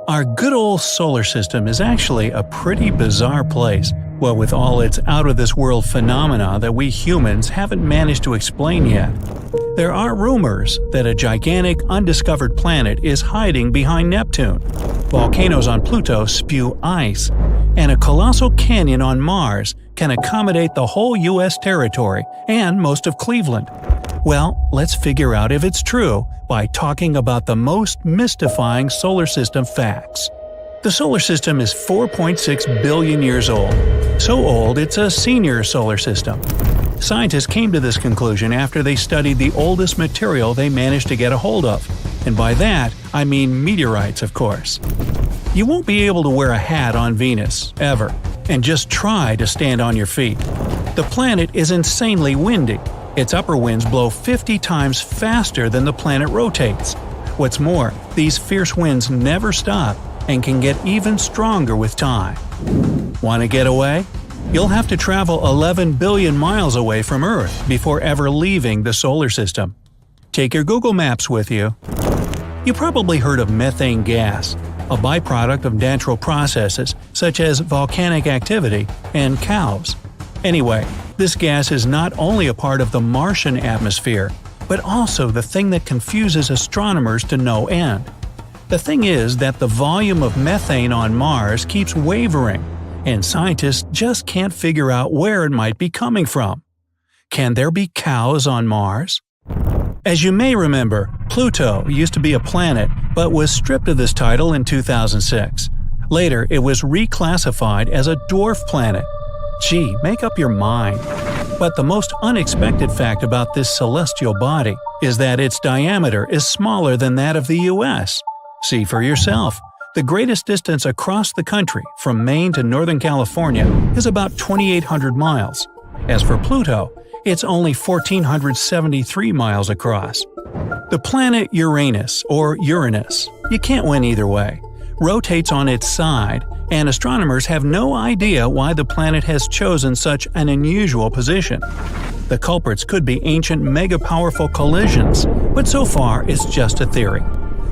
Our good old solar system is actually a pretty bizarre place, what with all its out-of-this-world phenomena that we humans haven't managed to explain yet. There are rumors that a gigantic undiscovered planet is hiding behind Neptune, volcanoes on Pluto spew ice, and a colossal canyon on Mars can accommodate the whole US territory and most of Cleveland. Well, let's figure out if it's true by talking about the most mystifying solar system facts. The solar system is 4.6 billion years old. So old it's a senior solar system. Scientists came to this conclusion after they studied the oldest material they managed to get a hold of. And by that, I mean meteorites, of course. You won't be able to wear a hat on Venus, ever, and just try to stand on your feet. The planet is insanely windy. Its upper winds blow 50 times faster than the planet rotates. What's more, these fierce winds never stop and can get even stronger with time. Want to get away? You'll have to travel 11 billion miles away from Earth before ever leaving the solar system. Take your Google Maps with you. You probably heard of methane gas, a byproduct of natural processes such as volcanic activity and cows. Anyway, this gas is not only a part of the Martian atmosphere, but also the thing that confuses astronomers to no end. The thing is that the volume of methane on Mars keeps wavering, and scientists just can't figure out where it might be coming from. Can there be cows on Mars? As you may remember, Pluto used to be a planet but was stripped of this title in 2006. Later, it was reclassified as a dwarf planet. Gee, make up your mind. But the most unexpected fact about this celestial body is that its diameter is smaller than that of the US. See for yourself. The greatest distance across the country, from Maine to Northern California, is about 2,800 miles. As for Pluto, it's only 1,473 miles across. The planet Uranus, or Uranus, you can't win either way, rotates on its side, and astronomers have no idea why the planet has chosen such an unusual position. The culprits could be ancient mega-powerful collisions, but so far it's just a theory.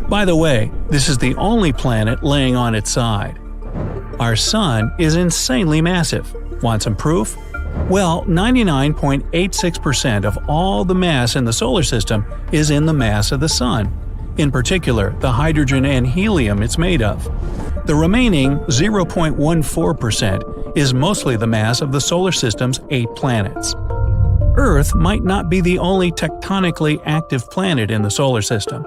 By the way, this is the only planet laying on its side. Our Sun is insanely massive. Want some proof? Well, 99.86% of all the mass in the solar system is in the mass of the Sun, in particular the hydrogen and helium it's made of. The remaining 0.14% is mostly the mass of the solar system's 8 planets. Earth might not be the only tectonically active planet in the solar system.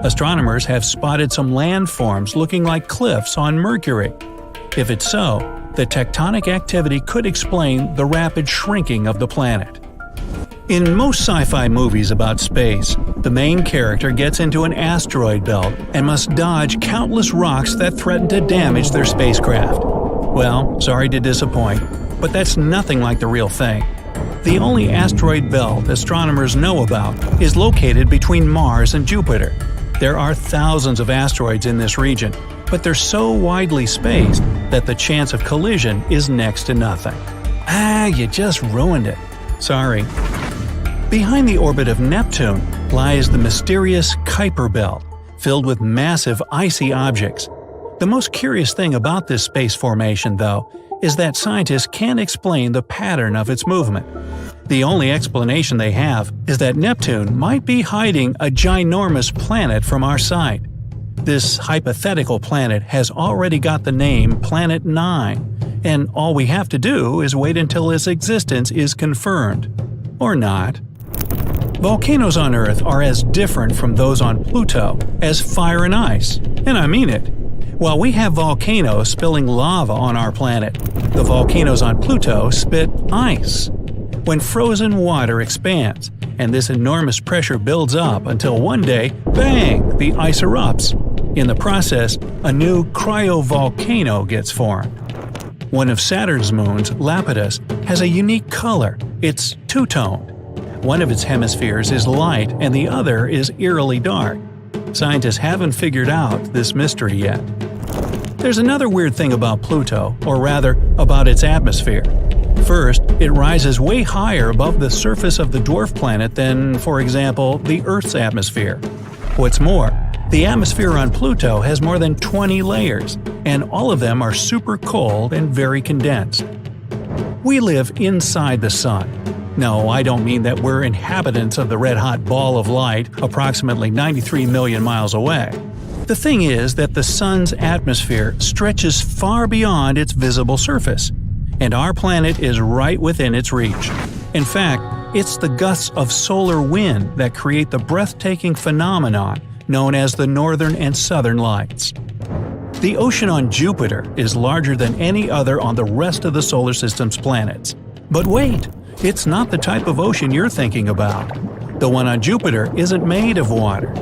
Astronomers have spotted some landforms looking like cliffs on Mercury. If it's so, the tectonic activity could explain the rapid shrinking of the planet. In most sci-fi movies about space, the main character gets into an asteroid belt and must dodge countless rocks that threaten to damage their spacecraft. Well, sorry to disappoint, but that's nothing like the real thing. The only asteroid belt astronomers know about is located between Mars and Jupiter. There are thousands of asteroids in this region, but they're so widely spaced that the chance of collision is next to nothing. You just ruined it. Sorry. Behind the orbit of Neptune lies the mysterious Kuiper Belt, filled with massive icy objects. The most curious thing about this space formation, though, is that scientists can't explain the pattern of its movement. The only explanation they have is that Neptune might be hiding a ginormous planet from our sight. This hypothetical planet has already got the name Planet 9, and all we have to do is wait until its existence is confirmed. Or not. Volcanoes on Earth are as different from those on Pluto as fire and ice, and I mean it. While we have volcanoes spilling lava on our planet, the volcanoes on Pluto spit ice. When frozen water expands, and this enormous pressure builds up until one day, bang, the ice erupts. In the process, a new cryovolcano gets formed. One of Saturn's moons, Lepidus, has a unique color. It's two-toned. One of its hemispheres is light and the other is eerily dark. Scientists haven't figured out this mystery yet. There's another weird thing about Pluto, or rather, about its atmosphere. First, it rises way higher above the surface of the dwarf planet than, for example, the Earth's atmosphere. What's more, The atmosphere on Pluto has more than 20 layers, and all of them are super cold and very condensed. We live inside the sun. No, I don't mean that we're inhabitants of the red-hot ball of light approximately 93 million miles away. The thing is that the sun's atmosphere stretches far beyond its visible surface, and our planet is right within its reach. In fact, it's the gusts of solar wind that create the breathtaking phenomenon known as the northern and southern lights. The ocean on Jupiter is larger than any other on the rest of the solar system's planets. But wait, it's not the type of ocean you're thinking about. The one on Jupiter isn't made of water.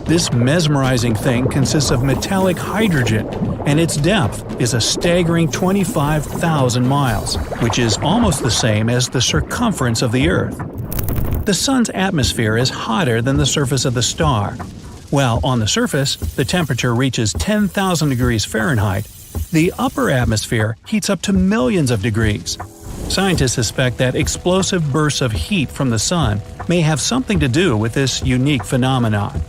This mesmerizing thing consists of metallic hydrogen, and its depth is a staggering 25,000 miles, which is almost the same as the circumference of the Earth. The Sun's atmosphere is hotter than the surface of the star. While on the surface, the temperature reaches 10,000 degrees Fahrenheit, the upper atmosphere heats up to millions of degrees. Scientists suspect that explosive bursts of heat from the sun may have something to do with this unique phenomenon.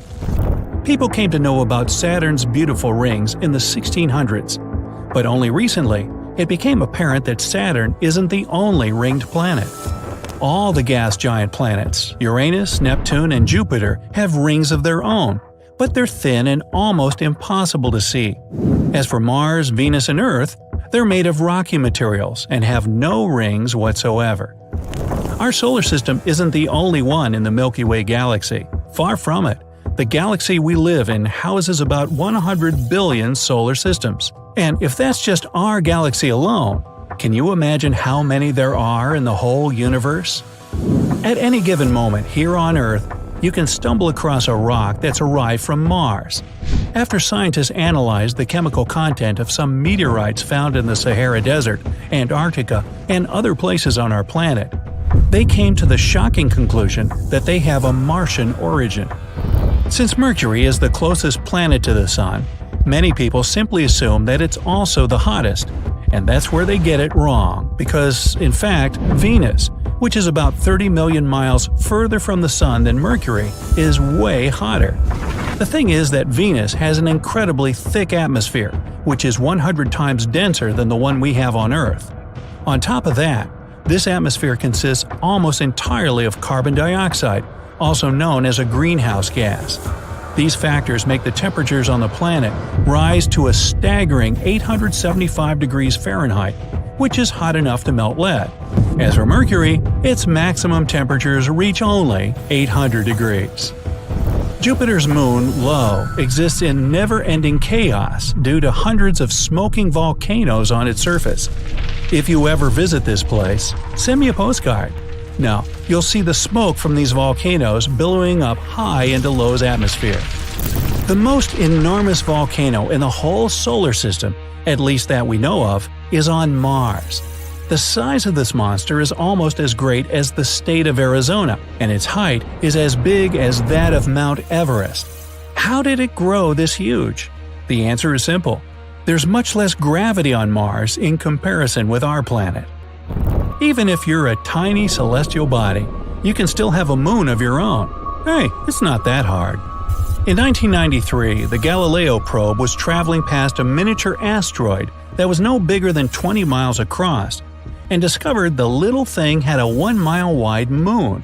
People came to know about Saturn's beautiful rings in the 1600s, but only recently it became apparent that Saturn isn't the only ringed planet. All the gas giant planets, Uranus, Neptune, and Jupiter, have rings of their own, but they're thin and almost impossible to see. As for Mars, Venus, and Earth, they're made of rocky materials and have no rings whatsoever. Our solar system isn't the only one in the Milky Way galaxy. Far from it. The galaxy we live in houses about 100 billion solar systems. And if that's just our galaxy alone, can you imagine how many there are in the whole universe? At any given moment here on Earth, you can stumble across a rock that's arrived from Mars. After scientists analyzed the chemical content of some meteorites found in the Sahara Desert, Antarctica, and other places on our planet, they came to the shocking conclusion that they have a Martian origin. Since Mercury is the closest planet to the Sun, many people simply assume that it's also the hottest, and that's where they get it wrong, because, in fact, Venus, which is about 30 million miles further from the Sun than Mercury, is way hotter. The thing is that Venus has an incredibly thick atmosphere, which is 100 times denser than the one we have on Earth. On top of that, this atmosphere consists almost entirely of carbon dioxide, also known as a greenhouse gas. These factors make the temperatures on the planet rise to a staggering 875 degrees Fahrenheit, which is hot enough to melt lead. As for Mercury, its maximum temperatures reach only 800 degrees. Jupiter's moon, Io, exists in never-ending chaos due to hundreds of smoking volcanoes on its surface. If you ever visit this place, send me a postcard. Now, you'll see the smoke from these volcanoes billowing up high into Io's atmosphere. The most enormous volcano in the whole solar system, at least that we know of, is on Mars. The size of this monster is almost as great as the state of Arizona, and its height is as big as that of Mount Everest. How did it grow this huge? The answer is simple. There's much less gravity on Mars in comparison with our planet. Even if you're a tiny celestial body, you can still have a moon of your own. Hey, it's not that hard. In 1993, the Galileo probe was traveling past a miniature asteroid that was no bigger than 20 miles across, and discovered the little thing had a 1-mile-wide moon.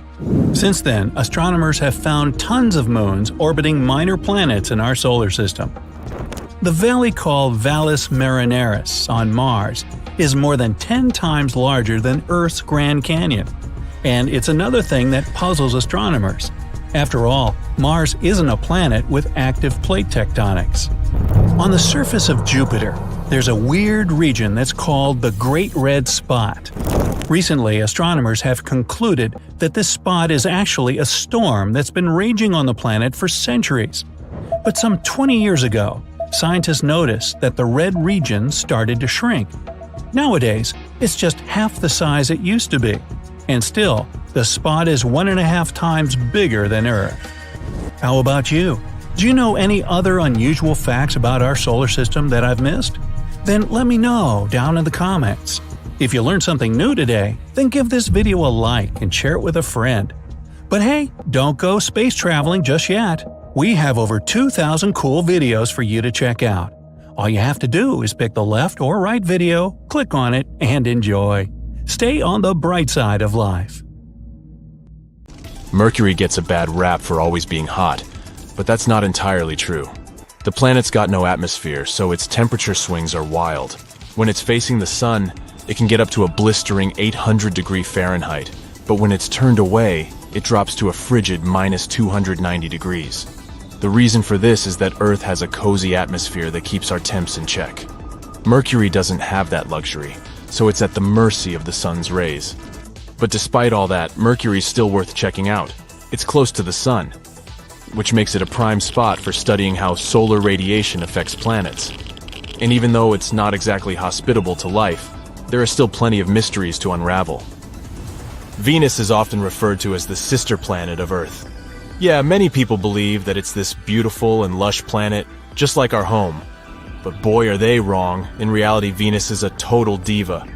Since then, astronomers have found tons of moons orbiting minor planets in our solar system. The valley called Valles Marineris on Mars is more than 10 times larger than Earth's Grand Canyon. And it's another thing that puzzles astronomers. After all, Mars isn't a planet with active plate tectonics. On the surface of Jupiter, there's a weird region that's called the Great Red Spot. Recently, astronomers have concluded that this spot is actually a storm that's been raging on the planet for centuries. But some 20 years ago, scientists noticed that the red region started to shrink. Nowadays, it's just half the size it used to be. And still, the spot is 1.5 times bigger than Earth. How about you? Do you know any other unusual facts about our solar system that I've missed? Then let me know down in the comments. If you learned something new today, then give this video a like and share it with a friend. But hey, don't go space traveling just yet. We have over 2,000 cool videos for you to check out. All you have to do is pick the left or right video, click on it, and enjoy. Stay on the bright side of life. Mercury gets a bad rap for always being hot, but that's not entirely true. The planet's got no atmosphere, so its temperature swings are wild. When it's facing the sun, it can get up to a blistering 800 degrees Fahrenheit, but when it's turned away, it drops to a frigid minus 290 degrees. The reason for this is that Earth has a cozy atmosphere that keeps our temps in check. Mercury doesn't have that luxury, so it's at the mercy of the sun's rays. But despite all that, Mercury's still worth checking out. It's close to the sun, which makes it a prime spot for studying how solar radiation affects planets. And even though it's not exactly hospitable to life, there are still plenty of mysteries to unravel. Venus is often referred to as the sister planet of Earth. Yeah, many people believe that it's this beautiful and lush planet, just like our home. But boy, are they wrong. In reality, Venus is a total diva.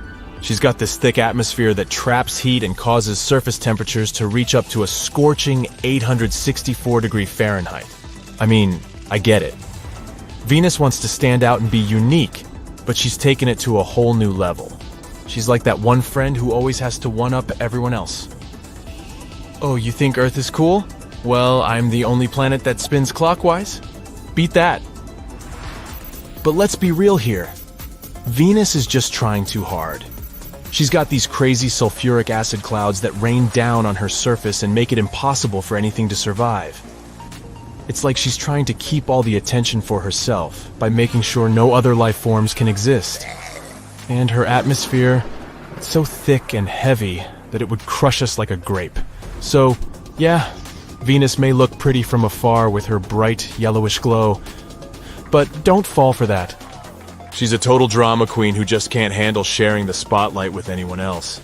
She's got this thick atmosphere that traps heat and causes surface temperatures to reach up to a scorching 864 degrees Fahrenheit. I mean, I get it. Venus wants to stand out and be unique, but she's taken it to a whole new level. She's like that one friend who always has to one-up everyone else. Oh, you think Earth is cool? Well, I'm the only planet that spins clockwise? Beat that. But let's be real here. Venus is just trying too hard. She's got these crazy sulfuric acid clouds that rain down on her surface and make it impossible for anything to survive. It's like she's trying to keep all the attention for herself by making sure no other life forms can exist. And her atmosphere, it's so thick and heavy that it would crush us like a grape. So, yeah, Venus may look pretty from afar with her bright yellowish glow, but don't fall for that. She's a total drama queen who just can't handle sharing the spotlight with anyone else.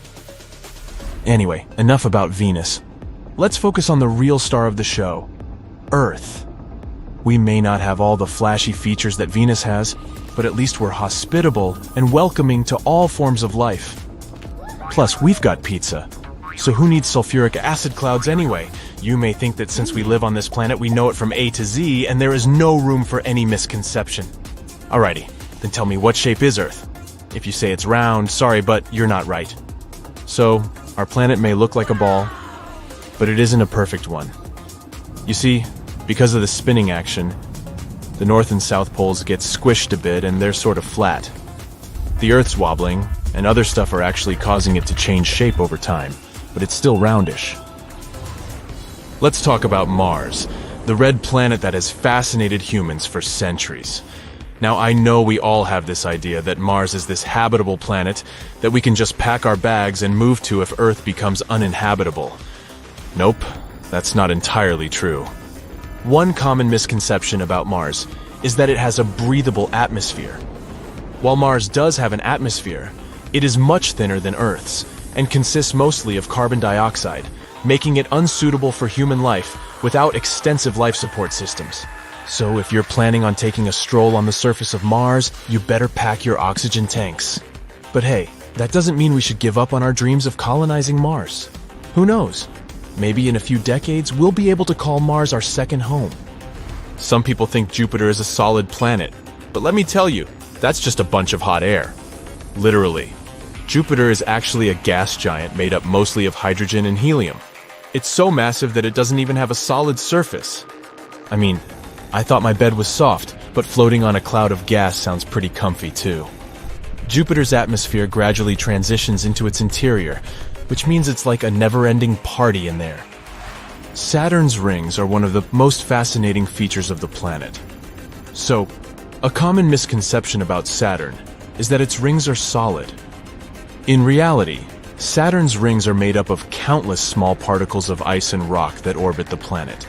Anyway, enough about Venus. Let's focus on the real star of the show, Earth. We may not have all the flashy features that Venus has, but at least we're hospitable and welcoming to all forms of life. Plus, we've got pizza. So who needs sulfuric acid clouds anyway? You may think that since we live on this planet, we know it from A to Z, and there is no room for any misconception. Alrighty. Then tell me, what shape is Earth? If you say it's round, sorry, but you're not right. So, our planet may look like a ball, but it isn't a perfect one. You see, because of the spinning action, the north and south poles get squished a bit and they're sort of flat. The Earth's wobbling, and other stuff are actually causing it to change shape over time, but it's still roundish. Let's talk about Mars, the red planet that has fascinated humans for centuries. Now, I know we all have this idea that Mars is this habitable planet that we can just pack our bags and move to if Earth becomes uninhabitable. Nope, that's not entirely true. One common misconception about Mars is that it has a breathable atmosphere. While Mars does have an atmosphere, it is much thinner than Earth's and consists mostly of carbon dioxide, making it unsuitable for human life without extensive life support systems. So if you're planning on taking a stroll on the surface of Mars, you better pack your oxygen tanks. But hey, that doesn't mean we should give up on our dreams of colonizing Mars. Who knows? Maybe in a few decades, we'll be able to call Mars our second home. Some people think Jupiter is a solid planet, but let me tell you, that's just a bunch of hot air. Literally. Jupiter is actually a gas giant made up mostly of hydrogen and helium. It's so massive that it doesn't even have a solid surface. I mean, I thought my bed was soft, but floating on a cloud of gas sounds pretty comfy too. Jupiter's atmosphere gradually transitions into its interior, which means it's like a never-ending party in there. Saturn's rings are one of the most fascinating features of the planet. So, a common misconception about Saturn is that its rings are solid. In reality, Saturn's rings are made up of countless small particles of ice and rock that orbit the planet.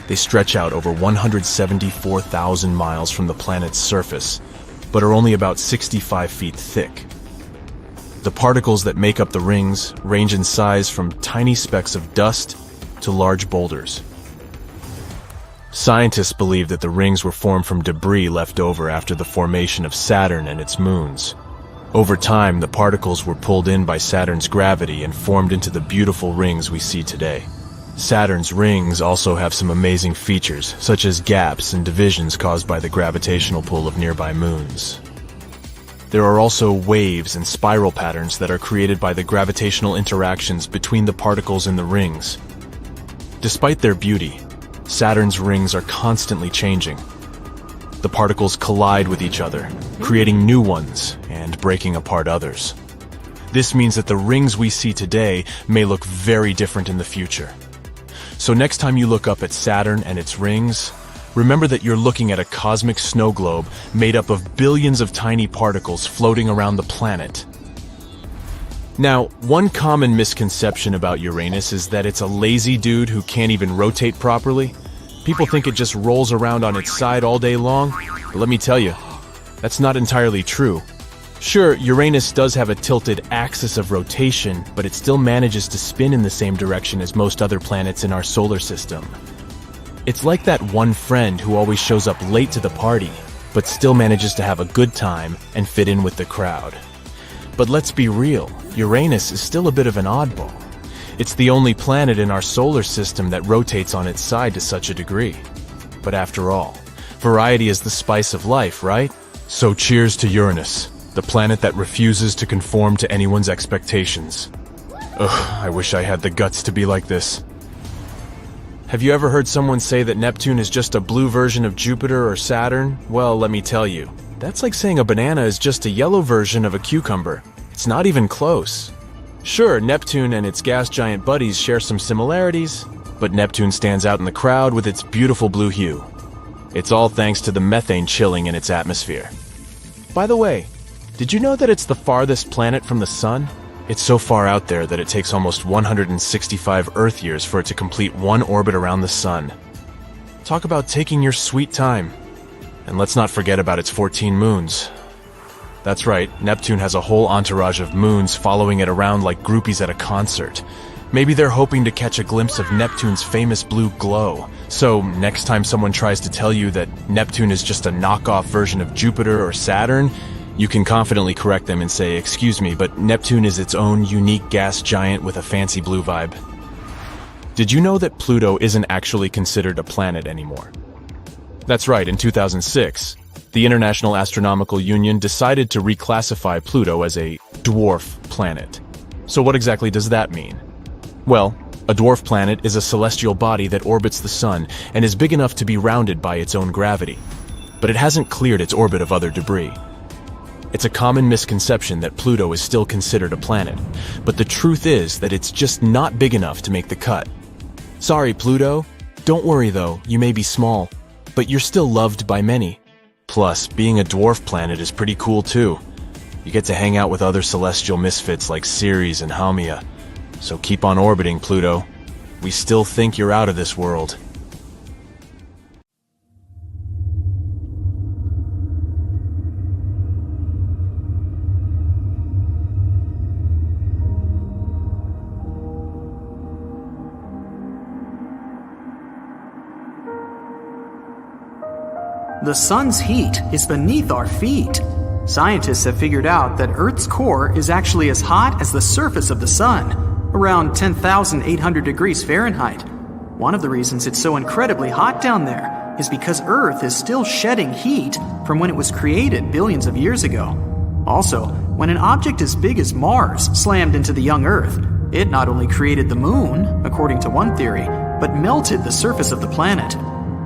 They stretch out over 174,000 miles from the planet's surface, but are only about 65 feet thick. The particles that make up the rings range in size from tiny specks of dust to large boulders. Scientists believe that the rings were formed from debris left over after the formation of Saturn and its moons. Over time, the particles were pulled in by Saturn's gravity and formed into the beautiful rings we see today. Saturn's rings also have some amazing features, such as gaps and divisions caused by the gravitational pull of nearby moons. There are also waves and spiral patterns that are created by the gravitational interactions between the particles in the rings. Despite their beauty, Saturn's rings are constantly changing. The particles collide with each other, creating new ones and breaking apart others. This means that the rings we see today may look very different in the future. So next time you look up at Saturn and its rings, remember that you're looking at a cosmic snow globe made up of billions of tiny particles floating around the planet. Now, one common misconception about Uranus is that it's a lazy dude who can't even rotate properly. People think it just rolls around on its side all day long, but let me tell you, that's not entirely true. Sure, Uranus does have a tilted axis of rotation, but it still manages to spin in the same direction as most other planets in our solar system. It's like that one friend who always shows up late to the party, but still manages to have a good time and fit in with the crowd. But let's be real, Uranus is still a bit of an oddball. It's the only planet in our solar system that rotates on its side to such a degree. But after all, variety is the spice of life, right? So cheers to Uranus, the planet that refuses to conform to anyone's expectations. Ugh, I wish I had the guts to be like this. Have you ever heard someone say that Neptune is just a blue version of Jupiter or Saturn? Well, let me tell you, that's like saying a banana is just a yellow version of a cucumber. It's not even close. Sure, Neptune and its gas giant buddies share some similarities, but Neptune stands out in the crowd with its beautiful blue hue. It's all thanks to the methane chilling in its atmosphere. By the way, did you know that it's the farthest planet from the Sun? It's so far out there that it takes almost 165 Earth years for it to complete one orbit around the Sun. Talk about taking your sweet time. And let's not forget about its 14 moons. That's right, Neptune has a whole entourage of moons following it around like groupies at a concert. Maybe they're hoping to catch a glimpse of Neptune's famous blue glow. So next time someone tries to tell you that Neptune is just a knockoff version of Jupiter or Saturn, you can confidently correct them and say, "Excuse me, but Neptune is its own unique gas giant with a fancy blue vibe." Did you know that Pluto isn't actually considered a planet anymore? That's right, in 2006, the International Astronomical Union decided to reclassify Pluto as a dwarf planet. So what exactly does that mean? Well, a dwarf planet is a celestial body that orbits the Sun and is big enough to be rounded by its own gravity. But it hasn't cleared its orbit of other debris. It's a common misconception that Pluto is still considered a planet, but the truth is that it's just not big enough to make the cut. Sorry, Pluto. Don't worry though, you may be small, but you're still loved by many. Plus, being a dwarf planet is pretty cool too. You get to hang out with other celestial misfits like Ceres and Haumea. So keep on orbiting, Pluto. We still think you're out of this world. The sun's heat is beneath our feet. Scientists have figured out that Earth's core is actually as hot as the surface of the sun, around 10,800 degrees Fahrenheit. One of the reasons it's so incredibly hot down there is because Earth is still shedding heat from when it was created billions of years ago. Also, when an object as big as Mars slammed into the young Earth, it not only created the moon, according to one theory, but melted the surface of the planet.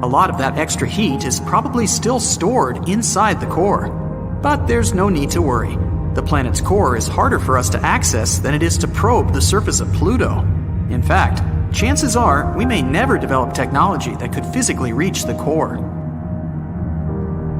A lot of that extra heat is probably still stored inside the core. But there's no need to worry. The planet's core is harder for us to access than it is to probe the surface of Pluto. In fact, chances are we may never develop technology that could physically reach the core.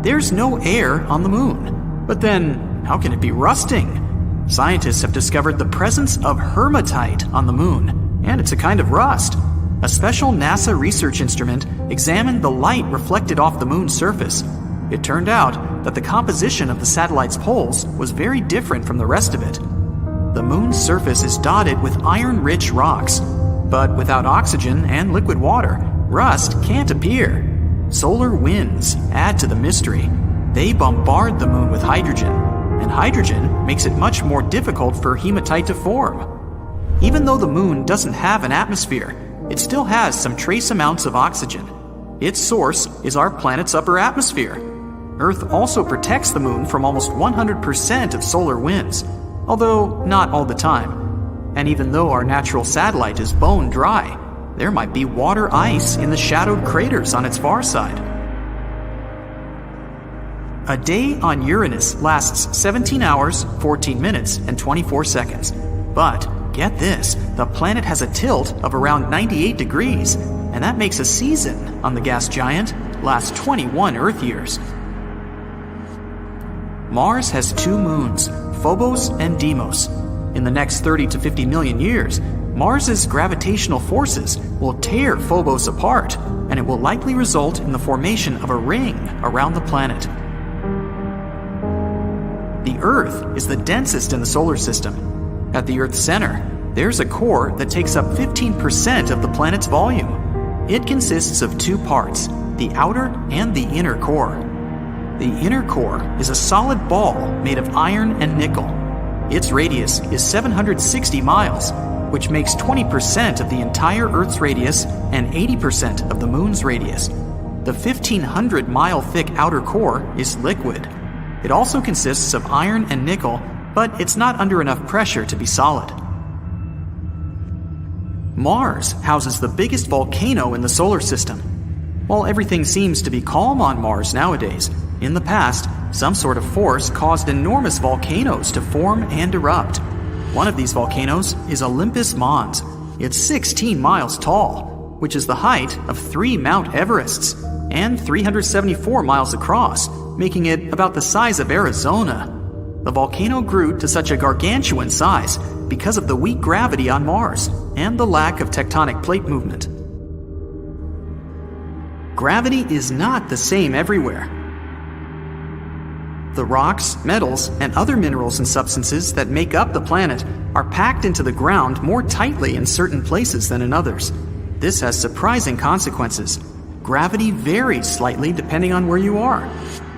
There's no air on the moon. But then, how can it be rusting? Scientists have discovered the presence of hematite on the moon, and it's a kind of rust. A special NASA research instrument examined the light reflected off the moon's surface. It turned out that the composition of the satellite's poles was very different from the rest of it. The moon's surface is dotted with iron-rich rocks, but without oxygen and liquid water, rust can't appear. Solar winds add to the mystery. They bombard the moon with hydrogen, and hydrogen makes it much more difficult for hematite to form. Even though the moon doesn't have an atmosphere, it still has some trace amounts of oxygen. Its source is our planet's upper atmosphere. Earth also protects the moon from almost 100% of solar winds, although not all the time. And even though our natural satellite is bone dry, there might be water ice in the shadowed craters on its far side. A day on Uranus lasts 17 hours, 14 minutes, and 24 seconds. But get this, the planet has a tilt of around 98 degrees, and that makes a season on the gas giant last 21 Earth years. Mars has 2 moons, Phobos and Deimos. In the next 30 to 50 million years, Mars's gravitational forces will tear Phobos apart, and it will likely result in the formation of a ring around the planet. The Earth is the densest in the solar system. At the Earth's center, there's a core that takes up 15% of the planet's volume. It consists of 2 parts, the outer and the inner core. The inner core is a solid ball made of iron and nickel. Its radius is 760 miles, which makes 20% of the entire Earth's radius and 80% of the Moon's radius. The 1,500-mile thick outer core is liquid. It also consists of iron and nickel, but it's not under enough pressure to be solid. Mars houses the biggest volcano in the solar system. While everything seems to be calm on Mars nowadays, in the past, some sort of force caused enormous volcanoes to form and erupt. One of these volcanoes is Olympus Mons. It's 16 miles tall, which is the height of 3 Mount Everests, and 374 miles across, making it about the size of Arizona. The volcano grew to such a gargantuan size because of the weak gravity on Mars and the lack of tectonic plate movement. Gravity is not the same everywhere. The rocks, metals, and other minerals and substances that make up the planet are packed into the ground more tightly in certain places than in others. This has surprising consequences. Gravity varies slightly depending on where you are.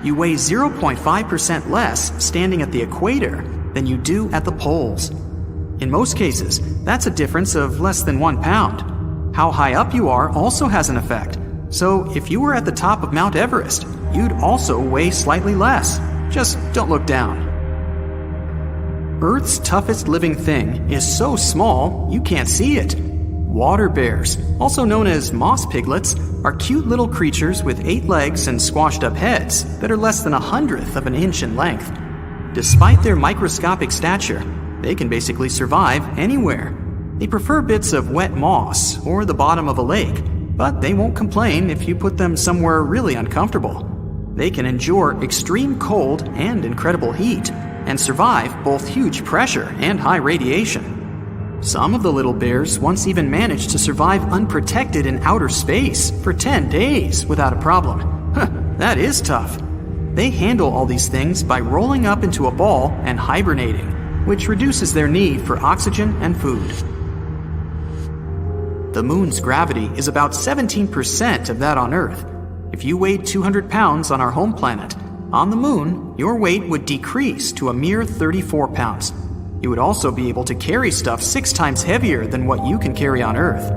You weigh 0.5% less standing at the equator than you do at the poles. In most cases, that's a difference of less than 1 pound. How high up you are also has an effect. So if you were at the top of Mount Everest, you'd also weigh slightly less. Just don't look down. Earth's toughest living thing is so small you can't see it. Water bears, also known as moss piglets, are cute little creatures with 8 legs and squashed up heads that are less than 1/100th of an inch in length. Despite their microscopic stature, they can basically survive anywhere. They prefer bits of wet moss or the bottom of a lake, but they won't complain if you put them somewhere really uncomfortable. They can endure extreme cold and incredible heat, and survive both huge pressure and high radiation. Some of the little bears once even managed to survive unprotected in outer space for 10 days without a problem. That is tough. They handle all these things by rolling up into a ball and hibernating, which reduces their need for oxygen and food. The moon's gravity is about 17% of that on Earth. If you weighed 200 pounds on our home planet, on the moon, your weight would decrease to a mere 34 pounds. You would also be able to carry stuff 6 times heavier than what you can carry on Earth.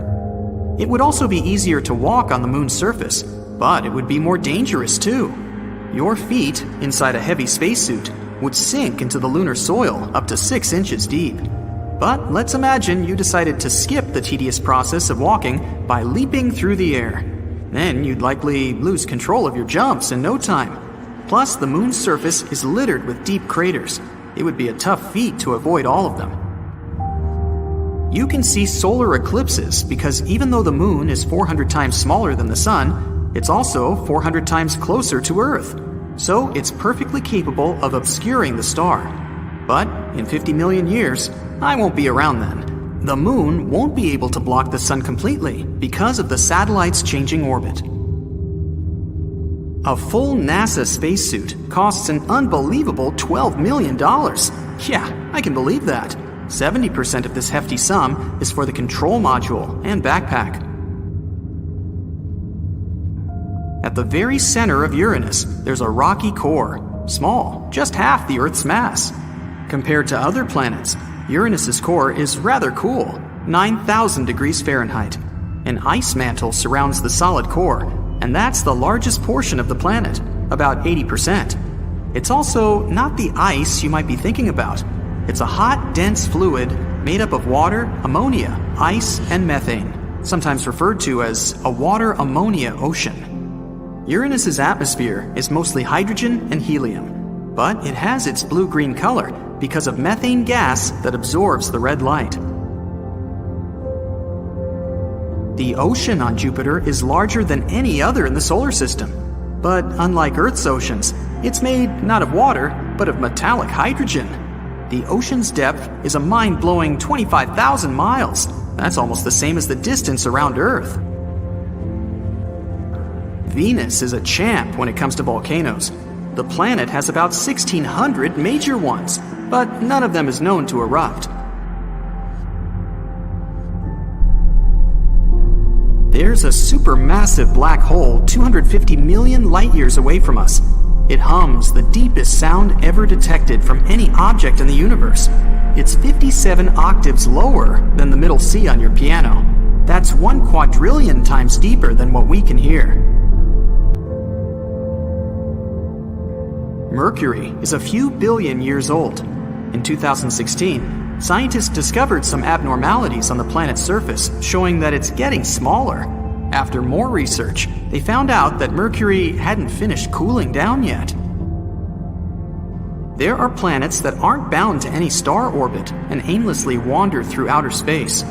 It would also be easier to walk on the moon's surface, but it would be more dangerous too. Your feet, inside a heavy spacesuit, would sink into the lunar soil up to 6 inches deep. But let's imagine you decided to skip the tedious process of walking by leaping through the air. Then you'd likely lose control of your jumps in no time. Plus, the moon's surface is littered with deep craters. It would be a tough feat to avoid all of them. You can see solar eclipses because even though the moon is 400 times smaller than the sun, it's also 400 times closer to Earth. So it's perfectly capable of obscuring the star. But in 50 million years, I won't be around then. The moon won't be able to block the sun completely because of the satellite's changing orbit. A full NASA spacesuit costs an unbelievable $12 million. Yeah, I can believe that. 70% of this hefty sum is for the control module and backpack. At the very center of Uranus, there's a rocky core, small, just half the Earth's mass. Compared to other planets, Uranus's core is rather cool, 9,000 degrees Fahrenheit. An ice mantle surrounds the solid core, and that's the largest portion of the planet, about 80%. It's also not the ice you might be thinking about. It's a hot, dense fluid made up of water, ammonia, ice, and methane, sometimes referred to as a water-ammonia ocean. Uranus's atmosphere is mostly hydrogen and helium, but it has its blue-green color because of methane gas that absorbs the red light. The ocean on Jupiter is larger than any other in the solar system, but unlike Earth's oceans, it's made not of water, but of metallic hydrogen. The ocean's depth is a mind-blowing 25,000 miles. That's almost the same as the distance around Earth. Venus is a champ when it comes to volcanoes. The planet has about 1,600 major ones, but none of them is known to erupt. There's a supermassive black hole 250 million light-years away from us. It hums the deepest sound ever detected from any object in the universe. It's 57 octaves lower than the middle C on your piano. That's 1 quadrillion times deeper than what we can hear. Mercury is a few billion years old. In 2016, scientists discovered some abnormalities on the planet's surface, showing that it's getting smaller. After more research, they found out that Mercury hadn't finished cooling down yet. There are planets that aren't bound to any star orbit and aimlessly wander through outer space.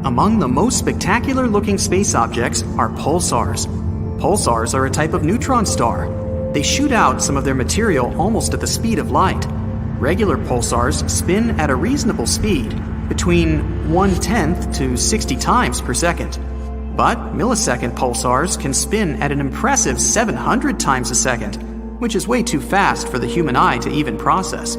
Among the most spectacular-looking space objects are pulsars. Pulsars are a type of neutron star. They shoot out some of their material almost at the speed of light. Regular pulsars spin at a reasonable speed, between 1/10 to 60 times per second. But millisecond pulsars can spin at an impressive 700 times a second, which is way too fast for the human eye to even process.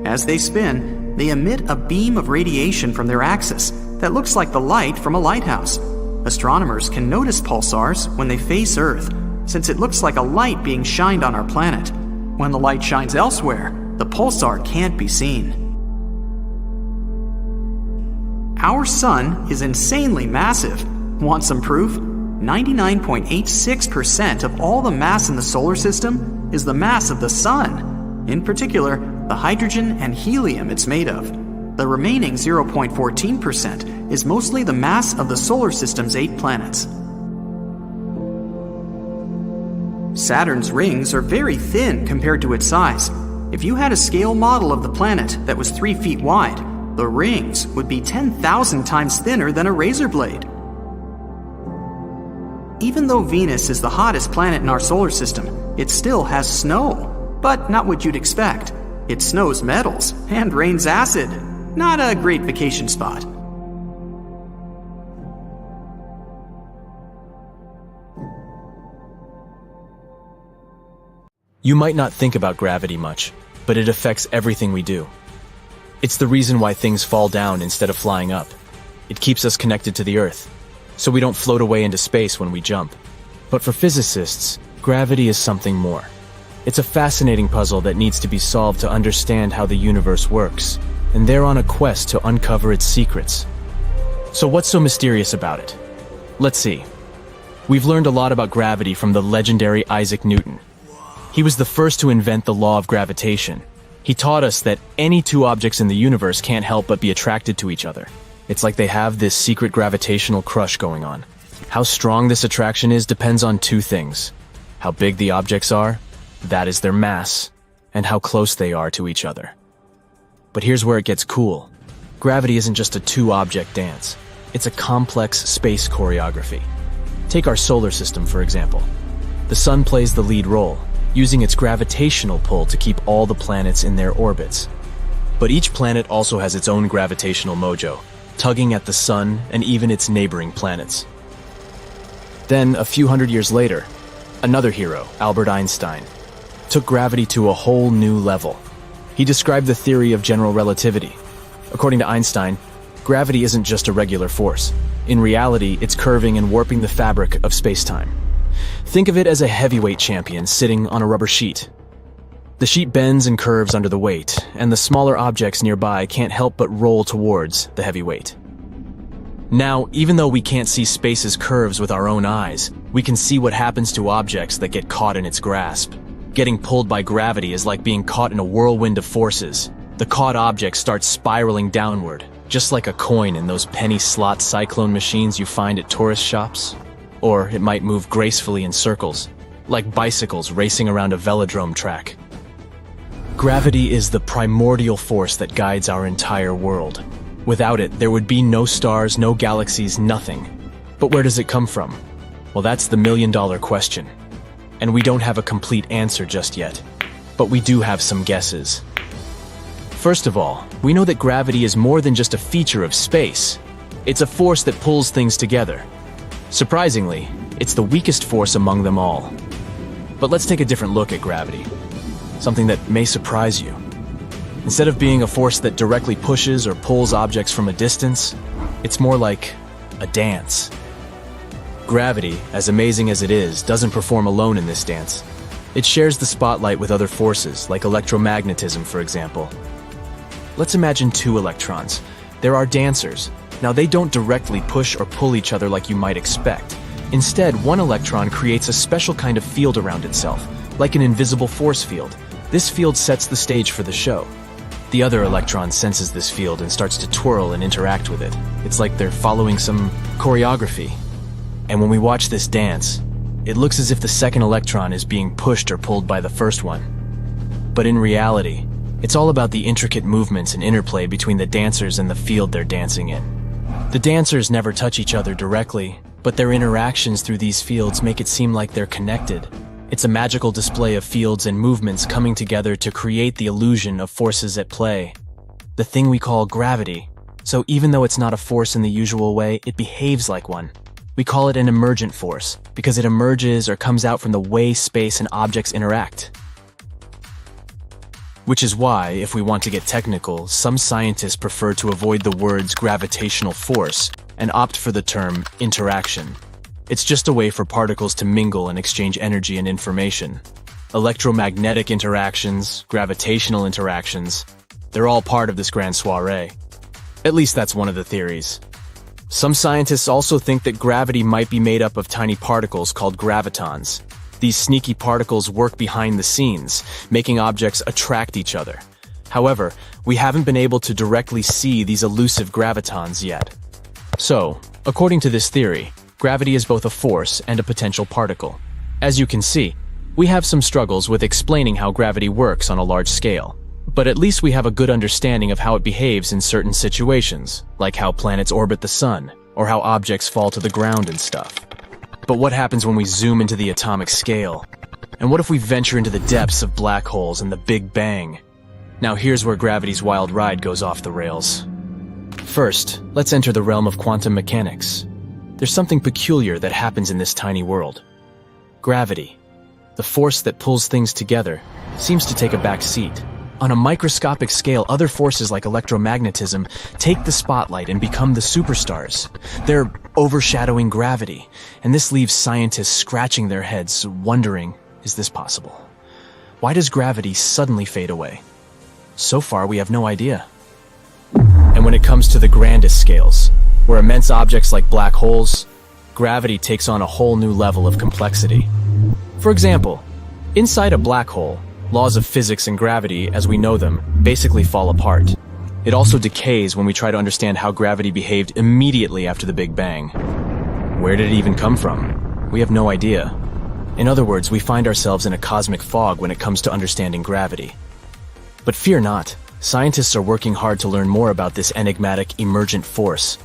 As they spin, they emit a beam of radiation from their axis that looks like the light from a lighthouse. Astronomers can notice pulsars when they face Earth, since it looks like a light being shined on our planet. When the light shines elsewhere, the pulsar can't be seen. Our sun is insanely massive. Want some proof? 99.86% of all the mass in the solar system is the mass of the sun. In particular, the hydrogen and helium it's made of. The remaining 0.14% is mostly the mass of the solar system's 8 planets. Saturn's rings are very thin compared to its size. If you had a scale model of the planet that was 3 feet wide, the rings would be 10,000 times thinner than a razor blade. Even though Venus is the hottest planet in our solar system, it still has snow. But not what you'd expect. It snows metals and rains acid. Not a great vacation spot. You might not think about gravity much, but it affects everything we do. It's the reason why things fall down instead of flying up. It keeps us connected to the Earth, so we don't float away into space when we jump. But for physicists, gravity is something more. It's a fascinating puzzle that needs to be solved to understand how the universe works, and they're on a quest to uncover its secrets. So what's so mysterious about it? Let's see. We've learned a lot about gravity from the legendary Isaac Newton. He was the first to invent the law of gravitation. He taught us that any 2 objects in the universe can't help but be attracted to each other. It's like they have this secret gravitational crush going on. How strong this attraction is depends on 2 things. How big the objects are, that is their mass, and how close they are to each other. But here's where it gets cool. Gravity isn't just a 2-object dance. It's a complex space choreography. Take our solar system, for example. The sun plays the lead role, using its gravitational pull to keep all the planets in their orbits. But each planet also has its own gravitational mojo, tugging at the sun and even its neighboring planets. Then, a few hundred years later, another hero, Albert Einstein, took gravity to a whole new level. He described the theory of general relativity. According to Einstein, gravity isn't just a regular force. In reality, it's curving and warping the fabric of space-time. Think of it as a heavyweight champion sitting on a rubber sheet. The sheet bends and curves under the weight, and the smaller objects nearby can't help but roll towards the heavy weight. Now, even though we can't see space's curves with our own eyes, we can see what happens to objects that get caught in its grasp. Getting pulled by gravity is like being caught in a whirlwind of forces. The caught object starts spiraling downward, just like a coin in those penny slot cyclone machines you find at tourist shops. Or it might move gracefully in circles, like bicycles racing around a velodrome track. Gravity is the primordial force that guides our entire world. Without it, there would be no stars, no galaxies, nothing. But where does it come from? Well, that's the million-dollar question. And we don't have a complete answer just yet. But we do have some guesses. First of all, we know that gravity is more than just a feature of space. It's a force that pulls things together. Surprisingly, it's the weakest force among them all. But let's take a different look at gravity. Something that may surprise you. Instead of being a force that directly pushes or pulls objects from a distance, it's more like a dance. Gravity, as amazing as it is, doesn't perform alone in this dance. It shares the spotlight with other forces, like electromagnetism, for example. Let's imagine two electrons. There are dancers. Now, they don't directly push or pull each other like you might expect. Instead, one electron creates a special kind of field around itself, like an invisible force field. This field sets the stage for the show. The other electron senses this field and starts to twirl and interact with it. It's like they're following some choreography. And when we watch this dance, it looks as if the second electron is being pushed or pulled by the first one. But in reality, it's all about the intricate movements and interplay between the dancers and the field they're dancing in. The dancers never touch each other directly, but their interactions through these fields make it seem like they're connected. It's a magical display of fields and movements coming together to create the illusion of forces at play. The thing we call gravity. So even though it's not a force in the usual way, it behaves like one. We call it an emergent force, because it emerges or comes out from the way space and objects interact. Which is why, if we want to get technical, some scientists prefer to avoid the words gravitational force and opt for the term interaction. It's just a way for particles to mingle and exchange energy and information. Electromagnetic interactions, gravitational interactions, they're all part of this grand soiree. At least that's one of the theories. Some scientists also think that gravity might be made up of tiny particles called gravitons. These sneaky particles work behind the scenes, making objects attract each other. However, we haven't been able to directly see these elusive gravitons yet. So, according to this theory, gravity is both a force and a potential particle. As you can see, we have some struggles with explaining how gravity works on a large scale. But at least we have a good understanding of how it behaves in certain situations, like how planets orbit the sun, or how objects fall to the ground and stuff. But what happens when we zoom into the atomic scale? And what if we venture into the depths of black holes and the Big Bang? Now here's where gravity's wild ride goes off the rails. First, let's enter the realm of quantum mechanics. There's something peculiar that happens in this tiny world. Gravity, the force that pulls things together, seems to take a back seat. On a microscopic scale, other forces like electromagnetism take the spotlight and become the superstars. They're overshadowing gravity, and this leaves scientists scratching their heads, wondering, is this possible? Why does gravity suddenly fade away? So far, we have no idea. And when it comes to the grandest scales, where immense objects like black holes, gravity takes on a whole new level of complexity. For example, inside a black hole, laws of physics and gravity, as we know them, basically fall apart. It also decays when we try to understand how gravity behaved immediately after the Big Bang. Where did it even come from? We have no idea. In other words, we find ourselves in a cosmic fog when it comes to understanding gravity. But fear not, scientists are working hard to learn more about this enigmatic emergent force.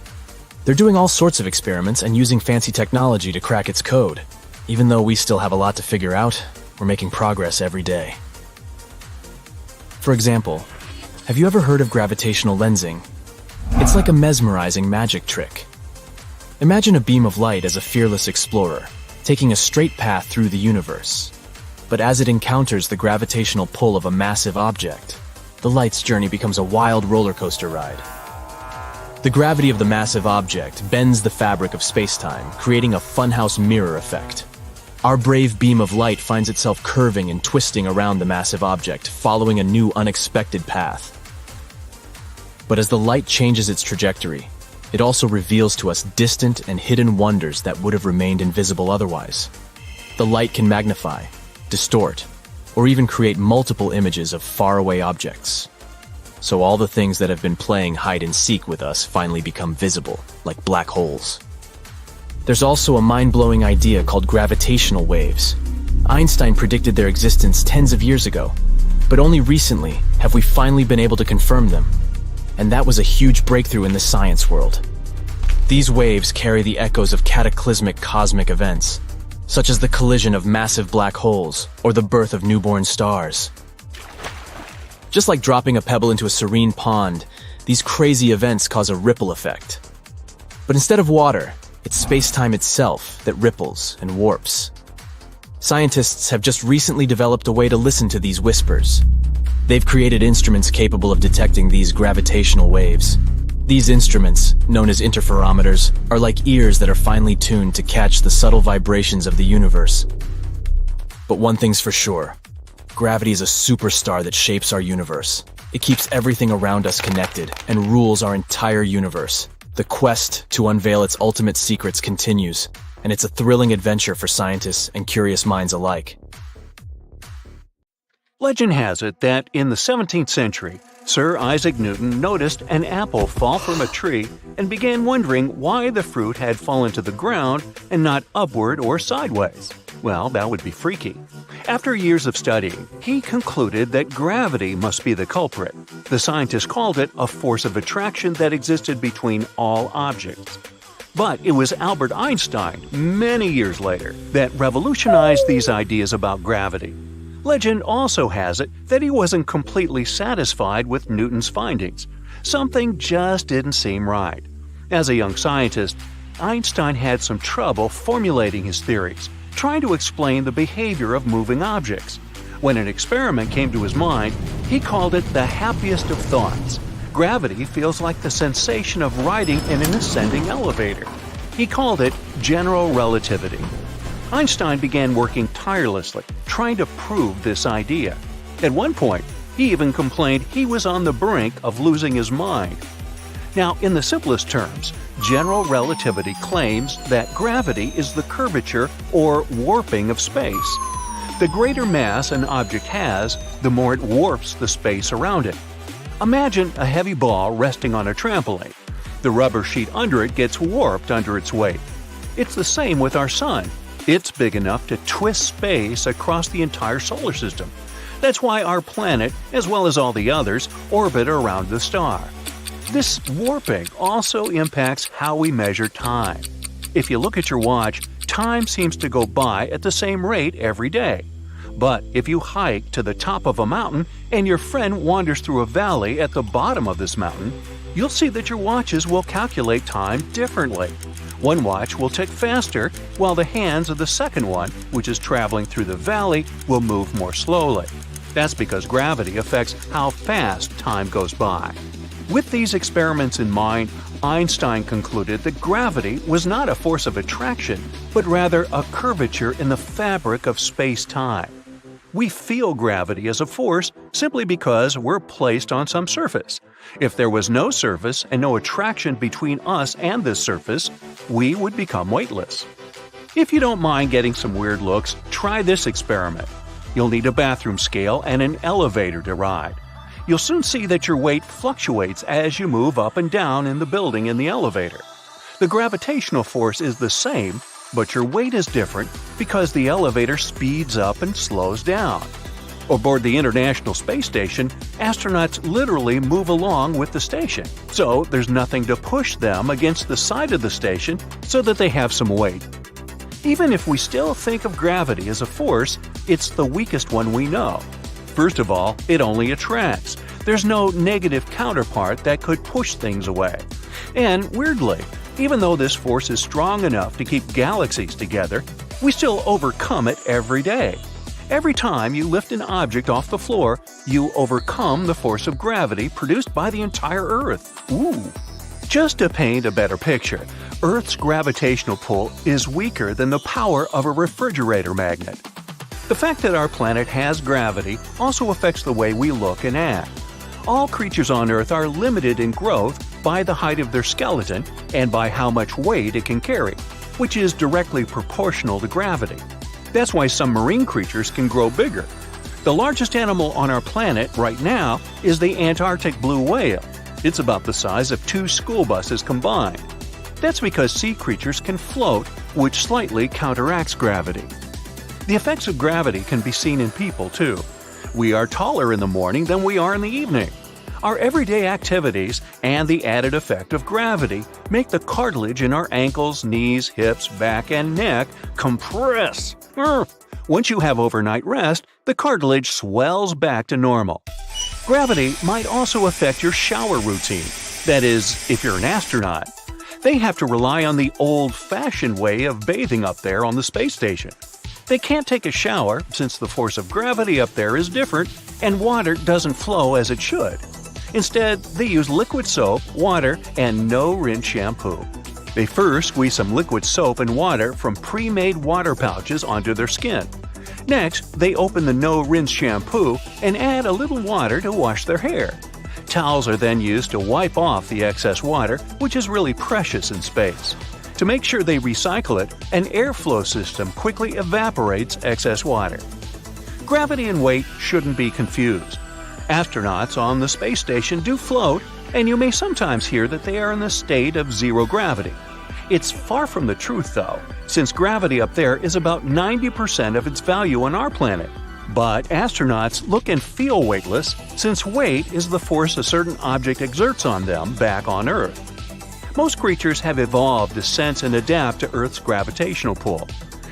They're doing all sorts of experiments and using fancy technology to crack its code. Even though we still have a lot to figure out, we're making progress every day. For example, have you ever heard of gravitational lensing? It's like a mesmerizing magic trick. Imagine a beam of light as a fearless explorer, taking a straight path through the universe. But as it encounters the gravitational pull of a massive object, the light's journey becomes a wild roller coaster ride. The gravity of the massive object bends the fabric of space-time, creating a funhouse mirror effect. Our brave beam of light finds itself curving and twisting around the massive object, following a new unexpected path. But as the light changes its trajectory, it also reveals to us distant and hidden wonders that would have remained invisible otherwise. The light can magnify, distort, or even create multiple images of faraway objects. So all the things that have been playing hide and seek with us finally become visible, like black holes. There's also a mind-blowing idea called gravitational waves. Einstein predicted their existence tens of years ago, but only recently have we finally been able to confirm them. And that was a huge breakthrough in the science world. These waves carry the echoes of cataclysmic cosmic events, such as the collision of massive black holes or the birth of newborn stars. Just like dropping a pebble into a serene pond, these crazy events cause a ripple effect. But instead of water, it's space-time itself that ripples and warps. Scientists have just recently developed a way to listen to these whispers. They've created instruments capable of detecting these gravitational waves. These instruments, known as interferometers, are like ears that are finely tuned to catch the subtle vibrations of the universe. But one thing's for sure, gravity is a superstar that shapes our universe. It keeps everything around us connected and rules our entire universe. The quest to unveil its ultimate secrets continues, and it's a thrilling adventure for scientists and curious minds alike. Legend has it that in the 17th century, Sir Isaac Newton noticed an apple fall from a tree and began wondering why the fruit had fallen to the ground and not upward or sideways. Well, that would be freaky. After years of studying, he concluded that gravity must be the culprit. The scientists called it a force of attraction that existed between all objects. But it was Albert Einstein, many years later, that revolutionized these ideas about gravity. Legend also has it that he wasn't completely satisfied with Newton's findings. Something just didn't seem right. As a young scientist, Einstein had some trouble formulating his theories, trying to explain the behavior of moving objects. When an experiment came to his mind, he called it the happiest of thoughts. Gravity feels like the sensation of riding in an ascending elevator. He called it general relativity. Einstein began working tirelessly, trying to prove this idea. At one point, he even complained he was on the brink of losing his mind. Now, in the simplest terms, general relativity claims that gravity is the curvature or warping of space. The greater mass an object has, the more it warps the space around it. Imagine a heavy ball resting on a trampoline. The rubber sheet under it gets warped under its weight. It's the same with our sun. It's big enough to twist space across the entire solar system. That's why our planet, as well as all the others, orbit around the star. This warping also impacts how we measure time. If you look at your watch, time seems to go by at the same rate every day. But if you hike to the top of a mountain and your friend wanders through a valley at the bottom of this mountain, you'll see that your watches will calculate time differently. One watch will tick faster, while the hands of the second one, which is traveling through the valley, will move more slowly. That's because gravity affects how fast time goes by. With these experiments in mind, Einstein concluded that gravity was not a force of attraction, but rather a curvature in the fabric of space-time. We feel gravity as a force simply because we're placed on some surface. If there was no surface and no attraction between us and this surface, we would become weightless. If you don't mind getting some weird looks, try this experiment. You'll need a bathroom scale and an elevator to ride. You'll soon see that your weight fluctuates as you move up and down in the building in the elevator. The gravitational force is the same, but your weight is different because the elevator speeds up and slows down. Aboard the International Space Station, astronauts literally move along with the station, so there's nothing to push them against the side of the station so that they have some weight. Even if we still think of gravity as a force, it's the weakest one we know. First of all, it only attracts. There's no negative counterpart that could push things away. And weirdly, even though this force is strong enough to keep galaxies together, we still overcome it every day. Every time you lift an object off the floor, you overcome the force of gravity produced by the entire Earth. Ooh! Just to paint a better picture, Earth's gravitational pull is weaker than the power of a refrigerator magnet. The fact that our planet has gravity also affects the way we look and act. All creatures on Earth are limited in growth by the height of their skeleton and by how much weight it can carry, which is directly proportional to gravity. That's why some marine creatures can grow bigger. The largest animal on our planet right now is the Antarctic blue whale. It's about the size of 2 school buses combined. That's because sea creatures can float, which slightly counteracts gravity. The effects of gravity can be seen in people, too. We are taller in the morning than we are in the evening. Our everyday activities and the added effect of gravity make the cartilage in our ankles, knees, hips, back, and neck compress. Once you have overnight rest, the cartilage swells back to normal. Gravity might also affect your shower routine. That is, if you're an astronaut. They have to rely on the old-fashioned way of bathing up there on the space station. They can't take a shower since the force of gravity up there is different and water doesn't flow as it should. Instead, they use liquid soap, water, and no-rinse shampoo. They first squeeze some liquid soap and water from pre-made water pouches onto their skin. Next, they open the no-rinse shampoo and add a little water to wash their hair. Towels are then used to wipe off the excess water, which is really precious in space. To make sure they recycle it, an airflow system quickly evaporates excess water. Gravity and weight shouldn't be confused. Astronauts on the space station do float, and you may sometimes hear that they are in the state of zero gravity. It's far from the truth, though, since gravity up there is about 90% of its value on our planet. But astronauts look and feel weightless, since weight is the force a certain object exerts on them back on Earth. Most creatures have evolved to sense and adapt to Earth's gravitational pull.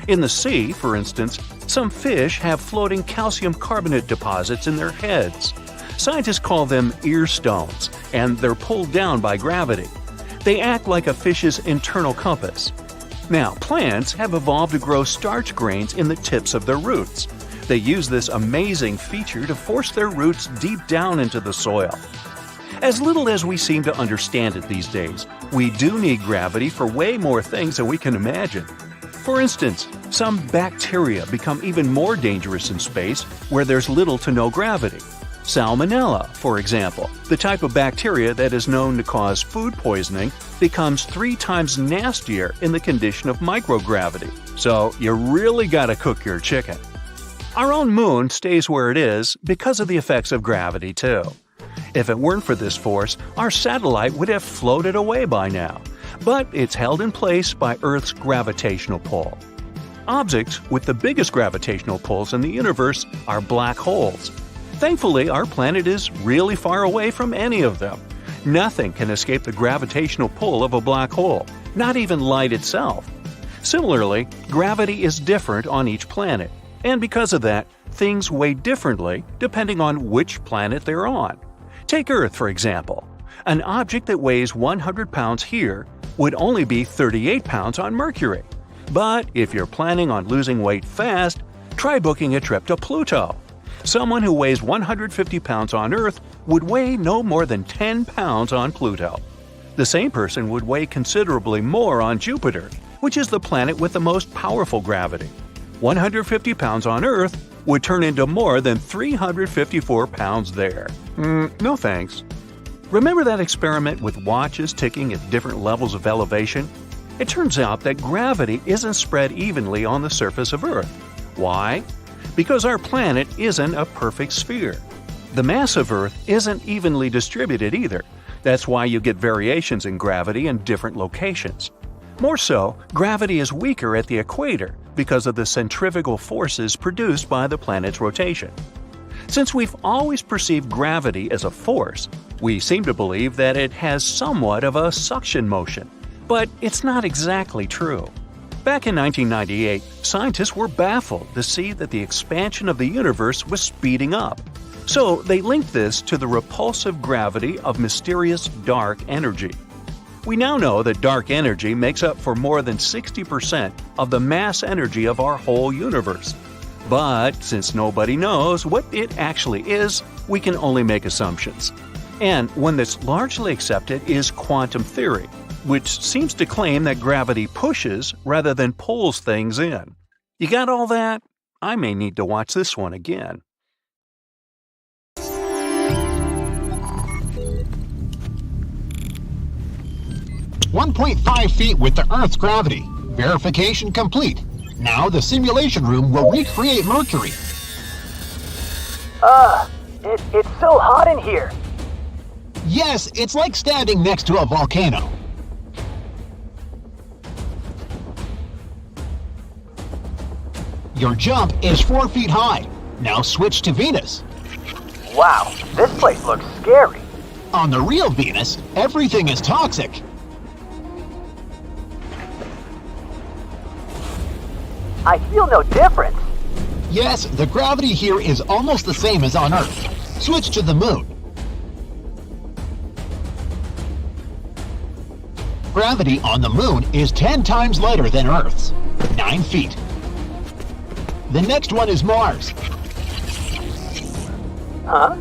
In the sea, for instance, some fish have floating calcium carbonate deposits in their heads. Scientists call them ear stones, and they're pulled down by gravity. They act like a fish's internal compass. Now, plants have evolved to grow starch grains in the tips of their roots. They use this amazing feature to force their roots deep down into the soil. As little as we seem to understand it these days, we do need gravity for way more things than we can imagine. For instance, some bacteria become even more dangerous in space where there's little to no gravity. Salmonella, for example, the type of bacteria that is known to cause food poisoning, becomes 3 times nastier in the condition of microgravity. So you really gotta cook your chicken. Our own moon stays where it is because of the effects of gravity, too. If it weren't for this force, our satellite would have floated away by now. But it's held in place by Earth's gravitational pull. Objects with the biggest gravitational pulls in the universe are black holes. Thankfully, our planet is really far away from any of them. Nothing can escape the gravitational pull of a black hole, not even light itself. Similarly, gravity is different on each planet, and because of that, things weigh differently depending on which planet they're on. Take Earth, for example. An object that weighs 100 pounds here would only be 38 pounds on Mercury. But if you're planning on losing weight fast, try booking a trip to Pluto. Someone who weighs 150 pounds on Earth would weigh no more than 10 pounds on Pluto. The same person would weigh considerably more on Jupiter, which is the planet with the most powerful gravity. 150 pounds on Earth would turn into more than 354 pounds there. No thanks. Remember that experiment with watches ticking at different levels of elevation? It turns out that gravity isn't spread evenly on the surface of Earth. Why? Because our planet isn't a perfect sphere. The mass of Earth isn't evenly distributed either. That's why you get variations in gravity in different locations. More so, gravity is weaker at the equator because of the centrifugal forces produced by the planet's rotation. Since we've always perceived gravity as a force, we seem to believe that it has somewhat of a suction motion. But it's not exactly true. Back in 1998, scientists were baffled to see that the expansion of the universe was speeding up. So they linked this to the repulsive gravity of mysterious dark energy. We now know that dark energy makes up for more than 60% of the mass energy of our whole universe. But since nobody knows what it actually is, we can only make assumptions. And one that's largely accepted is quantum theory, which seems to claim that gravity pushes rather than pulls things in. You got all that? I may need to watch this one again. 1.5 feet with the Earth's gravity. Verification complete. Now the simulation room will recreate Mercury. It's so hot in here. Yes, it's like standing next to a volcano. Your jump is 4 feet high. Now switch to Venus. Wow, this place looks scary. On the real Venus, everything is toxic. I feel no difference. Yes, the gravity here is almost the same as on Earth. Switch to the Moon. Gravity on the Moon is 10 times lighter than Earth's, 9 feet. The next one is Mars. Huh?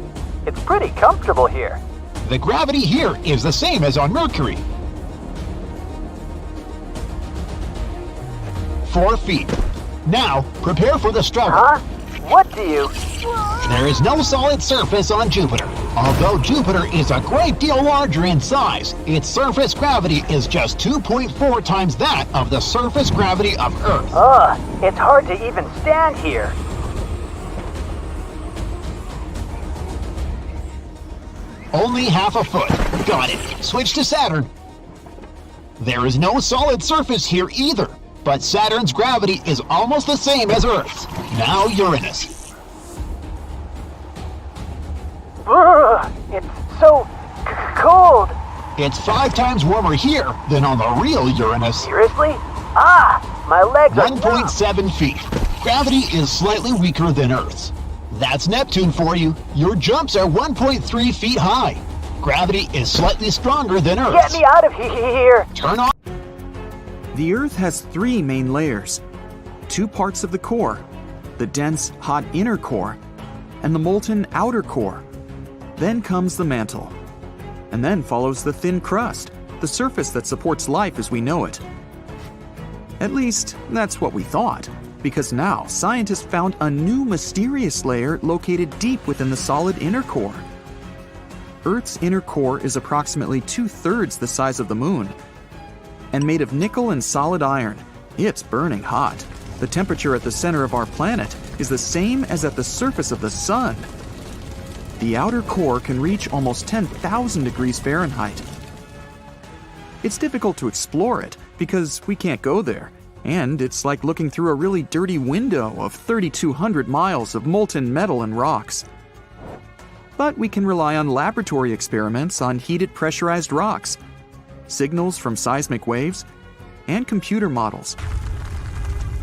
It's pretty comfortable here. The gravity here is the same as on Mercury. 4 feet. Now, prepare for the struggle. Huh? What do you... There is no solid surface on Jupiter. Although Jupiter is a great deal larger in size, its surface gravity is just 2.4 times that of the surface gravity of Earth. It's hard to even stand here. Only half a foot. Got it. Switch to Saturn. There is no solid surface here either, but Saturn's gravity is almost the same as Earth's. Now Uranus. It's so cold. It's 5 times warmer here than on the real Uranus. Seriously? My legs are... 1.7 feet. Gravity is slightly weaker than Earth's. That's Neptune for you. Your jumps are 1.3 feet high. Gravity is slightly stronger than Earth's. Get me out of here! Turn on. The Earth has 3 main layers. 2 parts of the core, the dense, hot inner core, and the molten outer core. Then comes the mantle. And then follows the thin crust, the surface that supports life as we know it. At least, that's what we thought, because now scientists found a new mysterious layer located deep within the solid inner core. Earth's inner core is approximately 2/3 the size of the Moon. And made of nickel and solid iron, it's burning hot. The temperature at the center of our planet is the same as at the surface of the Sun. The outer core can reach almost 10,000 degrees Fahrenheit. It's difficult to explore it because we can't go there, and it's like looking through a really dirty window of 3,200 miles of molten metal and rocks. But we can rely on laboratory experiments on heated pressurized rocks, signals from seismic waves, and computer models.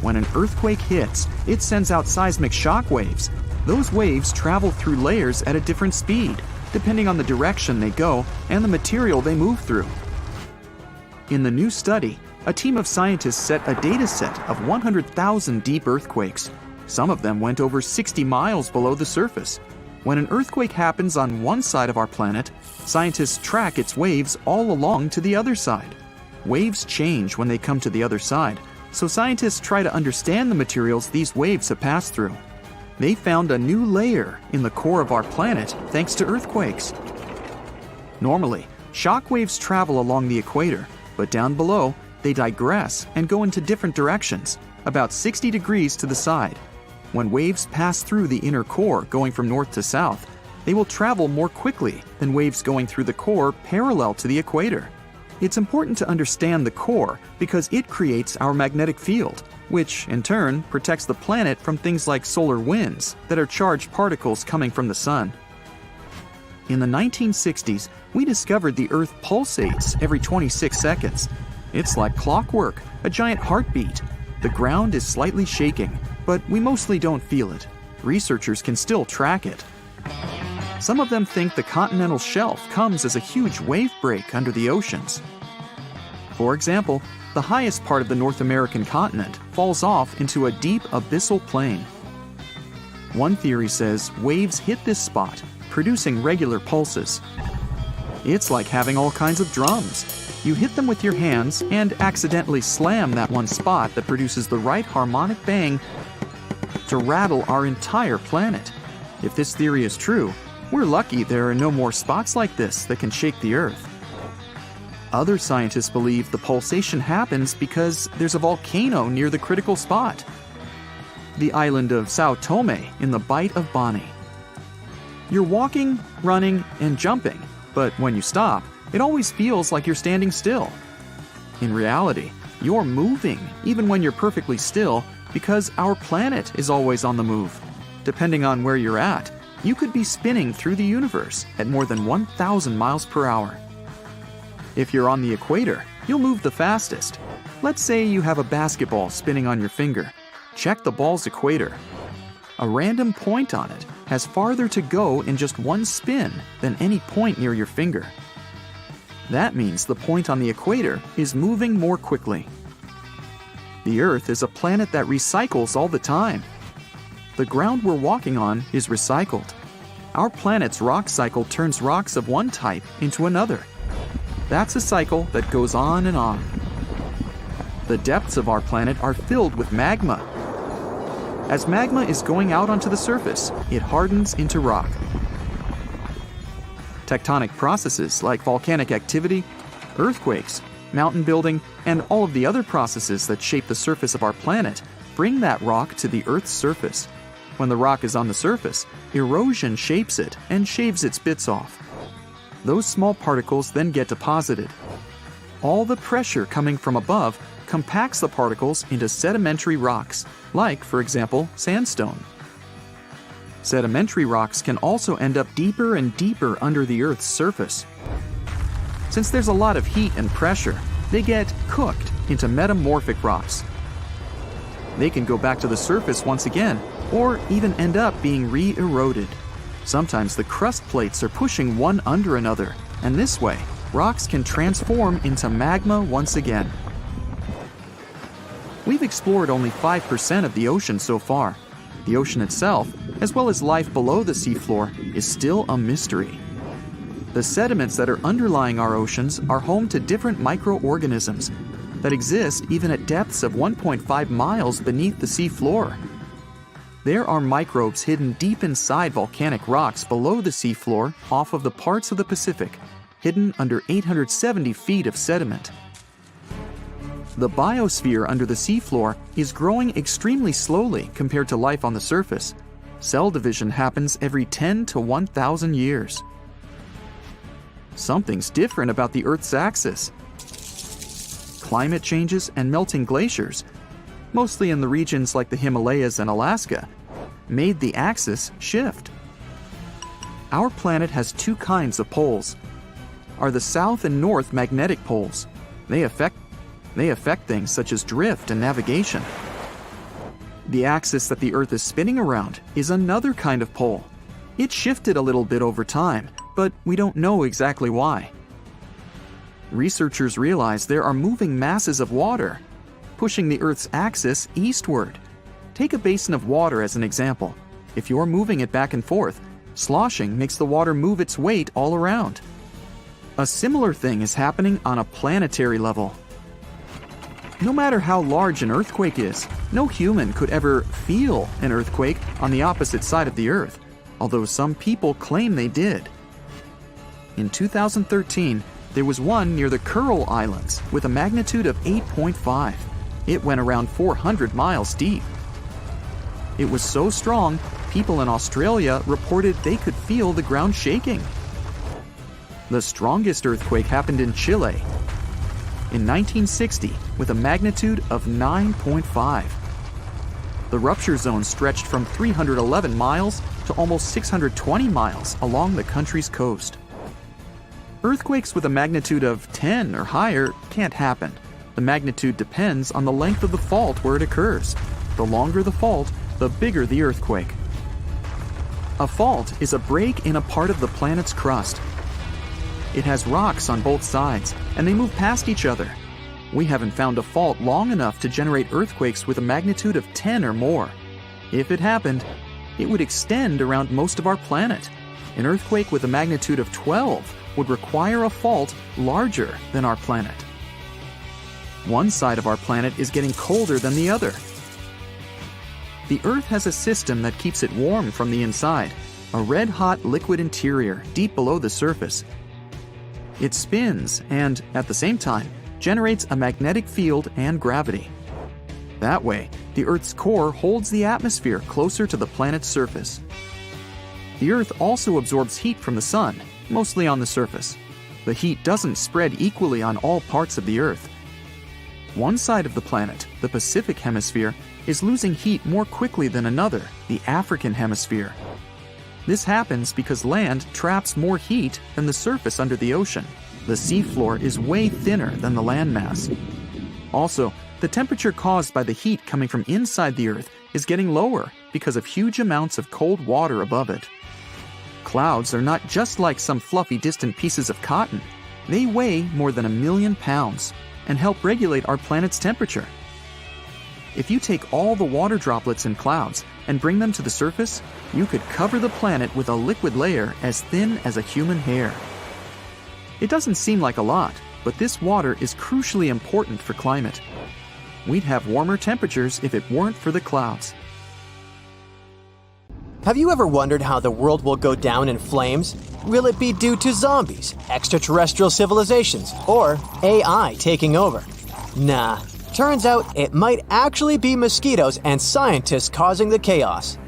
When an earthquake hits, it sends out seismic shock waves. Those waves travel through layers at a different speed, depending on the direction they go and the material they move through. In the new study, a team of scientists set a data set of 100,000 deep earthquakes. Some of them went over 60 miles below the surface. When an earthquake happens on one side of our planet, scientists track its waves all along to the other side. Waves change when they come to the other side, so scientists try to understand the materials these waves have passed through. They found a new layer in the core of our planet thanks to earthquakes. Normally, shock waves travel along the equator, but down below, they digress and go into different directions, about 60 degrees to the side. When waves pass through the inner core going from north to south, they will travel more quickly than waves going through the core parallel to the equator. It's important to understand the core because it creates our magnetic field, which in turn protects the planet from things like solar winds that are charged particles coming from the sun. In the 1960s, we discovered the Earth pulsates every 26 seconds. It's like clockwork, a giant heartbeat. The ground is slightly shaking, but we mostly don't feel it. Researchers can still track it. Some of them think the continental shelf comes as a huge wave break under the oceans. For example, the highest part of the North American continent falls off into a deep abyssal plain. One theory says waves hit this spot, producing regular pulses. It's like having all kinds of drums. You hit them with your hands and accidentally slam that one spot that produces the right harmonic bang to rattle our entire planet. If this theory is true, we're lucky there are no more spots like this that can shake the Earth. Other scientists believe the pulsation happens because there's a volcano near the critical spot, the island of Sao Tome in the Bight of Boni. You're walking, running, and jumping, but when you stop, it always feels like you're standing still. In reality, you're moving even when you're perfectly still because our planet is always on the move. Depending on where you're at, you could be spinning through the universe at more than 1,000 miles per hour. If you're on the equator, you'll move the fastest. Let's say you have a basketball spinning on your finger. Check the ball's equator. A random point on it has farther to go in just one spin than any point near your finger. That means the point on the equator is moving more quickly. The Earth is a planet that recycles all the time. The ground we're walking on is recycled. Our planet's rock cycle turns rocks of one type into another. That's a cycle that goes on and on. The depths of our planet are filled with magma. As magma is going out onto the surface, it hardens into rock. Tectonic processes like volcanic activity, earthquakes, mountain building, and all of the other processes that shape the surface of our planet bring that rock to the Earth's surface. When the rock is on the surface, erosion shapes it and shaves its bits off. Those small particles then get deposited. All the pressure coming from above compacts the particles into sedimentary rocks, like, for example, sandstone. Sedimentary rocks can also end up deeper and deeper under the Earth's surface. Since there's a lot of heat and pressure, they get cooked into metamorphic rocks. They can go back to the surface once again, or even end up being re-eroded. Sometimes the crust plates are pushing one under another, and this way, rocks can transform into magma once again. We've explored only 5% of the ocean so far. The ocean itself, as well as life below the seafloor, is still a mystery. The sediments that are underlying our oceans are home to different microorganisms that exist even at depths of 1.5 miles beneath the seafloor. There are microbes hidden deep inside volcanic rocks below the seafloor off of the parts of the Pacific, hidden under 870 feet of sediment. The biosphere under the seafloor is growing extremely slowly compared to life on the surface. Cell division happens every 10 to 1,000 years. Something's different about the Earth's axis. Climate changes and melting glaciers, mostly in the regions like the Himalayas and Alaska, made the axis shift. Our planet has two kinds of poles. Are the south and north magnetic poles. They affect things such as drift and navigation. The axis that the Earth is spinning around is another kind of pole. It shifted a little bit over time, but we don't know exactly why. Researchers realize there are moving masses of water, pushing the Earth's axis eastward. Take a basin of water as an example. If you're moving it back and forth, sloshing makes the water move its weight all around. A similar thing is happening on a planetary level. No matter how large an earthquake is, no human could ever feel an earthquake on the opposite side of the Earth, although some people claim they did. In 2013, there was one near the Kuril Islands with a magnitude of 8.5. It went around 400 miles deep. It was so strong, people in Australia reported they could feel the ground shaking. The strongest earthquake happened in Chile in 1960 with a magnitude of 9.5. The rupture zone stretched from 311 miles to almost 620 miles along the country's coast. Earthquakes with a magnitude of 10 or higher can't happen. The magnitude depends on the length of the fault where it occurs. The longer the fault, the bigger the earthquake. A fault is a break in a part of the planet's crust. It has rocks on both sides, and they move past each other. We haven't found a fault long enough to generate earthquakes with a magnitude of 10 or more. If it happened, it would extend around most of our planet. An earthquake with a magnitude of 12 would require a fault larger than our planet. One side of our planet is getting colder than the other. The Earth has a system that keeps it warm from the inside, a red-hot liquid interior deep below the surface. It spins and, at the same time, generates a magnetic field and gravity. That way, the Earth's core holds the atmosphere closer to the planet's surface. The Earth also absorbs heat from the Sun, mostly on the surface. The heat doesn't spread equally on all parts of the Earth. One side of the planet, the Pacific Hemisphere, is losing heat more quickly than another, the African Hemisphere. This happens because land traps more heat than the surface under the ocean. The seafloor is way thinner than the landmass. Also, the temperature caused by the heat coming from inside the Earth is getting lower because of huge amounts of cold water above it. Clouds are not just like some fluffy distant pieces of cotton. They weigh more than 1 million pounds and help regulate our planet's temperature. If you take all the water droplets in clouds and bring them to the surface, you could cover the planet with a liquid layer as thin as a human hair. It doesn't seem like a lot, but this water is crucially important for climate. We'd have warmer temperatures if it weren't for the clouds. Have you ever wondered how the world will go down in flames? Will it be due to zombies, extraterrestrial civilizations, or AI taking over? Nah. Turns out it might actually be mosquitoes and scientists causing the chaos.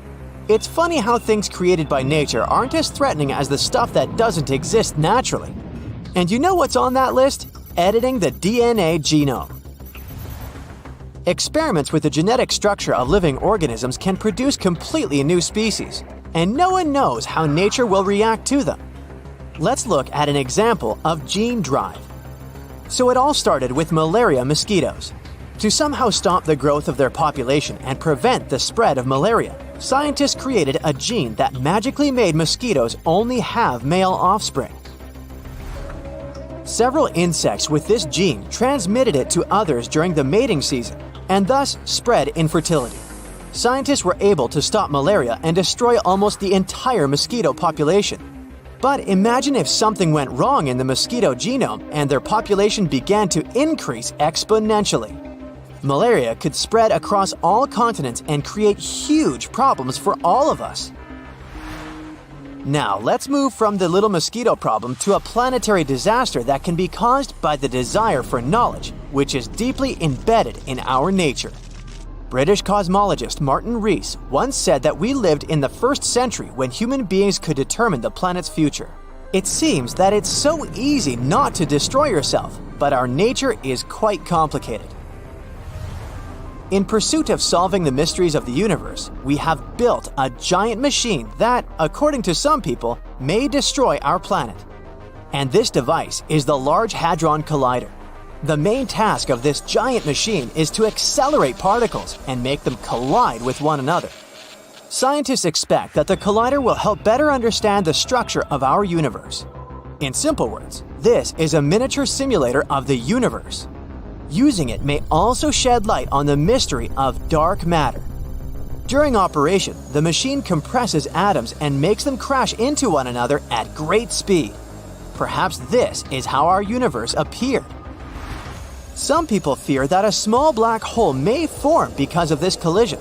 It's funny how things created by nature aren't as threatening as the stuff that doesn't exist naturally. And you know what's on that list? Editing the DNA genome. Experiments with the genetic structure of living organisms can produce completely new species, and no one knows how nature will react to them. Let's look at an example of gene drive. So it all started with malaria mosquitoes. To somehow stop the growth of their population and prevent the spread of malaria, scientists created a gene that magically made mosquitoes only have male offspring. Several insects with this gene transmitted it to others during the mating season, and thus spread infertility. Scientists were able to stop malaria and destroy almost the entire mosquito population. But imagine if something went wrong in the mosquito genome and their population began to increase exponentially. Malaria could spread across all continents and create huge problems for all of us. Now, let's move from the little mosquito problem to a planetary disaster that can be caused by the desire for knowledge, which is deeply embedded in our nature. British cosmologist Martin Rees once said that we lived in the 1st century when human beings could determine the planet's future. It seems that it's so easy not to destroy yourself, but our nature is quite complicated. In pursuit of solving the mysteries of the universe, we have built a giant machine that, according to some people, may destroy our planet. And this device is the Large Hadron Collider. The main task of this giant machine is to accelerate particles and make them collide with one another. Scientists expect that the collider will help better understand the structure of our universe. In simple words, this is a miniature simulator of the universe. Using it may also shed light on the mystery of dark matter. During operation, the machine compresses atoms and makes them crash into one another at great speed. Perhaps this is how our universe appeared. Some people fear that a small black hole may form because of this collision.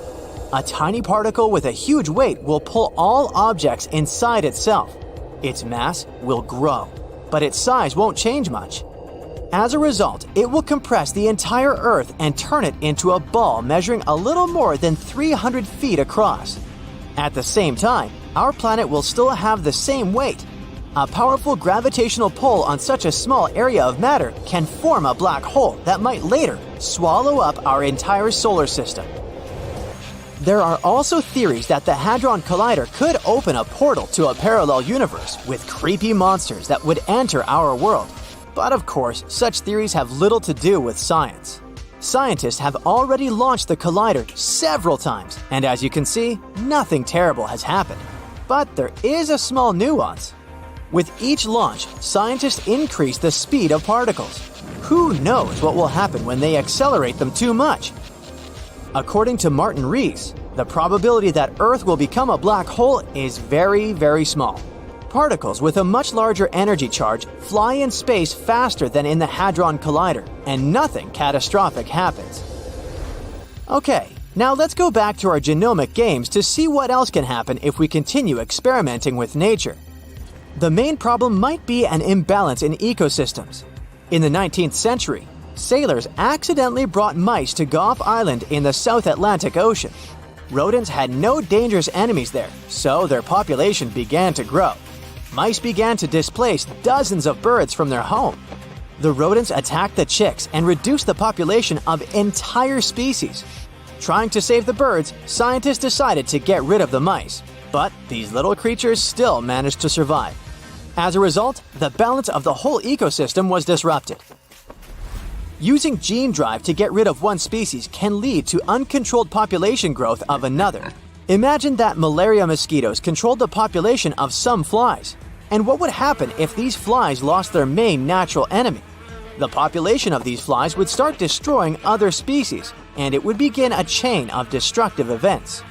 A tiny particle with a huge weight will pull all objects inside itself. Its mass will grow, but its size won't change much. As a result, it will compress the entire Earth and turn it into a ball measuring a little more than 300 feet across. At the same time, our planet will still have the same weight. A powerful gravitational pull on such a small area of matter can form a black hole that might later swallow up our entire solar system. There are also theories that the Hadron Collider could open a portal to a parallel universe with creepy monsters that would enter our world. But of course, such theories have little to do with science. Scientists have already launched the collider several times, and as you can see, nothing terrible has happened. But there is a small nuance. With each launch, scientists increase the speed of particles. Who knows what will happen when they accelerate them too much? According to Martin Rees, the probability that Earth will become a black hole is very, very small. Particles with a much larger energy charge fly in space faster than in the Hadron Collider, and nothing catastrophic happens. Okay, now let's go back to our genomic games to see what else can happen if we continue experimenting with nature. The main problem might be an imbalance in ecosystems. In the 19th century, sailors accidentally brought mice to Gough Island in the South Atlantic Ocean. Rodents had no dangerous enemies there, so their population began to grow. Mice began to displace dozens of birds from their home. The rodents attacked the chicks and reduced the population of entire species. Trying to save the birds, scientists decided to get rid of the mice, but these little creatures still managed to survive. As a result, the balance of the whole ecosystem was disrupted. Using gene drive to get rid of one species can lead to uncontrolled population growth of another. Imagine that malaria mosquitoes controlled the population of some flies. And what would happen if these flies lost their main natural enemy? The population of these flies would start destroying other species, and it would begin a chain of destructive events.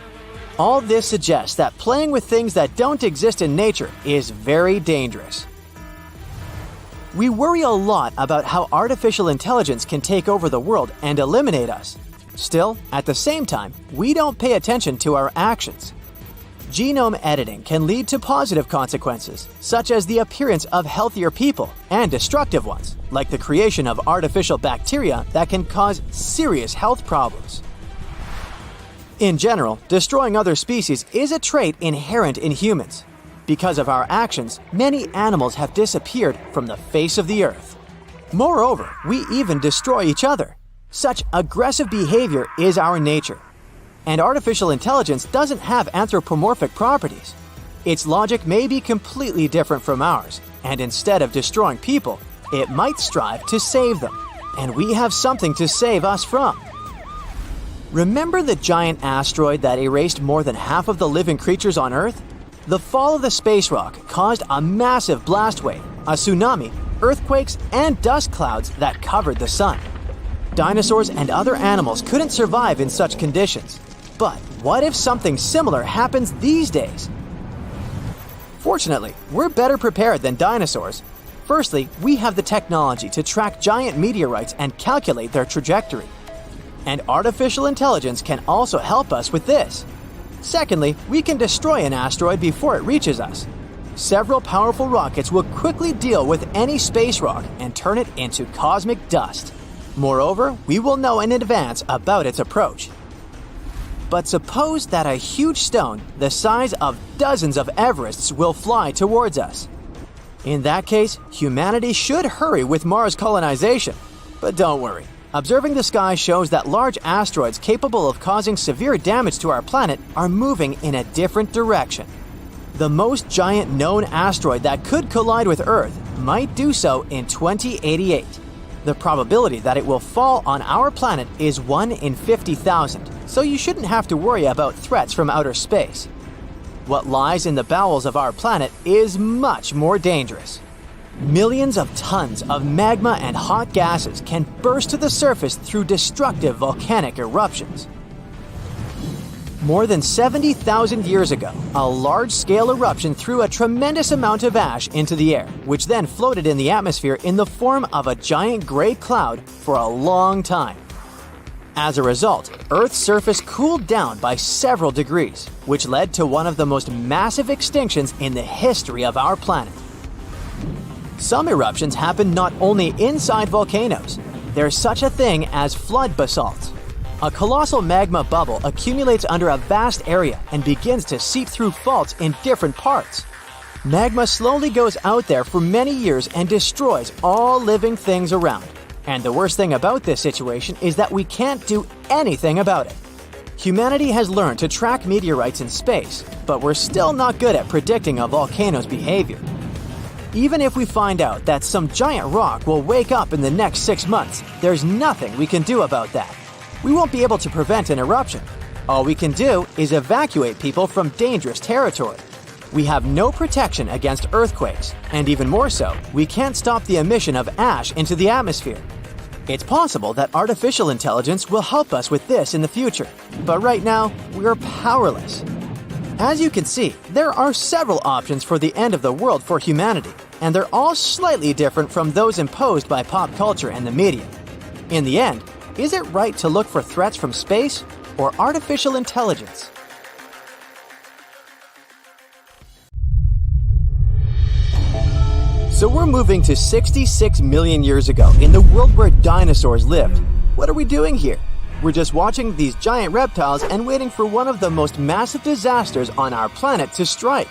All this suggests that playing with things that don't exist in nature is very dangerous. We worry a lot about how artificial intelligence can take over the world and eliminate us. Still, at the same time, we don't pay attention to our actions. Genome editing can lead to positive consequences, such as the appearance of healthier people, and destructive ones, like the creation of artificial bacteria that can cause serious health problems. In general, destroying other species is a trait inherent in humans. Because of our actions, many animals have disappeared from the face of the earth. Moreover, we even destroy each other. Such aggressive behavior is our nature. And artificial intelligence doesn't have anthropomorphic properties. Its logic may be completely different from ours, and instead of destroying people, it might strive to save them. And we have something to save us from. Remember the giant asteroid that erased more than half of the living creatures on Earth? The fall of the space rock caused a massive blast wave, a tsunami, earthquakes, and dust clouds that covered the sun. Dinosaurs and other animals couldn't survive in such conditions. But what if something similar happens these days? Fortunately, we're better prepared than dinosaurs. Firstly, we have the technology to track giant meteorites and calculate their trajectory. And artificial intelligence can also help us with this. Secondly, we can destroy an asteroid before it reaches us. Several powerful rockets will quickly deal with any space rock and turn it into cosmic dust. Moreover, we will know in advance about its approach. But suppose that a huge stone the size of dozens of Everests will fly towards us. In that case, humanity should hurry with Mars colonization. But don't worry. Observing the sky shows that large asteroids capable of causing severe damage to our planet are moving in a different direction. The most giant known asteroid that could collide with Earth might do so in 2088. The probability that it will fall on our planet is 1 in 50,000, so you shouldn't have to worry about threats from outer space. What lies in the bowels of our planet is much more dangerous. Millions of tons of magma and hot gases can burst to the surface through destructive volcanic eruptions. More than 70,000 years ago, a large-scale eruption threw a tremendous amount of ash into the air, which then floated in the atmosphere in the form of a giant gray cloud for a long time. As a result, Earth's surface cooled down by several degrees, which led to one of the most massive extinctions in the history of our planet. Some eruptions happen not only inside volcanoes. There's such a thing as flood basalts. A colossal magma bubble accumulates under a vast area and begins to seep through faults in different parts. Magma slowly goes out there for many years and destroys all living things around. And the worst thing about this situation is that we can't do anything about it. Humanity has learned to track meteorites in space, but we're still not good at predicting a volcano's behavior. Even if we find out that some giant rock will wake up in the next 6 months, there's nothing we can do about that. We won't be able to prevent an eruption. All we can do is evacuate people from dangerous territory. We have no protection against earthquakes, and even more so, we can't stop the emission of ash into the atmosphere. It's possible that artificial intelligence will help us with this in the future, but right now, we're powerless. As you can see, there are several options for the end of the world for humanity, and they're all slightly different from those imposed by pop culture and the media. In the end, is it right to look for threats from space or artificial intelligence? So we're moving to 66 million years ago in the world where dinosaurs lived. What are we doing here? We're just watching these giant reptiles and waiting for one of the most massive disasters on our planet to strike.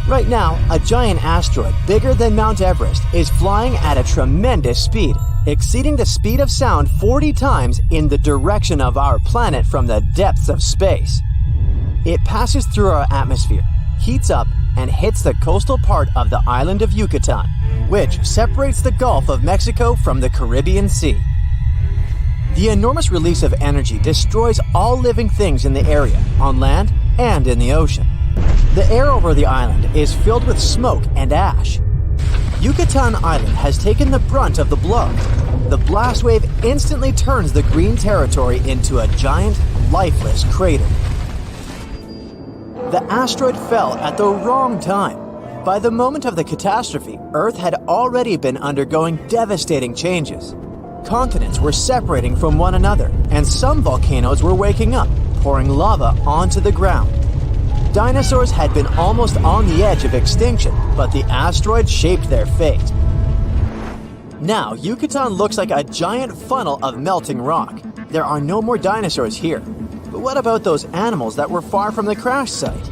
Right now, a giant asteroid bigger than Mount Everest is flying at a tremendous speed, exceeding the speed of sound 40 times in the direction of our planet from the depths of space. It passes through our atmosphere, heats up, and hits the coastal part of the island of Yucatan, which separates the Gulf of Mexico from the Caribbean Sea. The enormous release of energy destroys all living things in the area, on land and in the ocean. The air over the island is filled with smoke and ash. Yucatan Island has taken the brunt of the blow. The blast wave instantly turns the green territory into a giant, lifeless crater. The asteroid fell at the wrong time. By the moment of the catastrophe, Earth had already been undergoing devastating changes. Continents were separating from one another, and some volcanoes were waking up, pouring lava onto the ground. Dinosaurs had been almost on the edge of extinction, but the asteroid shaped their fate. Now, Yucatan looks like a giant funnel of melting rock. There are no more dinosaurs here. But what about those animals that were far from the crash site?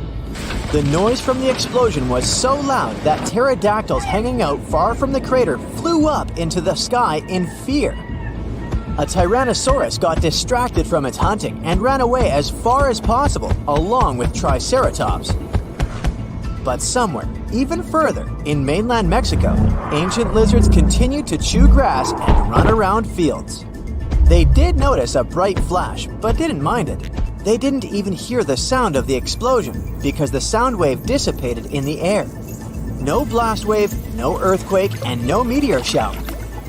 The noise from the explosion was so loud that pterodactyls hanging out far from the crater flew up into the sky in fear. A Tyrannosaurus got distracted from its hunting and ran away as far as possible, along with Triceratops. But somewhere, even further, in mainland Mexico, ancient lizards continued to chew grass and run around fields. They did notice a bright flash, but didn't mind it. They didn't even hear the sound of the explosion because the sound wave dissipated in the air. No blast wave, no earthquake, and no meteor shower.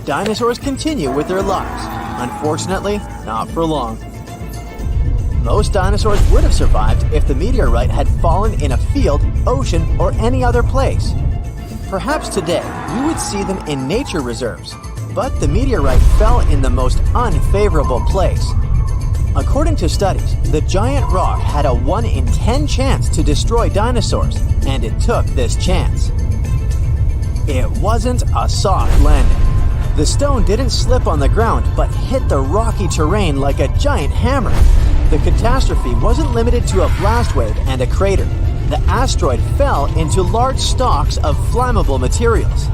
Dinosaurs continue with their lives. Unfortunately, not for long. Most dinosaurs would have survived if the meteorite had fallen in a field, ocean, or any other place. Perhaps today, you would see them in nature reserves. But the meteorite fell in the most unfavorable place. According to studies, the giant rock had a 1 in 10 chance to destroy dinosaurs, and it took this chance. It wasn't a soft landing. The stone didn't slip on the ground, but hit the rocky terrain like a giant hammer. The catastrophe wasn't limited to a blast wave and a crater. The asteroid fell into large stalks of flammable materials.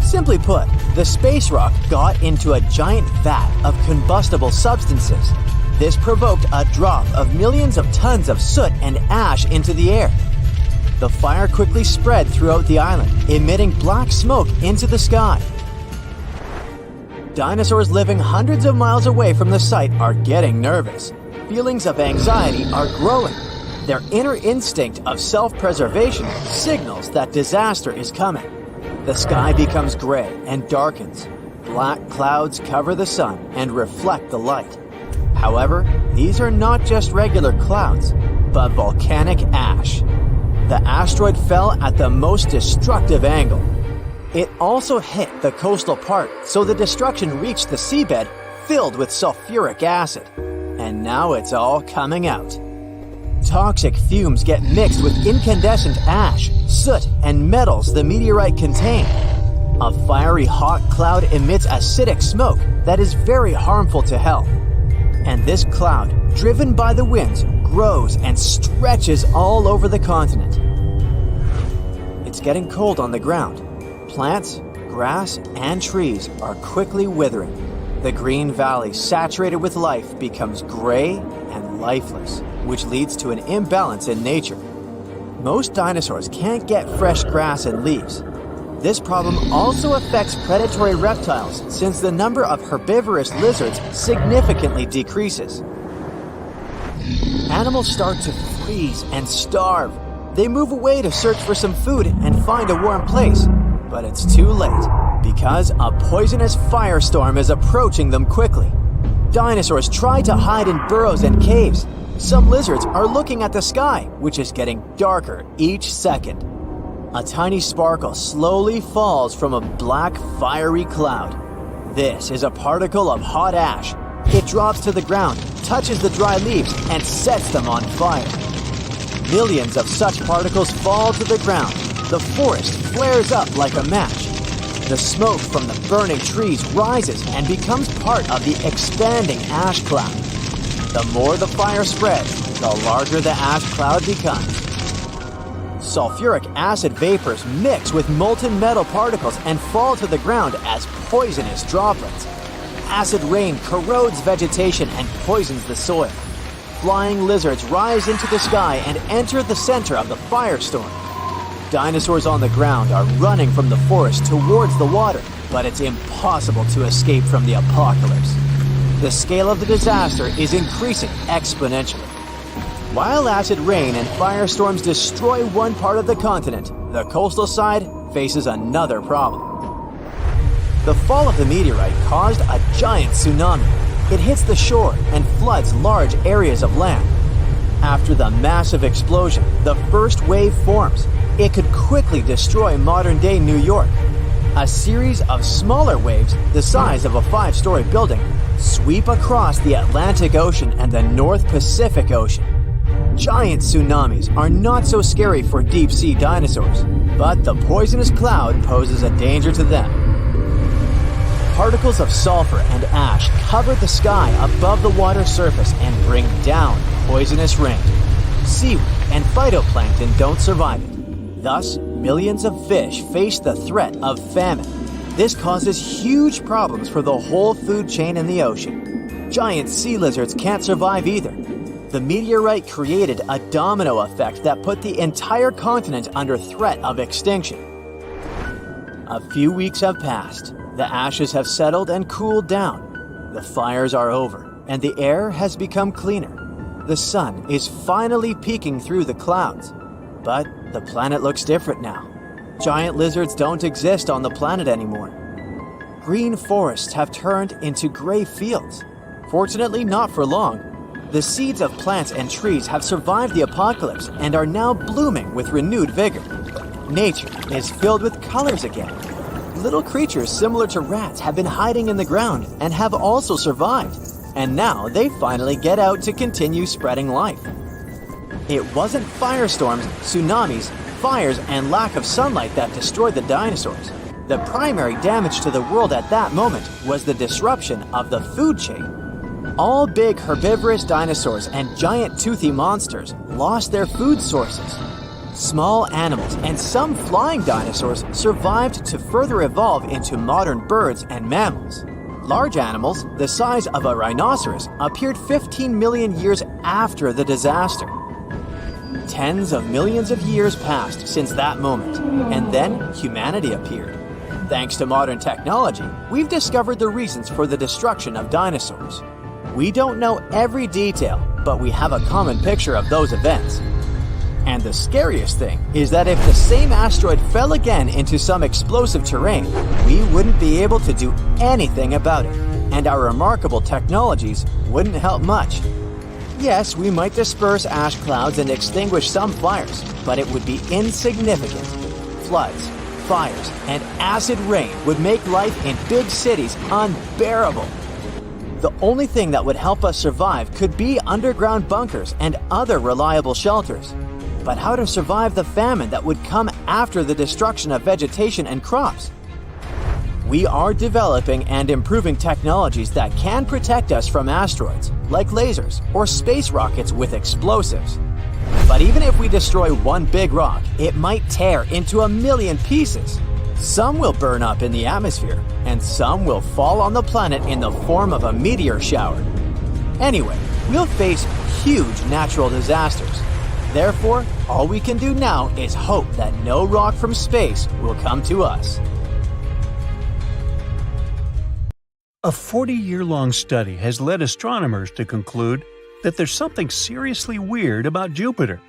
Simply put, the space rock got into a giant vat of combustible substances. This provoked a drop of millions of tons of soot and ash into the air. The fire quickly spread throughout the island, emitting black smoke into the sky. Dinosaurs living hundreds of miles away from the site are getting nervous. Feelings of anxiety are growing. Their inner instinct of self-preservation signals that disaster is coming. The sky becomes gray and darkens. Black clouds cover the sun and reflect the light. However, these are not just regular clouds, but volcanic ash. The asteroid fell at the most destructive angle. It also hit the coastal part, so the destruction reached the seabed filled with sulfuric acid. And now it's all coming out. Toxic fumes get mixed with incandescent ash, soot, and metals the meteorite contained. A fiery hot cloud emits acidic smoke that is very harmful to health. And this cloud, driven by the winds, grows and stretches all over the continent. It's getting cold on the ground. Plants, grass, and trees are quickly withering. The green valley, saturated with life, becomes gray and lifeless, which leads to an imbalance in nature. Most dinosaurs can't get fresh grass and leaves. This problem also affects predatory reptiles since the number of herbivorous lizards significantly decreases. Animals start to freeze and starve. They move away to search for some food and find a warm place, but it's too late because a poisonous firestorm is approaching them quickly. Dinosaurs try to hide in burrows and caves. Some lizards are looking at the sky, which is getting darker each second. A tiny sparkle slowly falls from a black, fiery cloud. This is a particle of hot ash. It drops to the ground, touches the dry leaves, and sets them on fire. Millions of such particles fall to the ground. The forest flares up like a match. The smoke from the burning trees rises and becomes part of the expanding ash cloud. The more the fire spreads, the larger the ash cloud becomes. Sulfuric acid vapors mix with molten metal particles and fall to the ground as poisonous droplets. Acid rain corrodes vegetation and poisons the soil. Flying lizards rise into the sky and enter the center of the firestorm. Dinosaurs on the ground are running from the forest towards the water, but it's impossible to escape from the apocalypse. The scale of the disaster is increasing exponentially. While acid rain and firestorms destroy one part of the continent, the coastal side faces another problem. The fall of the meteorite caused a giant tsunami. It hits the shore and floods large areas of land. After the massive explosion, the first wave forms. It could quickly destroy modern-day New York. A series of smaller waves, the size of a 5-story building, sweep across the Atlantic Ocean and the North Pacific Ocean. Giant tsunamis are not so scary for deep-sea dinosaurs, but the poisonous cloud poses a danger to them. Particles of sulfur and ash cover the sky above the water surface and bring down poisonous rain. Seaweed and phytoplankton don't survive it. Thus, millions of fish face the threat of famine. This causes huge problems for the whole food chain in the ocean. Giant sea lizards can't survive either. The meteorite created a domino effect that put the entire continent under threat of extinction. A few weeks have passed. The ashes have settled and cooled down. The fires are over, and the air has become cleaner. The sun is finally peeking through the clouds. But the planet looks different now. Giant lizards don't exist on the planet anymore. Green forests have turned into gray fields. Fortunately, not for long. The seeds of plants and trees have survived the apocalypse and are now blooming with renewed vigor. Nature is filled with colors again. Little creatures similar to rats have been hiding in the ground and have also survived. And now they finally get out to continue spreading life. It wasn't firestorms, tsunamis, fires, and lack of sunlight that destroyed the dinosaurs. The primary damage to the world at that moment was the disruption of the food chain. All big herbivorous dinosaurs and giant toothy monsters lost their food sources. Small animals and some flying dinosaurs survived to further evolve into modern birds and mammals. Large animals, the size of a rhinoceros, appeared 15 million years after the disaster. Tens of millions of years passed since that moment, and then humanity appeared. Thanks to modern technology, we've discovered the reasons for the destruction of dinosaurs. We don't know every detail, but we have a common picture of those events. And the scariest thing is that if the same asteroid fell again into some explosive terrain, we wouldn't be able to do anything about it, and our remarkable technologies wouldn't help much. Yes, we might disperse ash clouds and extinguish some fires, but it would be insignificant. Floods, fires, and acid rain would make life in big cities unbearable. The only thing that would help us survive could be underground bunkers and other reliable shelters. But how to survive the famine that would come after the destruction of vegetation and crops? We are developing and improving technologies that can protect us from asteroids, like lasers or space rockets with explosives. But even if we destroy one big rock, it might tear into a million pieces. Some will burn up in the atmosphere, and some will fall on the planet in the form of a meteor shower. Anyway, we'll face huge natural disasters. Therefore, all we can do now is hope that no rock from space will come to us. A 40-year-long study has led astronomers to conclude that there's something seriously weird about Jupiter.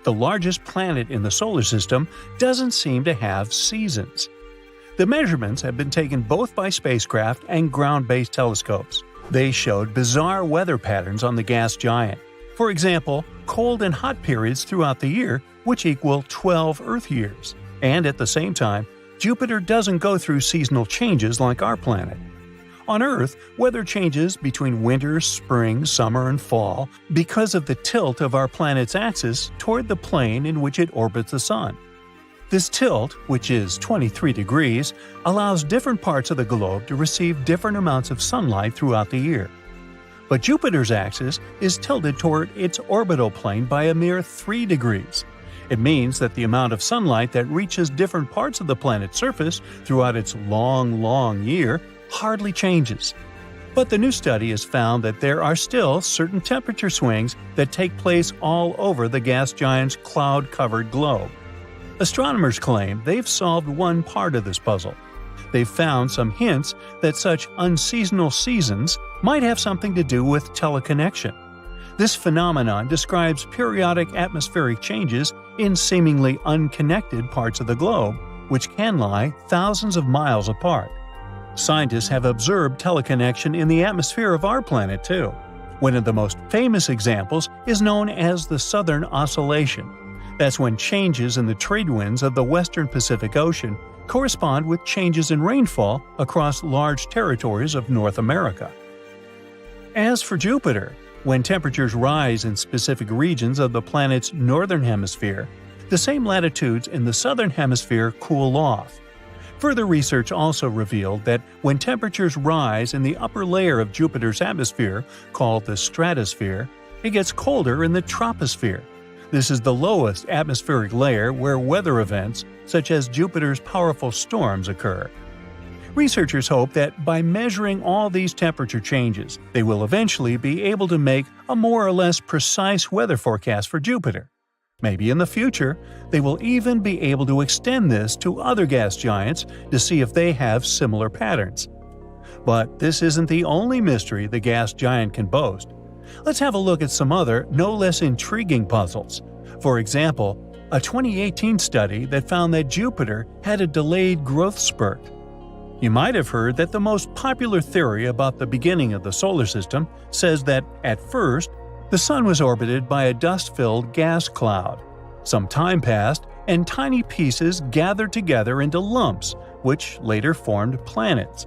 The largest planet in the solar system doesn't seem to have seasons. The measurements have been taken both by spacecraft and ground-based telescopes. They showed bizarre weather patterns on the gas giant. For example, cold and hot periods throughout the year, which equal 12 Earth years. And at the same time, Jupiter doesn't go through seasonal changes like our planet. On Earth, weather changes between winter, spring, summer, and fall because of the tilt of our planet's axis toward the plane in which it orbits the Sun. This tilt, which is 23 degrees, allows different parts of the globe to receive different amounts of sunlight throughout the year. But Jupiter's axis is tilted toward its orbital plane by a mere 3 degrees. It means that the amount of sunlight that reaches different parts of the planet's surface throughout its long year hardly changes. But the new study has found that there are still certain temperature swings that take place all over the gas giant's cloud-covered globe. Astronomers claim they've solved one part of this puzzle. They've found some hints that such unseasonal seasons might have something to do with teleconnection. This phenomenon describes periodic atmospheric changes in seemingly unconnected parts of the globe, which can lie thousands of miles apart. Scientists have observed teleconnection in the atmosphere of our planet too. One of the most famous examples is known as the Southern Oscillation. That's when changes in the trade winds of the western Pacific Ocean correspond with changes in rainfall across large territories of North America. As for Jupiter, when temperatures rise in specific regions of the planet's northern hemisphere, the same latitudes in the southern hemisphere cool off. Further research also revealed that when temperatures rise in the upper layer of Jupiter's atmosphere, called the stratosphere, it gets colder in the troposphere. This is the lowest atmospheric layer where weather events, such as Jupiter's powerful storms, occur. Researchers hope that by measuring all these temperature changes, they will eventually be able to make a more or less precise weather forecast for Jupiter. Maybe in the future, they will even be able to extend this to other gas giants to see if they have similar patterns. But this isn't the only mystery the gas giant can boast. Let's have a look at some other, no less intriguing puzzles. For example, a 2018 study that found that Jupiter had a delayed growth spurt. You might have heard that the most popular theory about the beginning of the solar system says that, at first, the Sun was orbited by a dust-filled gas cloud. Some time passed, and tiny pieces gathered together into lumps, which later formed planets.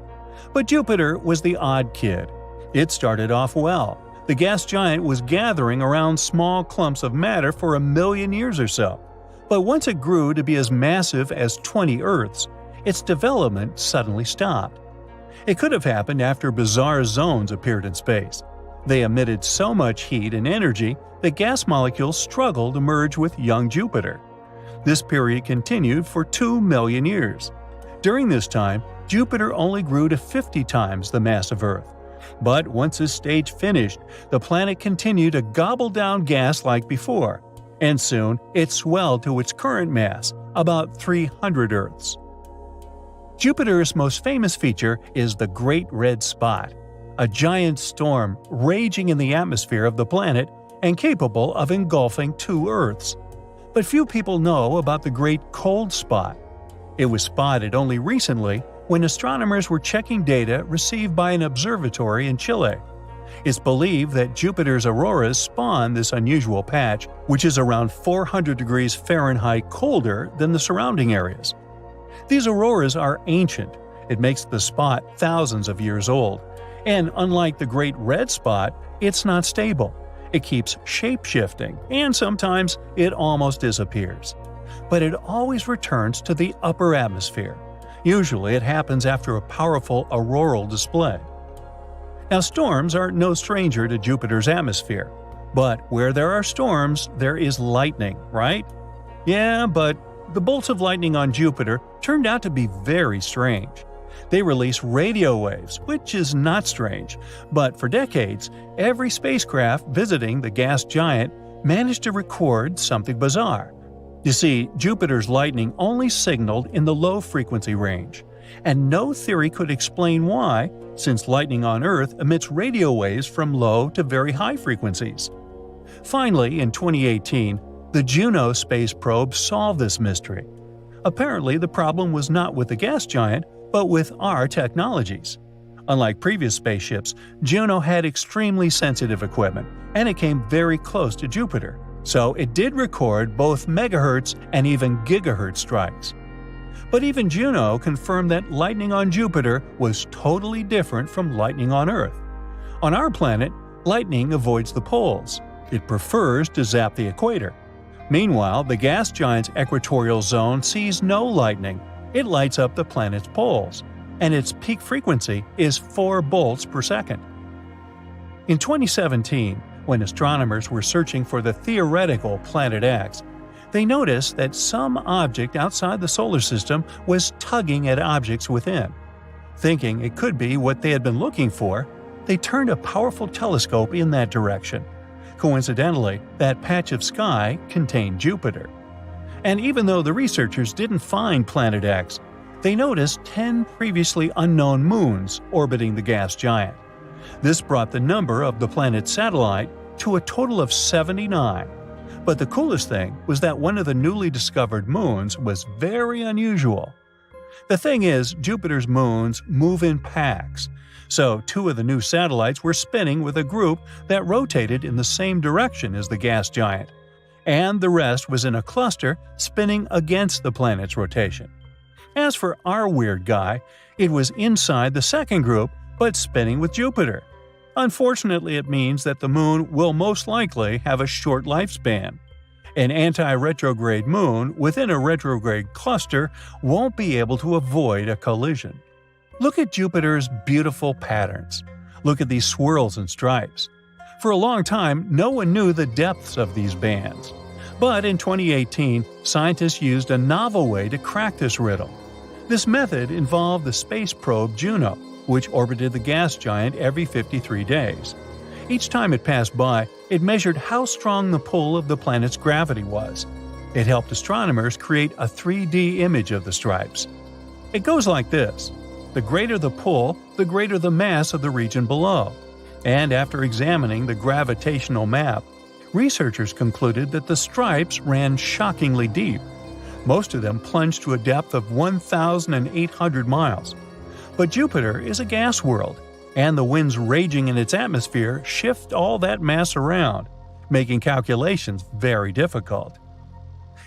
But Jupiter was the odd kid. It started off well. The gas giant was gathering around small clumps of matter for 1 million years or so. But once it grew to be as massive as 20 Earths, its development suddenly stopped. It could have happened after bizarre zones appeared in space. They emitted so much heat and energy that gas molecules struggled to merge with young Jupiter. This period continued for 2 million years. During this time, Jupiter only grew to 50 times the mass of Earth. But once this stage finished, the planet continued to gobble down gas like before, and soon it swelled to its current mass, about 300 Earths. Jupiter's most famous feature is the Great Red Spot, a giant storm raging in the atmosphere of the planet and capable of engulfing 2 Earths. But few people know about the Great Cold Spot. It was spotted only recently when astronomers were checking data received by an observatory in Chile. It's believed that Jupiter's auroras spawn this unusual patch, which is around 400 degrees Fahrenheit colder than the surrounding areas. These auroras are ancient. It makes the spot thousands of years old. And unlike the Great Red Spot, it's not stable. It keeps shape-shifting, and sometimes it almost disappears. But it always returns to the upper atmosphere. Usually it happens after a powerful auroral display. Now, storms are no stranger to Jupiter's atmosphere. But where there are storms, there is lightning, right? Yeah, but the bolts of lightning on Jupiter turned out to be very strange. They release radio waves, which is not strange, but for decades, every spacecraft visiting the gas giant managed to record something bizarre. You see, Jupiter's lightning only signaled in the low-frequency range, and no theory could explain why, since lightning on Earth emits radio waves from low to very high frequencies. Finally, in 2018, the Juno space probe solved this mystery. Apparently, the problem was not with the gas giant, but with our technologies. Unlike previous spaceships, Juno had extremely sensitive equipment, and it came very close to Jupiter, so it did record both megahertz and even gigahertz strikes. But even Juno confirmed that lightning on Jupiter was totally different from lightning on Earth. On our planet, lightning avoids the poles. It prefers to zap the equator. Meanwhile, the gas giant's equatorial zone sees no lightning. It lights up the planet's poles, and its peak frequency is 4 bolts per second. In 2017, when astronomers were searching for the theoretical Planet X, they noticed that some object outside the solar system was tugging at objects within. Thinking it could be what they had been looking for, they turned a powerful telescope in that direction. Coincidentally, that patch of sky contained Jupiter. And even though the researchers didn't find Planet X, they noticed 10 previously unknown moons orbiting the gas giant. This brought the number of the planet's satellite to a total of 79. But the coolest thing was that one of the newly discovered moons was very unusual. The thing is, Jupiter's moons move in packs, so 2 of the new satellites were spinning with a group that rotated in the same direction as the gas giant, and the rest was in a cluster spinning against the planet's rotation. As for our weird guy, it was inside the second group but spinning with Jupiter. Unfortunately, it means that the moon will most likely have a short lifespan. An anti-retrograde moon within a retrograde cluster won't be able to avoid a collision. Look at Jupiter's beautiful patterns. Look at these swirls and stripes. For a long time, no one knew the depths of these bands. But in 2018, scientists used a novel way to crack this riddle. This method involved the space probe Juno, which orbited the gas giant every 53 days. Each time it passed by, it measured how strong the pull of the planet's gravity was. It helped astronomers create a 3D image of the stripes. It goes like this. The greater the pull, the greater the mass of the region below. And after examining the gravitational map, researchers concluded that the stripes ran shockingly deep. Most of them plunged to a depth of 1,800 miles. But Jupiter is a gas world, and the winds raging in its atmosphere shift all that mass around, making calculations very difficult.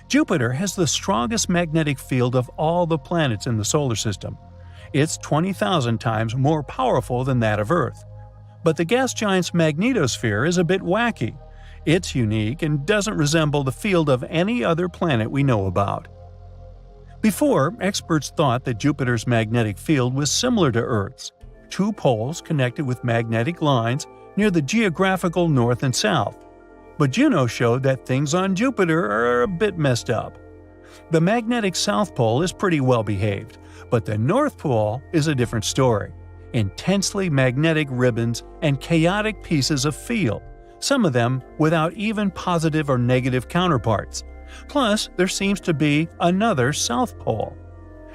Jupiter has the strongest magnetic field of all the planets in the solar system. It's 20,000 times more powerful than that of Earth. But the gas giant's magnetosphere is a bit wacky. It's unique and doesn't resemble the field of any other planet we know about. Before, experts thought that Jupiter's magnetic field was similar to Earth's, 2 poles connected with magnetic lines near the geographical north and south. But Juno showed that things on Jupiter are a bit messed up. The magnetic south pole is pretty well behaved, but the north pole is a different story. Intensely magnetic ribbons and chaotic pieces of field, some of them without even positive or negative counterparts. Plus, there seems to be another south pole.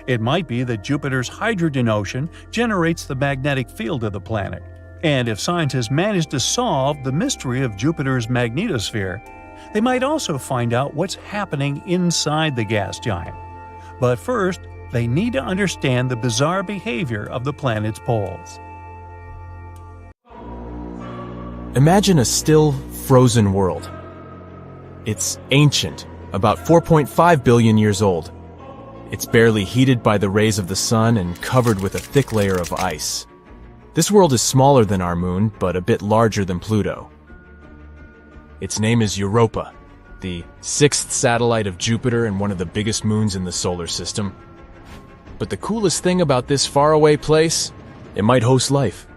It might be that Jupiter's hydrogen ocean generates the magnetic field of the planet. And if scientists manage to solve the mystery of Jupiter's magnetosphere, they might also find out what's happening inside the gas giant. But first, they need to understand the bizarre behavior of the planet's poles. Imagine a still, frozen world. It's ancient, about 4.5 billion years old. It's barely heated by the rays of the sun and covered with a thick layer of ice. This world is smaller than our moon, but a bit larger than Pluto. Its name is Europa, the 6th satellite of Jupiter and one of the biggest moons in the solar system. But the coolest thing about this faraway place, it might host life.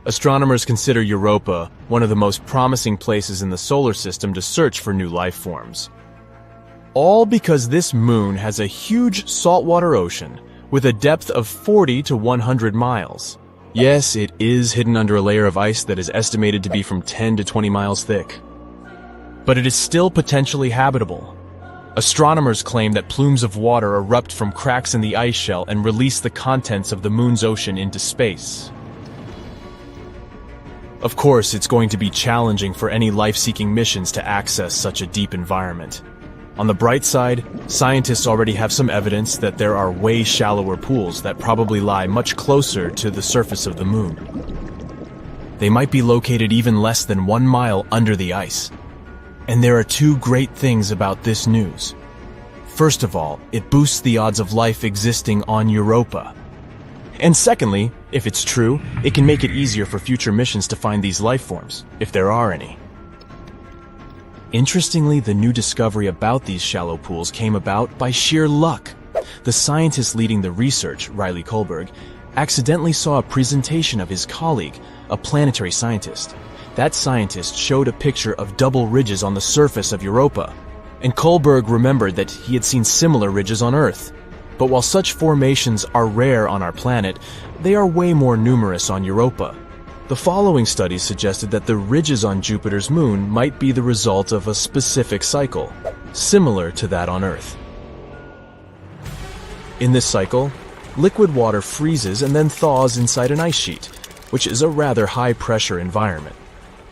Astronomers consider Europa one of the most promising places in the solar system to search for new life forms. All because this moon has a huge saltwater ocean with a depth of 40 to 100 miles. Yes, it is hidden under a layer of ice that is estimated to be from 10 to 20 miles thick. But it is still potentially habitable. Astronomers claim that plumes of water erupt from cracks in the ice shell and release the contents of the moon's ocean into space. Of course, it's going to be challenging for any life-seeking missions to access such a deep environment. On the bright side, scientists already have some evidence that there are way shallower pools that probably lie much closer to the surface of the moon. They might be located even less than 1 mile under the ice. And there are 2 great things about this news. First of all, it boosts the odds of life existing on Europa. And secondly, if it's true, it can make it easier for future missions to find these life forms, if there are any. Interestingly, the new discovery about these shallow pools came about by sheer luck. The scientist leading the research, Riley Kohlberg, accidentally saw a presentation of his colleague, a planetary scientist. That scientist showed a picture of double ridges on the surface of Europa, and Kohlberg remembered that he had seen similar ridges on Earth. But while such formations are rare on our planet, they are way more numerous on Europa. The following studies suggested that the ridges on Jupiter's moon might be the result of a specific cycle, similar to that on Earth. In this cycle, liquid water freezes and then thaws inside an ice sheet, which is a rather high-pressure environment.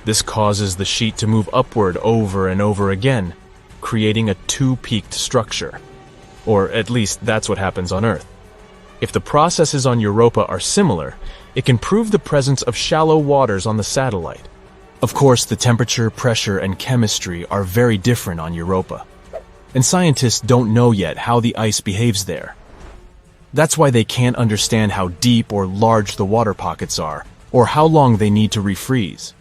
This causes the sheet to move upward over and over again, creating a two-peaked structure. Or at least that's what happens on Earth. If the processes on Europa are similar, it can prove the presence of shallow waters on the satellite. Of course, the temperature, pressure, and chemistry are very different on Europa, and scientists don't know yet how the ice behaves there. That's why they can't understand how deep or large the water pockets are, or how long they need to refreeze.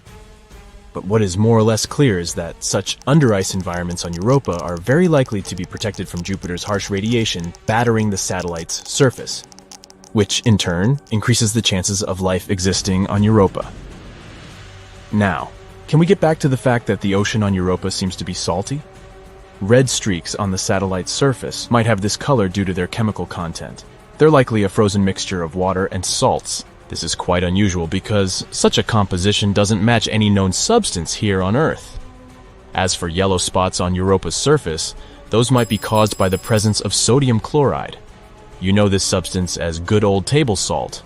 But what is more or less clear is that such under-ice environments on Europa are very likely to be protected from Jupiter's harsh radiation battering the satellite's surface, which in turn increases the chances of life existing on Europa. Now, can we get back to the fact that the ocean on Europa seems to be salty? Red streaks on the satellite's surface might have this color due to their chemical content. They're likely a frozen mixture of water and salts. This is quite unusual because such a composition doesn't match any known substance here on Earth. As for yellow spots on Europa's surface, those might be caused by the presence of sodium chloride. You know this substance as good old table salt.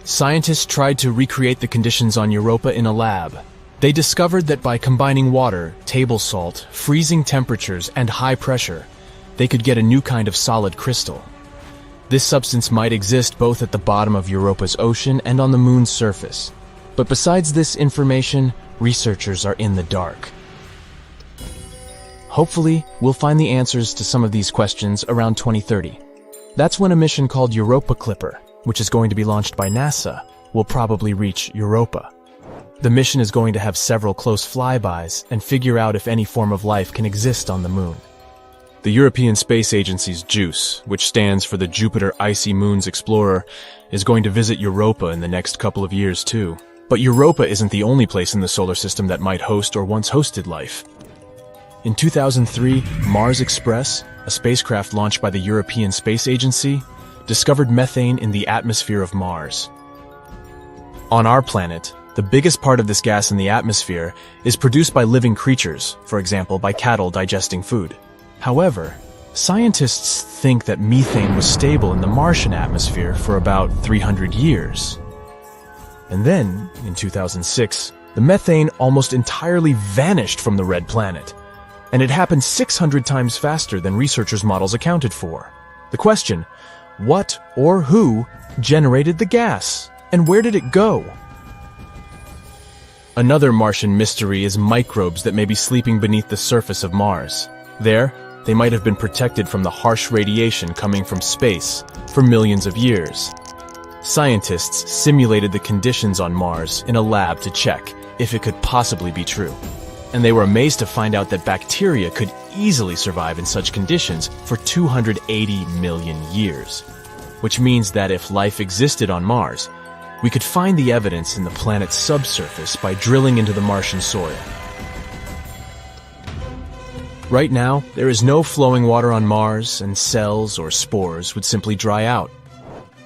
Scientists tried to recreate the conditions on Europa in a lab. They discovered that by combining water, table salt, freezing temperatures, and high pressure, they could get a new kind of solid crystal. This substance might exist both at the bottom of Europa's ocean and on the moon's surface. But besides this information, researchers are in the dark. Hopefully, we'll find the answers to some of these questions around 2030. That's when a mission called Europa Clipper, which is going to be launched by NASA, will probably reach Europa. The mission is going to have several close flybys and figure out if any form of life can exist on the moon. The European Space Agency's JUICE, which stands for the Jupiter Icy Moons Explorer, is going to visit Europa in the next couple of years too. But Europa isn't the only place in the solar system that might host or once hosted life. In 2003, Mars Express, a spacecraft launched by the European Space Agency, discovered methane in the atmosphere of Mars. On our planet, the biggest part of this gas in the atmosphere is produced by living creatures, for example by cattle digesting food. However, scientists think that methane was stable in the Martian atmosphere for about 300 years. And then, in 2006, the methane almost entirely vanished from the red planet, and it happened 600 times faster than researchers' models accounted for. The question, what or who generated the gas, and where did it go? Another Martian mystery is microbes that may be sleeping beneath the surface of Mars. There, they might have been protected from the harsh radiation coming from space for millions of years. Scientists simulated the conditions on Mars in a lab to check if it could possibly be true. And they were amazed to find out that bacteria could easily survive in such conditions for 280 million years. Which means that if life existed on Mars, we could find the evidence in the planet's subsurface by drilling into the Martian soil. Right now, there is no flowing water on Mars, and cells or spores would simply dry out.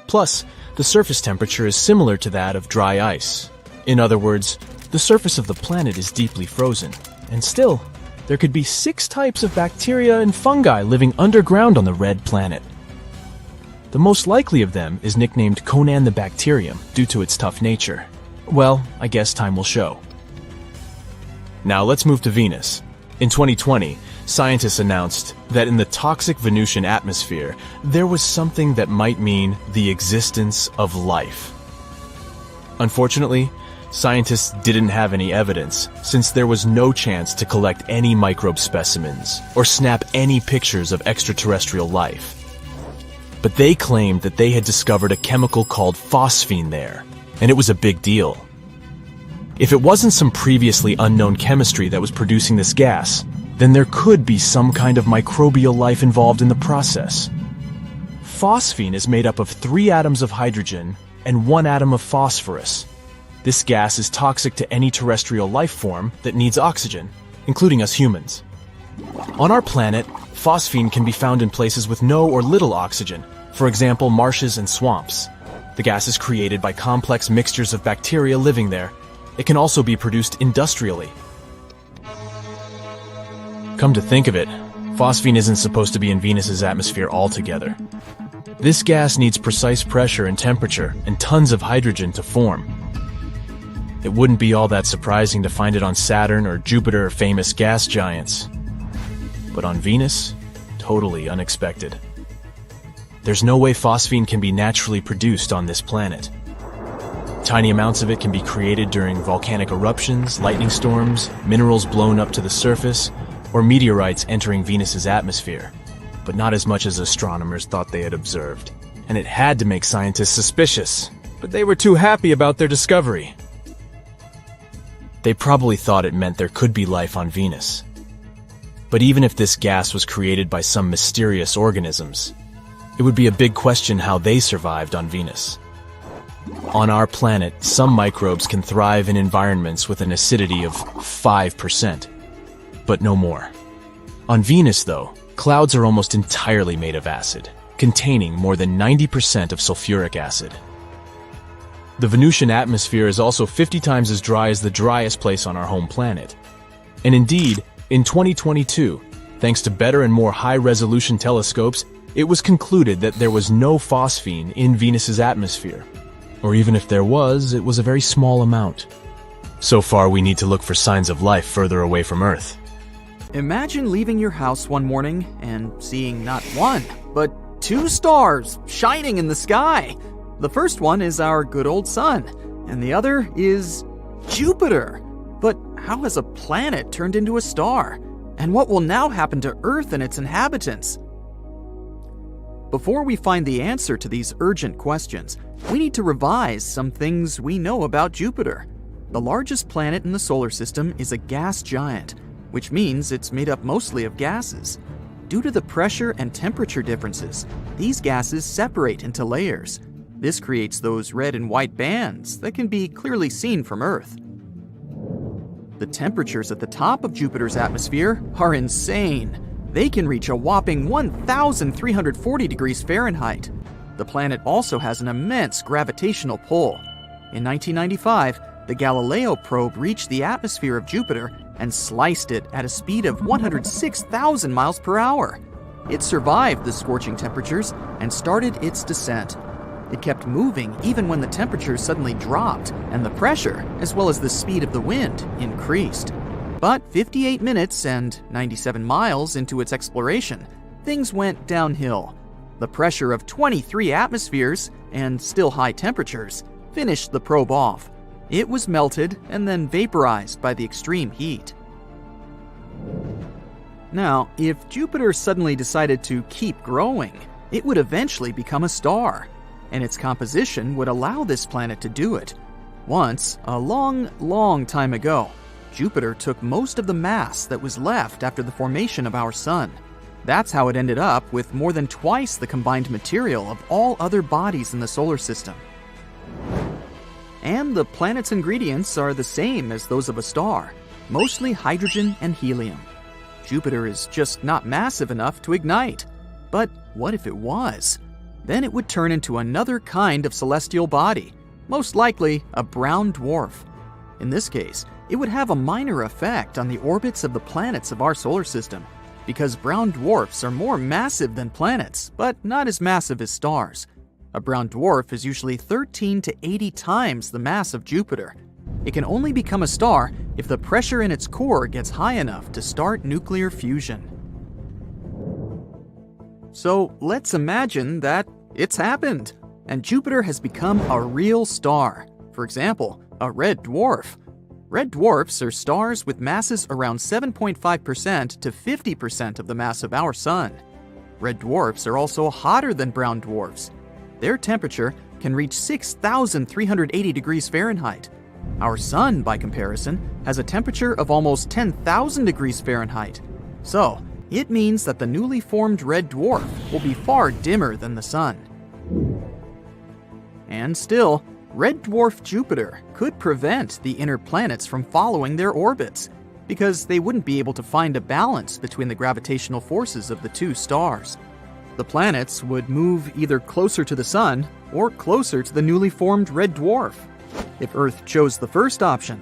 Plus, the surface temperature is similar to that of dry ice. In other words, the surface of the planet is deeply frozen, and still, there could be 6 types of bacteria and fungi living underground on the red planet. The most likely of them is nicknamed Conan the Bacterium due to its tough nature. Well, I guess time will show. Now let's move to Venus. In 2020, scientists announced that in the toxic Venusian atmosphere, there was something that might mean the existence of life. Unfortunately, scientists didn't have any evidence, since there was no chance to collect any microbe specimens or snap any pictures of extraterrestrial life. But they claimed that they had discovered a chemical called phosphine there, and it was a big deal. If it wasn't some previously unknown chemistry that was producing this gas, then there could be some kind of microbial life involved in the process. Phosphine is made up of 3 atoms of hydrogen and 1 atom of phosphorus. This gas is toxic to any terrestrial life form that needs oxygen, including us humans. On our planet, phosphine can be found in places with no or little oxygen, for example, marshes and swamps. The gas is created by complex mixtures of bacteria living there. It can also be produced industrially. Come to think of it, phosphine isn't supposed to be in Venus's atmosphere altogether. This gas needs precise pressure and temperature and tons of hydrogen to form. It wouldn't be all that surprising to find it on Saturn or Jupiter, famous gas giants. But on Venus, totally unexpected. There's no way phosphine can be naturally produced on this planet. Tiny amounts of it can be created during volcanic eruptions, lightning storms, minerals blown up to the surface, or meteorites entering Venus's atmosphere, but not as much as astronomers thought they had observed. And it had to make scientists suspicious, but they were too happy about their discovery. They probably thought it meant there could be life on Venus. But even if this gas was created by some mysterious organisms, it would be a big question how they survived on Venus. On our planet, some microbes can thrive in environments with an acidity of 5%, but no more. On Venus, though, clouds are almost entirely made of acid, containing more than 90% of sulfuric acid. The Venusian atmosphere is also 50 times as dry as the driest place on our home planet. And indeed, in 2022, thanks to better and more high-resolution telescopes, it was concluded that there was no phosphine in Venus's atmosphere. Or even if there was, it was a very small amount. So far, we need to look for signs of life further away from Earth. Imagine leaving your house one morning and seeing not 1, but 2 stars shining in the sky. The first one is our good old sun, and the other is Jupiter. But how has a planet turned into a star? And what will now happen to Earth and its inhabitants? Before we find the answer to these urgent questions, we need to revise some things we know about Jupiter. The largest planet in the solar system is a gas giant, which means it's made up mostly of gases. Due to the pressure and temperature differences, these gases separate into layers. This creates those red and white bands that can be clearly seen from Earth. The temperatures at the top of Jupiter's atmosphere are insane. They can reach a whopping 1,340 degrees Fahrenheit. The planet also has an immense gravitational pull. In 1995, the Galileo probe reached the atmosphere of Jupiter and sliced it at a speed of 106,000 miles per hour. It survived the scorching temperatures and started its descent. It kept moving even when the temperatures suddenly dropped and the pressure, as well as the speed of the wind, increased. But 58 minutes and 97 miles into its exploration, things went downhill. The pressure of 23 atmospheres and still high temperatures finished the probe off. It was melted and then vaporized by the extreme heat. Now, if Jupiter suddenly decided to keep growing, it would eventually become a star, and its composition would allow this planet to do it. Once, a long time ago, Jupiter took most of the mass that was left after the formation of our Sun. That's how it ended up with more than twice the combined material of all other bodies in the solar system. And the planet's ingredients are the same as those of a star, mostly hydrogen and helium. Jupiter is just not massive enough to ignite. But what if it was? Then it would turn into another kind of celestial body, most likely a brown dwarf. In this case, it would have a minor effect on the orbits of the planets of our solar system, because brown dwarfs are more massive than planets, but not as massive as stars. A brown dwarf is usually 13 to 80 times the mass of Jupiter. It can only become a star if the pressure in its core gets high enough to start nuclear fusion. So let's imagine that it's happened, and Jupiter has become a real star. For example, a red dwarf. Red dwarfs are stars with masses around 7.5% to 50% of the mass of our Sun. Red dwarfs are also hotter than brown dwarfs. Their temperature can reach 6,380 degrees Fahrenheit. Our Sun, by comparison, has a temperature of almost 10,000 degrees Fahrenheit. So, it means that the newly formed red dwarf will be far dimmer than the Sun. And still, red dwarf Jupiter could prevent the inner planets from following their orbits, because they wouldn't be able to find a balance between the gravitational forces of the two stars. The planets would move either closer to the Sun or closer to the newly formed red dwarf. If Earth chose the first option,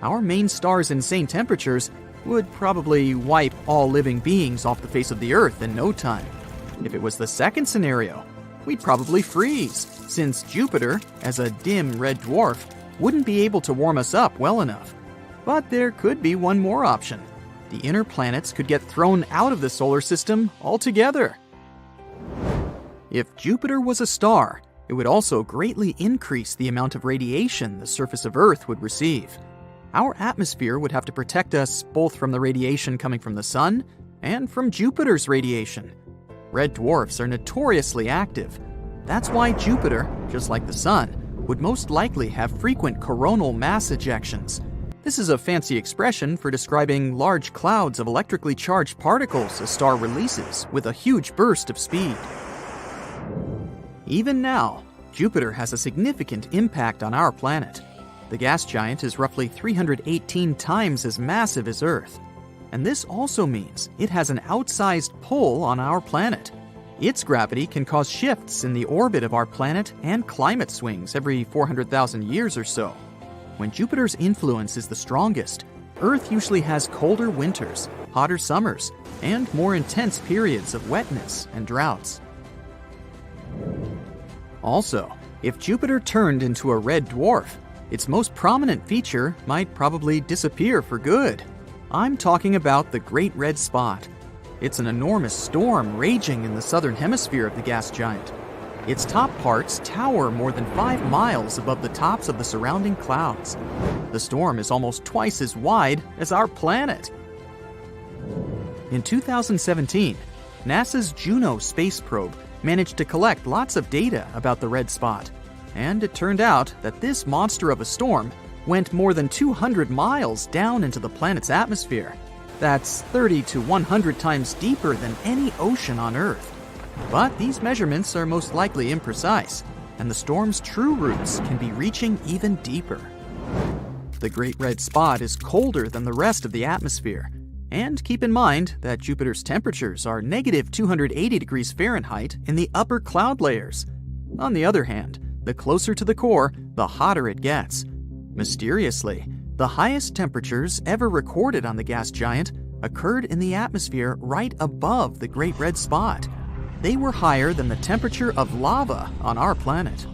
our main star's insane temperatures would probably wipe all living beings off the face of the Earth in no time. If it was the second scenario, we'd probably freeze, since Jupiter, as a dim red dwarf, wouldn't be able to warm us up well enough. But there could be one more option. The inner planets could get thrown out of the solar system altogether. If Jupiter was a star, it would also greatly increase the amount of radiation the surface of Earth would receive. Our atmosphere would have to protect us both from the radiation coming from the Sun and from Jupiter's radiation. Red dwarfs are notoriously active. That's why Jupiter, just like the Sun, would most likely have frequent coronal mass ejections. This is a fancy expression for describing large clouds of electrically charged particles a star releases with a huge burst of speed. Even now, Jupiter has a significant impact on our planet. The gas giant is roughly 318 times as massive as Earth. And this also means it has an outsized pull on our planet. Its gravity can cause shifts in the orbit of our planet and climate swings every 400,000 years or so. When Jupiter's influence is the strongest, Earth usually has colder winters, hotter summers, and more intense periods of wetness and droughts. Also, if Jupiter turned into a red dwarf, its most prominent feature might probably disappear for good. I'm talking about the Great Red Spot. It's an enormous storm raging in the southern hemisphere of the gas giant. Its top parts tower more than 5 miles above the tops of the surrounding clouds. The storm is almost twice as wide as our planet. In 2017, NASA's Juno space probe managed to collect lots of data about the red spot, and it turned out that this monster of a storm went more than 200 miles down into the planet's atmosphere. That's 30 to 100 times deeper than any ocean on Earth. But these measurements are most likely imprecise, and the storm's true roots can be reaching even deeper. The Great Red Spot is colder than the rest of the atmosphere, and keep in mind that Jupiter's temperatures are negative 280 degrees Fahrenheit in the upper cloud layers. On the other hand, the closer to the core, the hotter it gets. Mysteriously, the highest temperatures ever recorded on the gas giant occurred in the atmosphere right above the Great Red Spot. They were higher than the temperature of lava on our planet.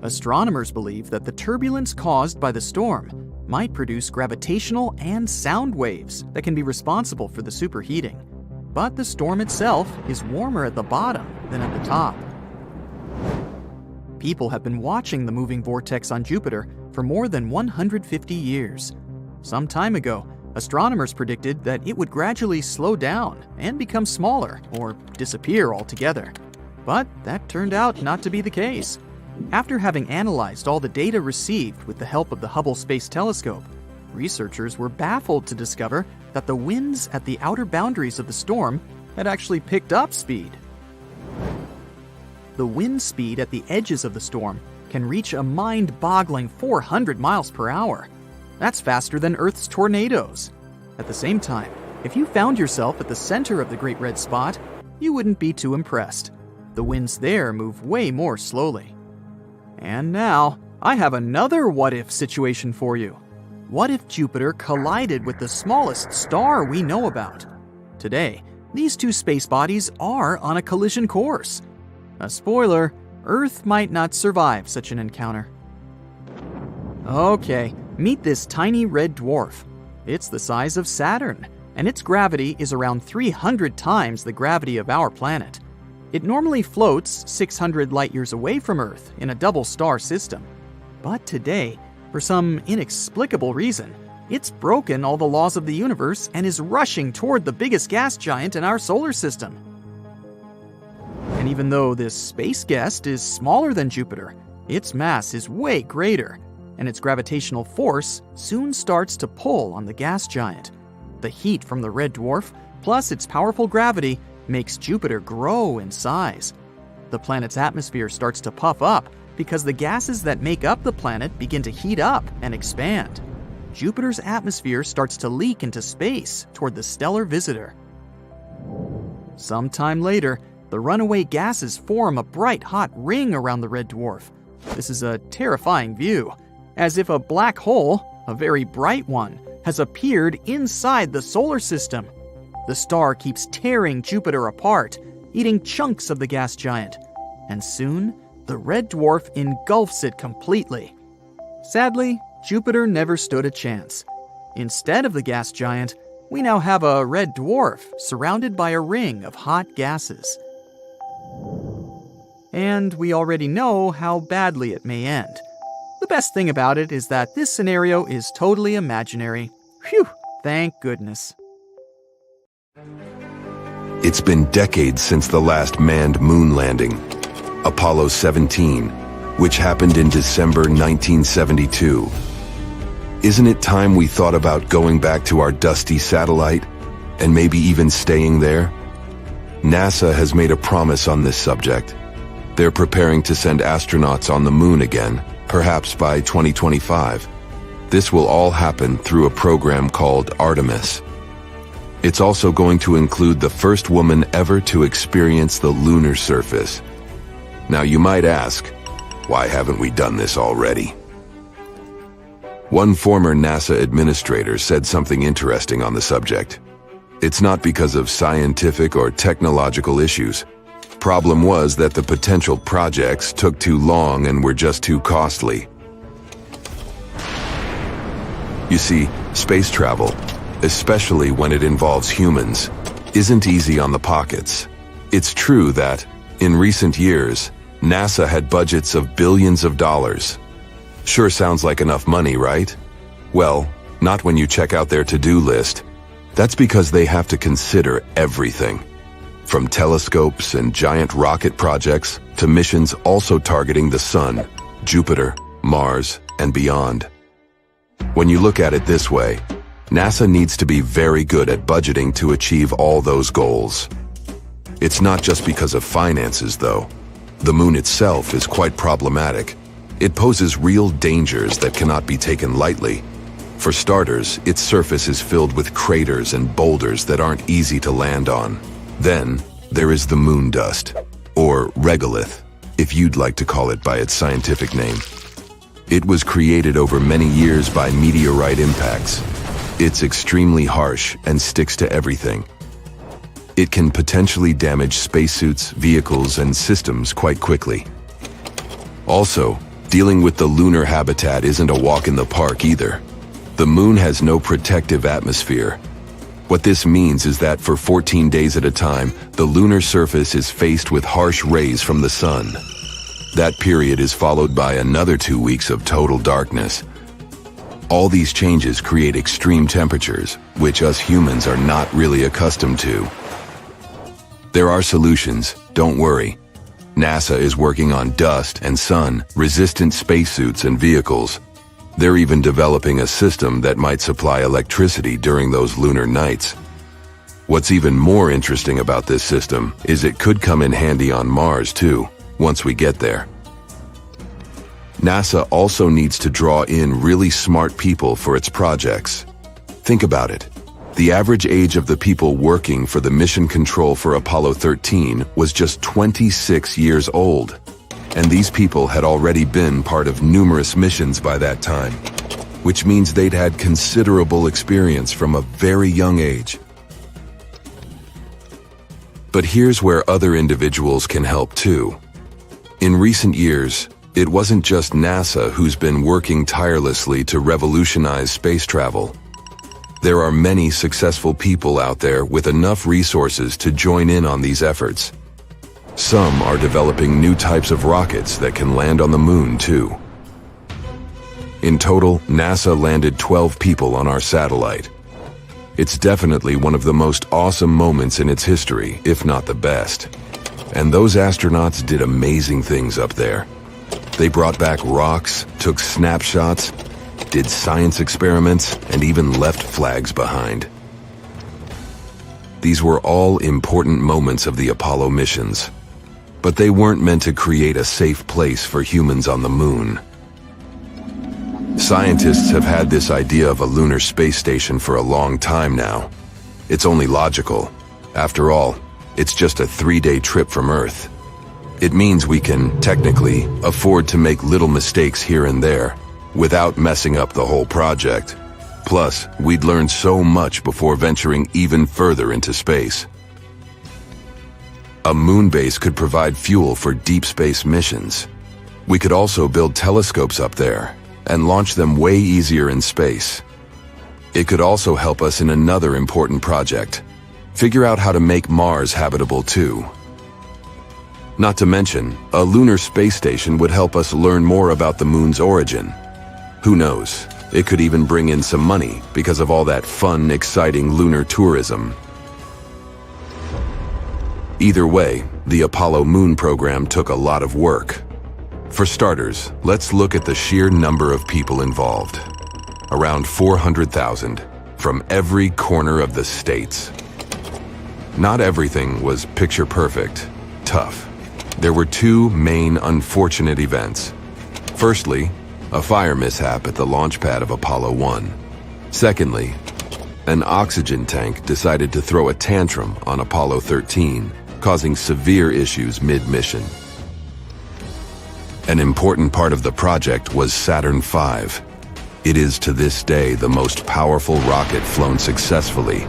Astronomers believe that the turbulence caused by the storm might produce gravitational and sound waves that can be responsible for the superheating. But the storm itself is warmer at the bottom than at the top. People have been watching the moving vortex on Jupiter for more than 150 years. Some time ago, astronomers predicted that it would gradually slow down and become smaller or disappear altogether. But that turned out not to be the case. After having analyzed all the data received with the help of the Hubble Space Telescope, researchers were baffled to discover that the winds at the outer boundaries of the storm had actually picked up speed. The wind speed at the edges of the storm can reach a mind-boggling 400 miles per hour. That's faster than Earth's tornadoes. At the same time, if you found yourself at the center of the Great Red Spot, you wouldn't be too impressed. The winds there move way more slowly. And now, I have another what-if situation for you. What if Jupiter collided with the smallest star we know about? Today, these two space bodies are on a collision course. A spoiler, Earth might not survive such an encounter. Okay, meet this tiny red dwarf. It's the size of Saturn, and its gravity is around 300 times the gravity of our planet. It normally floats 600 light-years away from Earth in a double star system. But today, for some inexplicable reason, it's broken all the laws of the universe and is rushing toward the biggest gas giant in our solar system. And even though this space guest is smaller than Jupiter, its mass is way greater, and its gravitational force soon starts to pull on the gas giant. The heat from the red dwarf, plus its powerful gravity, makes Jupiter grow in size. The planet's atmosphere starts to puff up because the gases that make up the planet begin to heat up and expand. Jupiter's atmosphere starts to leak into space toward the stellar visitor. Sometime later, the runaway gases form a bright hot ring around the red dwarf. This is a terrifying view, as if a black hole, a very bright one, has appeared inside the solar system. The star keeps tearing Jupiter apart, eating chunks of the gas giant, and soon the red dwarf engulfs it completely. Sadly, Jupiter never stood a chance. Instead of the gas giant, we now have a red dwarf surrounded by a ring of hot gases. And we already know how badly it may end. The best thing about it is that this scenario is totally imaginary. Phew, thank goodness. It's been decades since the last manned moon landing, Apollo 17, which happened in December 1972. Isn't it time we thought about going back to our dusty satellite, and maybe even staying there? NASA has made a promise on this subject. They're preparing to send astronauts on the moon again, perhaps by 2025. This will all happen through a program called Artemis. It's also going to include the first woman ever to experience the lunar surface. Now you might ask, why haven't we done this already? One former NASA administrator said something interesting on the subject. It's not because of scientific or technological issues. Problem was that the potential projects took too long and were just too costly. You see, space travel, especially when it involves humans, isn't easy on the pockets. It's true that, in recent years, NASA had budgets of billions of dollars. Sure sounds like enough money, right? Well, not when you check out their to-do list. That's because they have to consider everything. From telescopes and giant rocket projects to missions also targeting the Sun, Jupiter, Mars, and beyond. When you look at it this way, NASA needs to be very good at budgeting to achieve all those goals. It's not just because of finances, though. The moon itself is quite problematic. It poses real dangers that cannot be taken lightly. For starters, its surface is filled with craters and boulders that aren't easy to land on. Then, there is the moon dust, or regolith, if you'd like to call it by its scientific name. It was created over many years by meteorite impacts. It's extremely harsh and sticks to everything. It can potentially damage spacesuits, vehicles, and systems quite quickly. Also, dealing with the lunar habitat isn't a walk in the park either. The moon has no protective atmosphere. What this means is that for 14 days at a time, the lunar surface is faced with harsh rays from the sun. That period is followed by another 2 weeks of total darkness. All these changes create extreme temperatures, which us humans are not really accustomed to. There are solutions, don't worry. NASA is working on dust and sun-resistant spacesuits and vehicles. They're even developing a system that might supply electricity during those lunar nights. What's even more interesting about this system is it could come in handy on Mars too, once we get there. NASA also needs to draw in really smart people for its projects. Think about it. The average age of the people working for the mission control for Apollo 13 was just 26 years old. And these people had already been part of numerous missions by that time, which means they'd had considerable experience from a very young age. But here's where other individuals can help too. In recent years, it wasn't just NASA who's been working tirelessly to revolutionize space travel. There are many successful people out there with enough resources to join in on these efforts. Some are developing new types of rockets that can land on the moon too. In total, NASA landed 12 people on our satellite. It's definitely one of the most awesome moments in its history, if not the best. And those astronauts did amazing things up there. They brought back rocks, took snapshots, did science experiments, and even left flags behind. These were all important moments of the Apollo missions, but they weren't meant to create a safe place for humans on the moon. Scientists have had this idea of a lunar space station for a long time now. It's only logical. After all, it's just a 3-day trip from Earth. It means we can, technically, afford to make little mistakes here and there, without messing up the whole project. Plus, we'd learn so much before venturing even further into space. A moon base could provide fuel for deep space missions. We could also build telescopes up there, and launch them way easier in space. It could also help us in another important project. Figure out how to make Mars habitable too. Not to mention, a lunar space station would help us learn more about the moon's origin. Who knows, it could even bring in some money because of all that fun, exciting lunar tourism. Either way, the Apollo moon program took a lot of work. For starters, let's look at the sheer number of people involved. Around 400,000, from every corner of the states. Not everything was picture perfect, tough. There were two main unfortunate events. Firstly, a fire mishap at the launch pad of Apollo 1. Secondly, an oxygen tank decided to throw a tantrum on Apollo 13, causing severe issues mid-mission. An important part of the project was Saturn V. It is to this day the most powerful rocket flown successfully,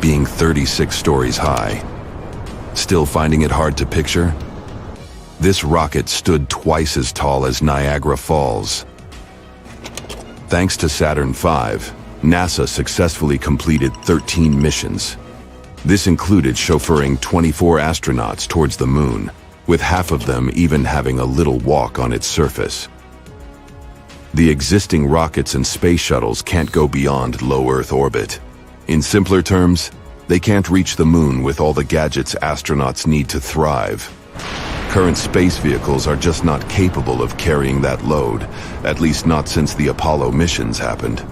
being 36 stories high. Still finding it hard to picture? This rocket stood twice as tall as Niagara Falls. Thanks to Saturn V, NASA successfully completed 13 missions. This included chauffeuring 24 astronauts towards the moon, with half of them even having a little walk on its surface. The existing rockets and space shuttles can't go beyond low Earth orbit. In simpler terms, they can't reach the moon with all the gadgets astronauts need to thrive. Current space vehicles are just not capable of carrying that load, at least not since the Apollo missions happened.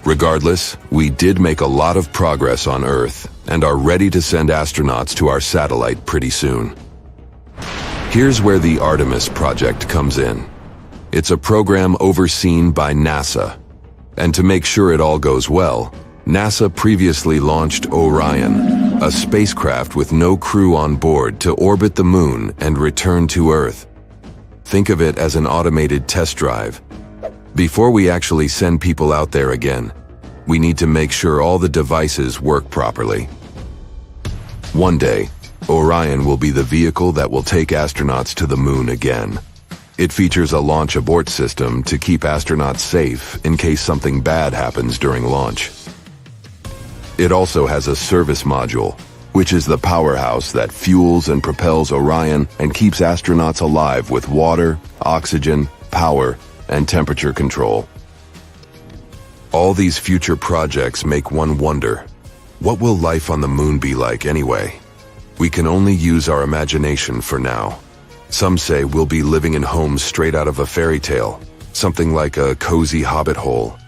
Regardless, we did make a lot of progress on Earth and are ready to send astronauts to our satellite pretty soon. Here's where the Artemis project comes in. It's a program overseen by NASA. And to make sure it all goes well, NASA previously launched Orion, a spacecraft with no crew on board to orbit the moon and return to Earth. Think of it as an automated test drive. Before we actually send people out there again, we need to make sure all the devices work properly. One day, Orion will be the vehicle that will take astronauts to the moon again. It features a launch abort system to keep astronauts safe in case something bad happens during launch. It also has a service module, which is the powerhouse that fuels and propels Orion and keeps astronauts alive with water, oxygen, power, and temperature control. All these future projects make one wonder, what will life on the moon be like anyway? We can only use our imagination for now. Some say we'll be living in homes straight out of a fairy tale, something like a cozy hobbit hole.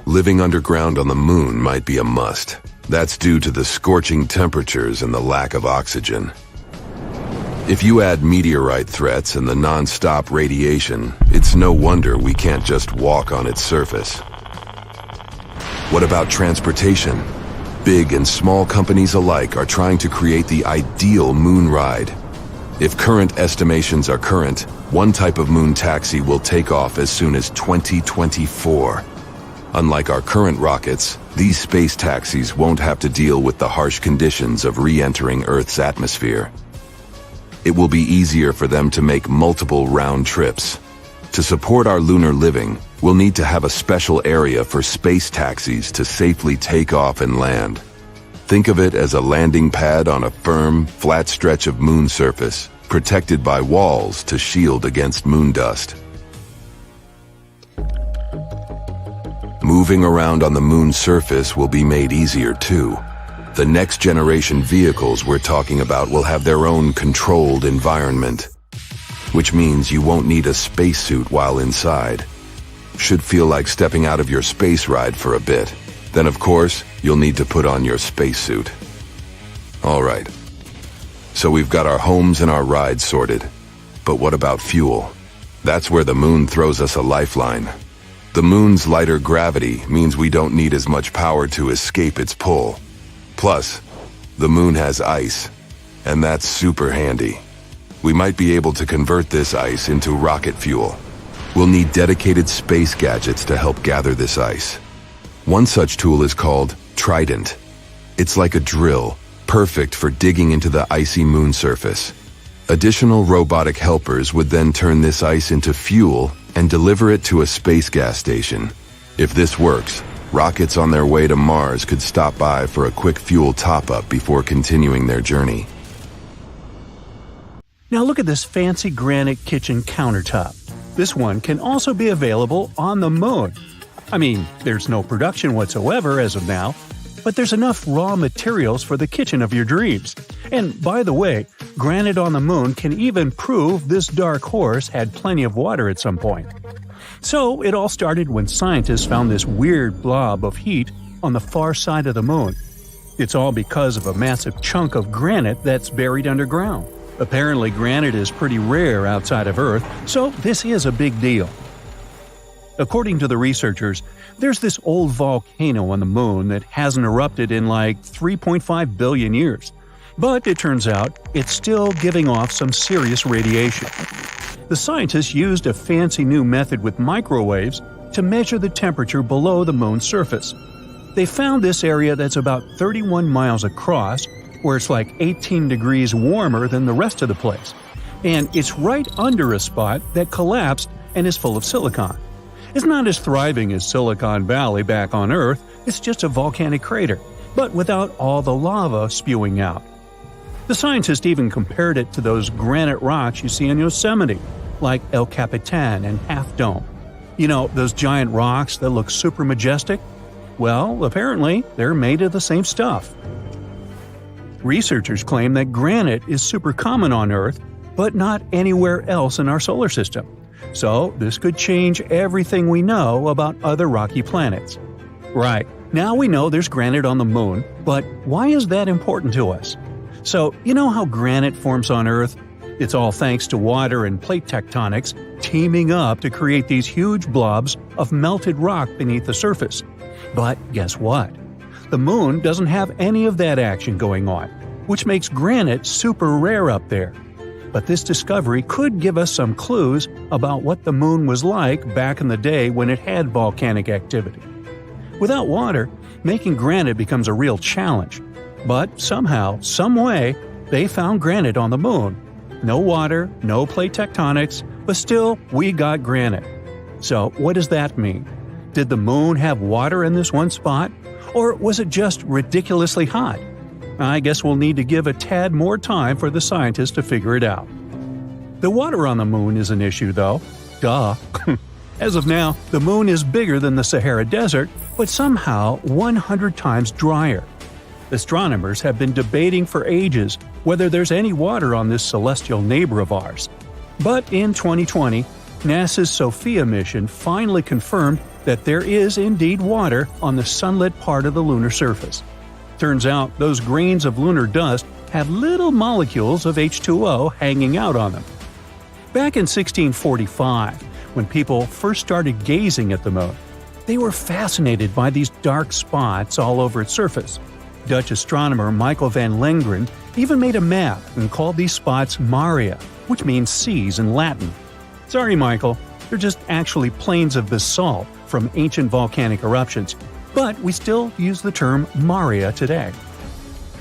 Living underground on the moon might be a must. That's due to the scorching temperatures and the lack of oxygen. If you add meteorite threats and the non-stop radiation, it's no wonder we can't just walk on its surface. What about transportation? Big and small companies alike are trying to create the ideal moon ride. If current estimations are current, one type of moon taxi will take off as soon as 2024. Unlike our current rockets, these space taxis won't have to deal with the harsh conditions of re-entering Earth's atmosphere. It will be easier for them to make multiple round trips. To support our lunar living, we'll need to have a special area for space taxis to safely take off and land. Think of it as a landing pad on a firm, flat stretch of moon surface, protected by walls to shield against moon dust. Moving around on the moon's surface will be made easier too. The next generation vehicles we're talking about will have their own controlled environment. which means you won't need a spacesuit while inside. Should feel like stepping out of your space ride for a bit. Then of course, you'll need to put on your spacesuit. Alright. So we've got our homes and our rides sorted. But what about fuel? That's where the moon throws us a lifeline. The moon's lighter gravity means we don't need as much power to escape its pull. Plus, the moon has ice, and that's super handy. We might be able to convert this ice into rocket fuel. We'll need dedicated space gadgets to help gather this ice. One such tool is called Trident. It's like a drill, perfect for digging into the icy moon surface. Additional robotic helpers would then turn this ice into fuel and deliver it to a space gas station. If this works, rockets on their way to Mars could stop by for a quick fuel top-up before continuing their journey. Now look at this fancy granite kitchen countertop. This one can also be available on the moon. I mean, there's no production whatsoever as of now, but there's enough raw materials for the kitchen of your dreams. And by the way, granite on the moon can even prove this dark horse had plenty of water at some point. So it all started when scientists found this weird blob of heat on the far side of the moon. It's all because of a massive chunk of granite that's buried underground. Apparently granite is pretty rare outside of Earth, so this is a big deal. According to the researchers, there's this old volcano on the moon that hasn't erupted in like 3.5 billion years. But it turns out it's still giving off some serious radiation. The scientists used a fancy new method with microwaves to measure the temperature below the moon's surface. They found this area that's about 31 miles across, where it's like 18 degrees warmer than the rest of the place. And it's right under a spot that collapsed and is full of silicon. It's not as thriving as Silicon Valley back on Earth, it's just a volcanic crater, but without all the lava spewing out. The scientists even compared it to those granite rocks you see in Yosemite, like El Capitan and Half Dome. You know, those giant rocks that look super majestic? Well, apparently, they're made of the same stuff. Researchers claim that granite is super common on Earth, but not anywhere else in our solar system. So, this could change everything we know about other rocky planets. Right, now we know there's granite on the moon, but why is that important to us? So, you know how granite forms on Earth? It's all thanks to water and plate tectonics teaming up to create these huge blobs of melted rock beneath the surface. But guess what? The moon doesn't have any of that action going on, which makes granite super rare up there. But this discovery could give us some clues about what the moon was like back in the day when it had volcanic activity. Without water, making granite becomes a real challenge. But somehow, some way, they found granite on the moon. No water, no plate tectonics, but still, we got granite. So what does that mean? Did the moon have water in this one spot? Or was it just ridiculously hot? I guess we'll need to give a tad more time for the scientists to figure it out. The water on the moon is an issue, though. Duh. As of now, the moon is bigger than the Sahara Desert, but somehow 100 times drier. Astronomers have been debating for ages whether there's any water on this celestial neighbor of ours. But in 2020, NASA's SOFIA mission finally confirmed that there is indeed water on the sunlit part of the lunar surface. Turns out those grains of lunar dust have little molecules of H2O hanging out on them. Back in 1645, when people first started gazing at the moon, they were fascinated by these dark spots all over its surface. Dutch astronomer Michael van Lengren even made a map and called these spots Maria, which means seas in Latin. Sorry, Michael, they're just actually plains of basalt from ancient volcanic eruptions, but we still use the term Maria today.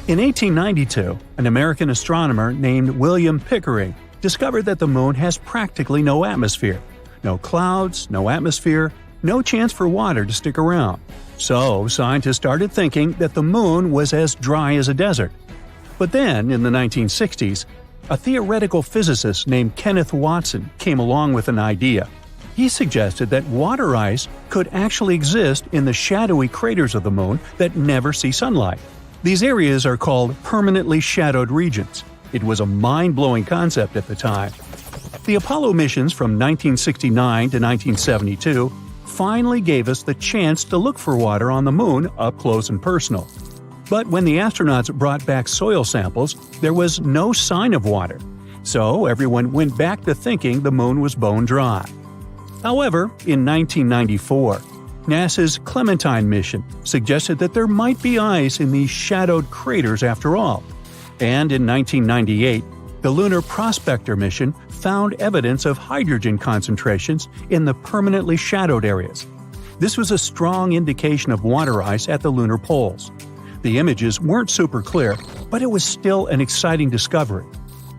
In 1892, an American astronomer named William Pickering discovered that the moon has practically no atmosphere. No clouds, no atmosphere, no chance for water to stick around. So, scientists started thinking that the moon was as dry as a desert. But then, in the 1960s, a theoretical physicist named Kenneth Watson came along with an idea. He suggested that water ice could actually exist in the shadowy craters of the moon that never see sunlight. These areas are called permanently shadowed regions. It was a mind-blowing concept at the time. The Apollo missions from 1969 to 1972 finally gave us the chance to look for water on the moon up close and personal. But when the astronauts brought back soil samples, there was no sign of water. So everyone went back to thinking the moon was bone dry. However, in 1994, NASA's Clementine mission suggested that there might be ice in these shadowed craters after all. And in 1998, the Lunar Prospector mission found evidence of hydrogen concentrations in the permanently shadowed areas. This was a strong indication of water ice at the lunar poles. The images weren't super clear, but it was still an exciting discovery.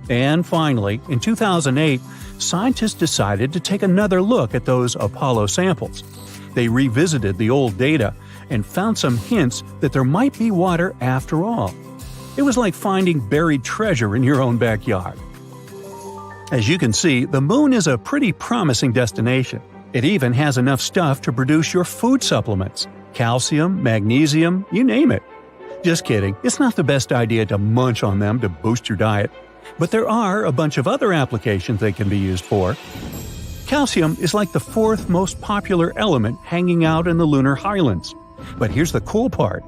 And finally, in 2008, scientists decided to take another look at those Apollo samples. They revisited the old data and found some hints that there might be water after all. It was like finding buried treasure in your own backyard. As you can see, the moon is a pretty promising destination. It even has enough stuff to produce your food supplements – calcium, magnesium, you name it. Just kidding, it's not the best idea to munch on them to boost your diet. But there are a bunch of other applications they can be used for. Calcium is like the fourth most popular element hanging out in the lunar highlands. But here's the cool part.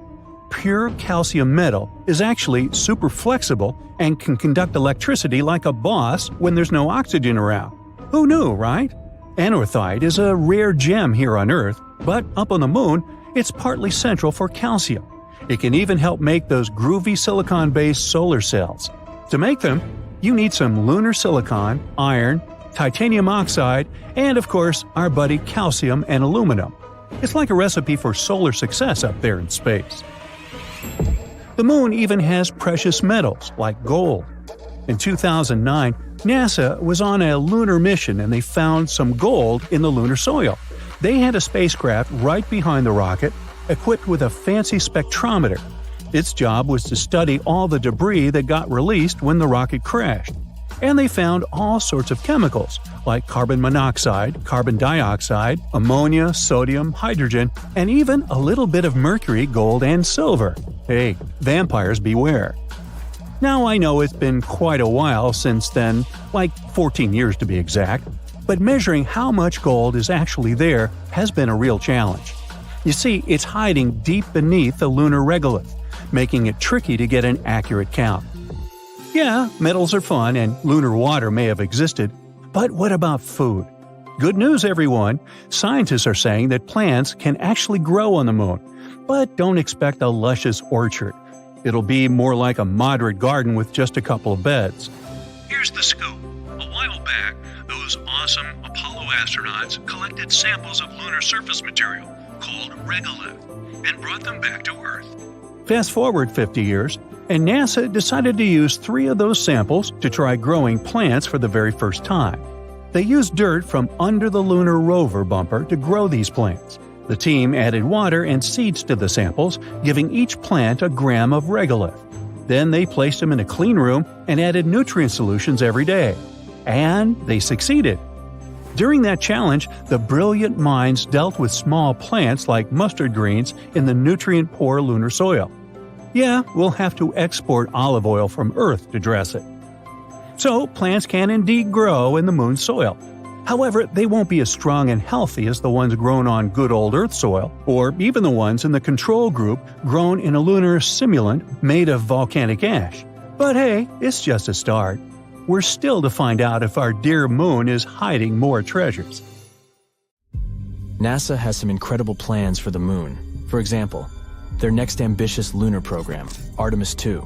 Pure calcium metal is actually super flexible and can conduct electricity like a boss when there's no oxygen around. Who knew, right? Anorthite is a rare gem here on Earth, but up on the moon, it's partly central for calcium. It can even help make those groovy silicon-based solar cells. To make them, you need some lunar silicon, iron, titanium oxide, and of course, our buddy calcium and aluminum. It's like a recipe for solar success up there in space. The moon even has precious metals like gold. In 2009, NASA was on a lunar mission and they found some gold in the lunar soil. They had a spacecraft right behind the rocket, equipped with a fancy spectrometer. Its job was to study all the debris that got released when the rocket crashed. And they found all sorts of chemicals, like carbon monoxide, carbon dioxide, ammonia, sodium, hydrogen, and even a little bit of mercury, gold, and silver. Hey, vampires beware. Now I know it's been quite a while since then, like 14 years to be exact, but measuring how much gold is actually there has been a real challenge. You see, it's hiding deep beneath the lunar regolith, making it tricky to get an accurate count. Yeah, metals are fun and lunar water may have existed, but what about food? Good news, everyone! Scientists are saying that plants can actually grow on the moon, but don't expect a luscious orchard. It'll be more like a moderate garden with just a couple of beds. Here's the scoop. A while back, those awesome Apollo astronauts collected samples of lunar surface material called regolith and brought them back to Earth. Fast forward 50 years, and NASA decided to use 3 of those samples to try growing plants for the very first time. They used dirt from under the lunar rover bumper to grow these plants. The team added water and seeds to the samples, giving each plant a gram of regolith. Then they placed them in a clean room and added nutrient solutions every day. And they succeeded. During that challenge, the brilliant minds dealt with small plants like mustard greens in the nutrient-poor lunar soil. Yeah, we'll have to export olive oil from Earth to dress it. So, plants can indeed grow in the moon's soil. However, they won't be as strong and healthy as the ones grown on good old Earth soil, or even the ones in the control group grown in a lunar simulant made of volcanic ash. But hey, it's just a start. We're still to find out if our dear moon is hiding more treasures. NASA has some incredible plans for the moon. For example, their next ambitious lunar program, Artemis II.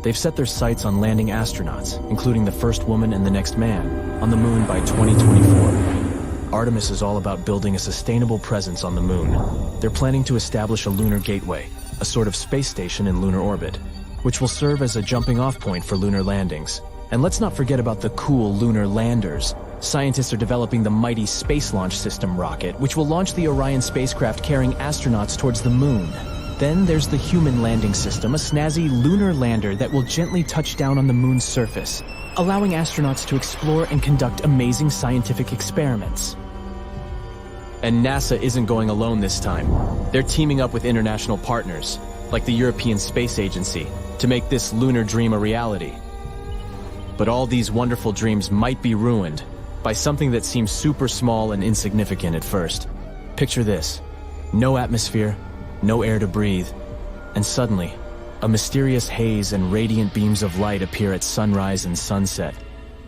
They've set their sights on landing astronauts, including the first woman and the next man, on the moon by 2024. Artemis is all about building a sustainable presence on the moon. They're planning to establish a lunar gateway, a sort of space station in lunar orbit, which will serve as a jumping-off point for lunar landings. And let's not forget about the cool lunar landers. Scientists are developing the mighty Space Launch System rocket, which will launch the Orion spacecraft carrying astronauts towards the moon. Then there's the Human Landing System, a snazzy lunar lander that will gently touch down on the moon's surface, allowing astronauts to explore and conduct amazing scientific experiments. And NASA isn't going alone this time. They're teaming up with international partners, like the European Space Agency, to make this lunar dream a reality. But all these wonderful dreams might be ruined by something that seems super small and insignificant at first. Picture this: no atmosphere, no air to breathe, and suddenly, a mysterious haze and radiant beams of light appear at sunrise and sunset.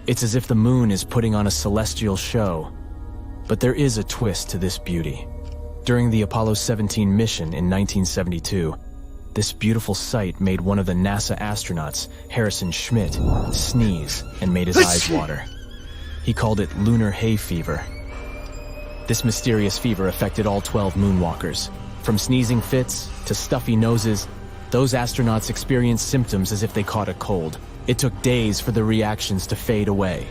It's as if the moon is putting on a celestial show. But there is a twist to this beauty. During the Apollo 17 mission in 1972, this beautiful sight made one of the NASA astronauts, Harrison Schmitt, sneeze and made his eyes water. He called it lunar hay fever. This mysterious fever affected all 12 moonwalkers. From sneezing fits to stuffy noses, those astronauts experienced symptoms as if they caught a cold. It took days for the reactions to fade away.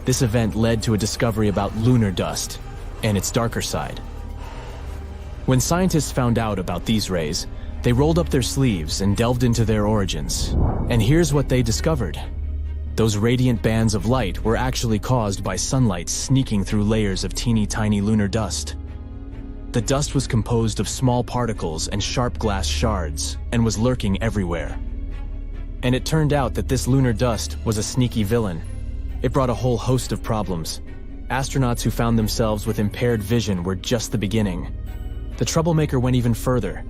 This event led to a discovery about lunar dust and its darker side. When scientists found out about these rays, they rolled up their sleeves and delved into their origins. And here's what they discovered. Those radiant bands of light were actually caused by sunlight sneaking through layers of teeny tiny lunar dust. The dust was composed of small particles and sharp glass shards and was lurking everywhere. And it turned out that this lunar dust was a sneaky villain. It brought a whole host of problems. Astronauts who found themselves with impaired vision were just the beginning. The troublemaker went even further,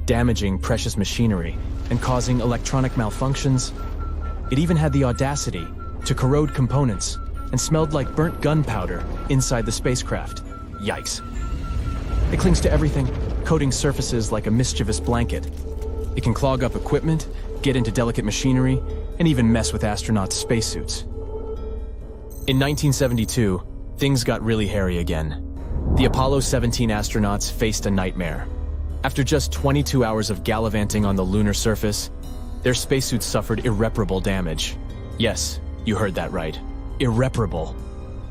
damaging precious machinery and causing electronic malfunctions. It even had the audacity to corrode components and smelled like burnt gunpowder inside the spacecraft. Yikes. It clings to everything, coating surfaces like a mischievous blanket. It can clog up equipment, get into delicate machinery, and even mess with astronauts' spacesuits. In 1972, things got really hairy again. The Apollo 17 astronauts faced a nightmare. After just 22 hours of gallivanting on the lunar surface, their spacesuits suffered irreparable damage. Yes, you heard that right. Irreparable.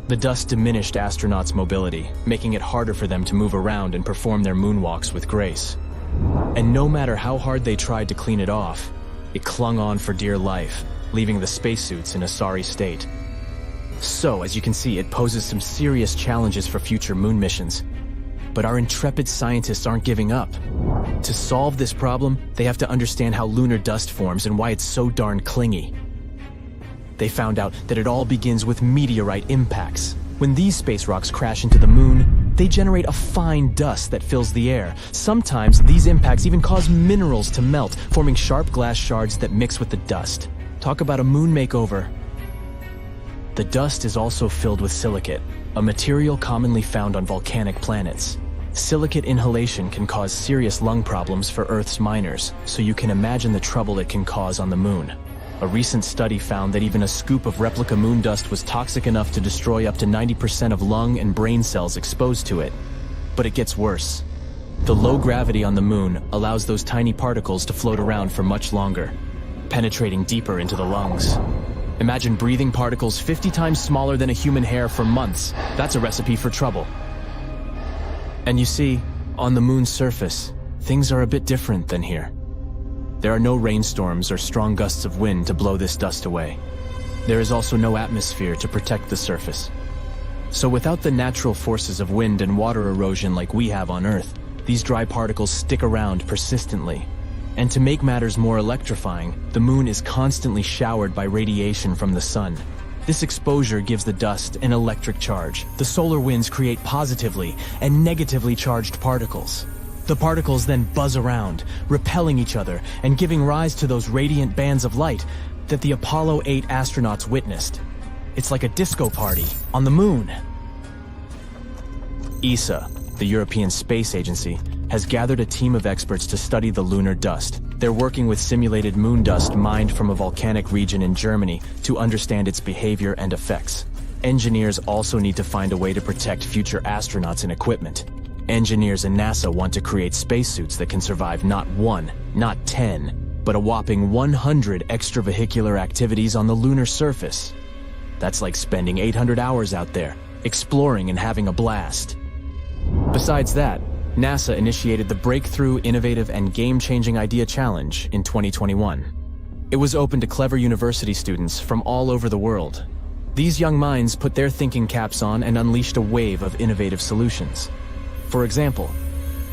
The dust diminished astronauts' mobility, making it harder for them to move around and perform their moonwalks with grace. And no matter how hard they tried to clean it off, it clung on for dear life, leaving the spacesuits in a sorry state. So, as you can see, it poses some serious challenges for future moon missions. But our intrepid scientists aren't giving up. To solve this problem, they have to understand how lunar dust forms and why it's so darn clingy. They found out that it all begins with meteorite impacts. When these space rocks crash into the moon, they generate a fine dust that fills the air. Sometimes these impacts even cause minerals to melt, forming sharp glass shards that mix with the dust. Talk about a moon makeover. The dust is also filled with silicate, a material commonly found on volcanic planets. Silicate inhalation can cause serious lung problems for Earth's miners, so you can imagine the trouble it can cause on the moon. A recent study found that even a scoop of replica moon dust was toxic enough to destroy up to 90% of lung and brain cells exposed to it. But it gets worse. The low gravity on the moon allows those tiny particles to float around for much longer, penetrating deeper into the lungs. Imagine breathing particles 50 times smaller than a human hair for months. That's a recipe for trouble. And you see, on the moon's surface, things are a bit different than here. There are no rainstorms or strong gusts of wind to blow this dust away. There is also no atmosphere to protect the surface. So without the natural forces of wind and water erosion like we have on Earth, these dry particles stick around persistently. And to make matters more electrifying, the moon is constantly showered by radiation from the sun. This exposure gives the dust an electric charge. The solar winds create positively and negatively charged particles. The particles then buzz around, repelling each other and giving rise to those radiant bands of light that the Apollo 8 astronauts witnessed. It's like a disco party on the moon. ESA, the European Space Agency, has gathered a team of experts to study the lunar dust. They're working with simulated moon dust mined from a volcanic region in Germany to understand its behavior and effects. Engineers also need to find a way to protect future astronauts and equipment. Engineers in NASA want to create spacesuits that can survive not 1, not 10, but a whopping 100 extravehicular activities on the lunar surface. That's like spending 800 hours out there, exploring and having a blast. Besides that, NASA initiated the Breakthrough, Innovative, and Game-Changing Idea Challenge in 2021. It was open to clever university students from all over the world. These young minds put their thinking caps on and unleashed a wave of innovative solutions. For example,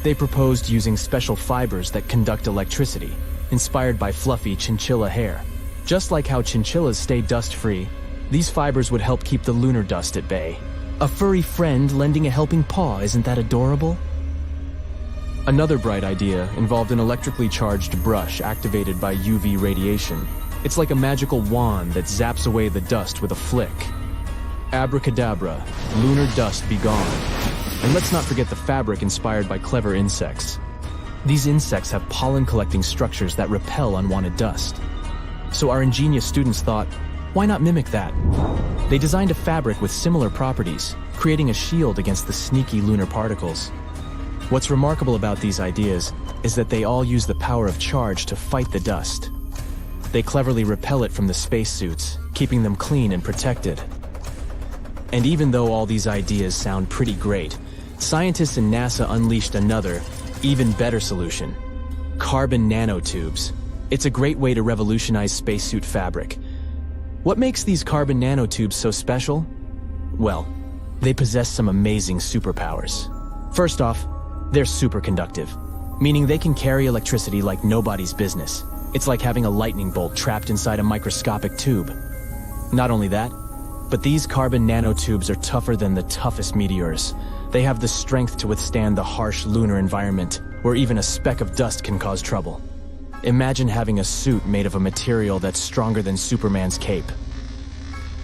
they proposed using special fibers that conduct electricity, inspired by fluffy chinchilla hair. Just like how chinchillas stay dust-free, These fibers would help keep the lunar dust at bay. A furry friend lending a helping paw, isn't that adorable? Another bright idea involved an electrically charged brush activated by UV radiation. It's like a magical wand that zaps away the dust with a flick. Abracadabra, lunar dust be gone. And let's not forget the fabric inspired by clever insects. These insects have pollen-collecting structures that repel unwanted dust. So our ingenious students thought, why not mimic that? They designed a fabric with similar properties, creating a shield against the sneaky lunar particles. What's remarkable about these ideas is that they all use the power of charge to fight the dust. They cleverly repel it from the spacesuits, keeping them clean and protected. And even though all these ideas sound pretty great, scientists in NASA unleashed another, even better solution: carbon nanotubes. It's a great way to revolutionize spacesuit fabric. What makes these carbon nanotubes so special? Well, they possess some amazing superpowers. First off, they're superconductive, meaning they can carry electricity like nobody's business. It's like having a lightning bolt trapped inside a microscopic tube. Not only that, but these carbon nanotubes are tougher than the toughest meteors. They have the strength to withstand the harsh lunar environment, where even a speck of dust can cause trouble. Imagine having a suit made of a material that's stronger than Superman's cape.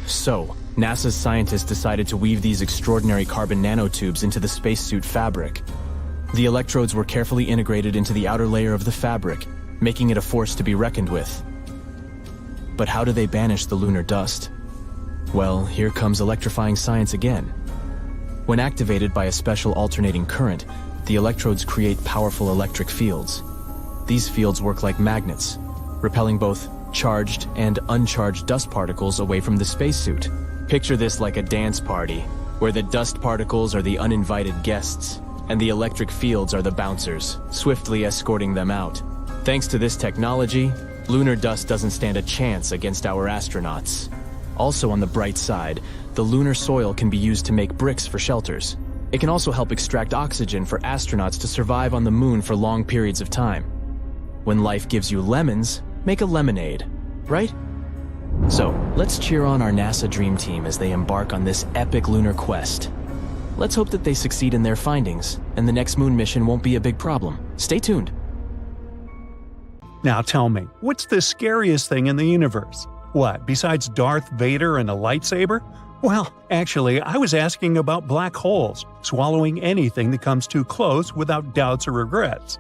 So, NASA's scientists decided to weave these extraordinary carbon nanotubes into the spacesuit fabric. The electrodes were carefully integrated into the outer layer of the fabric, making it a force to be reckoned with. But how do they banish the lunar dust? Well, here comes electrifying science again. When activated by a special alternating current, the electrodes create powerful electric fields. These fields work like magnets, repelling both charged and uncharged dust particles away from the spacesuit. Picture this like a dance party, where the dust particles are the uninvited guests, and the electric fields are the bouncers, swiftly escorting them out. Thanks to this technology, lunar dust doesn't stand a chance against our astronauts. Also on the bright side, the lunar soil can be used to make bricks for shelters. It can also help extract oxygen for astronauts to survive on the moon for long periods of time. When life gives you lemons, make a lemonade, right? So, let's cheer on our NASA Dream Team as they embark on this epic lunar quest. Let's hope that they succeed in their findings, and the next moon mission won't be a big problem. Stay tuned. Now tell me, what's the scariest thing in the universe? What, besides Darth Vader and a lightsaber? Well, actually, I was asking about black holes, swallowing anything that comes too close without doubts or regrets.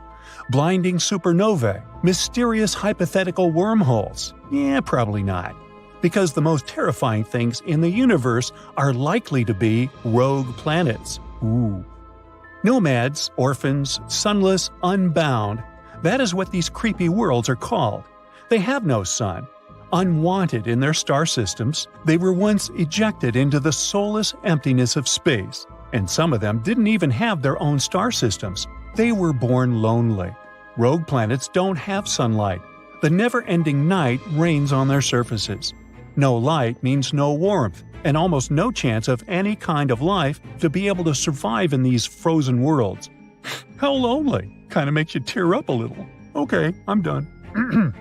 Blinding supernovae, mysterious hypothetical wormholes. Yeah, probably not. Because the most terrifying things in the universe are likely to be rogue planets. Ooh. Nomads, orphans, sunless, unbound. That is what these creepy worlds are called. They have no sun. Unwanted in their star systems, they were once ejected into the soulless emptiness of space. And some of them didn't even have their own star systems. They were born lonely. Rogue planets don't have sunlight. The never-ending night reigns on their surfaces. No light means no warmth, and almost no chance of any kind of life to be able to survive in these frozen worlds. How lonely. Kinda makes you tear up a little. Okay, I'm done.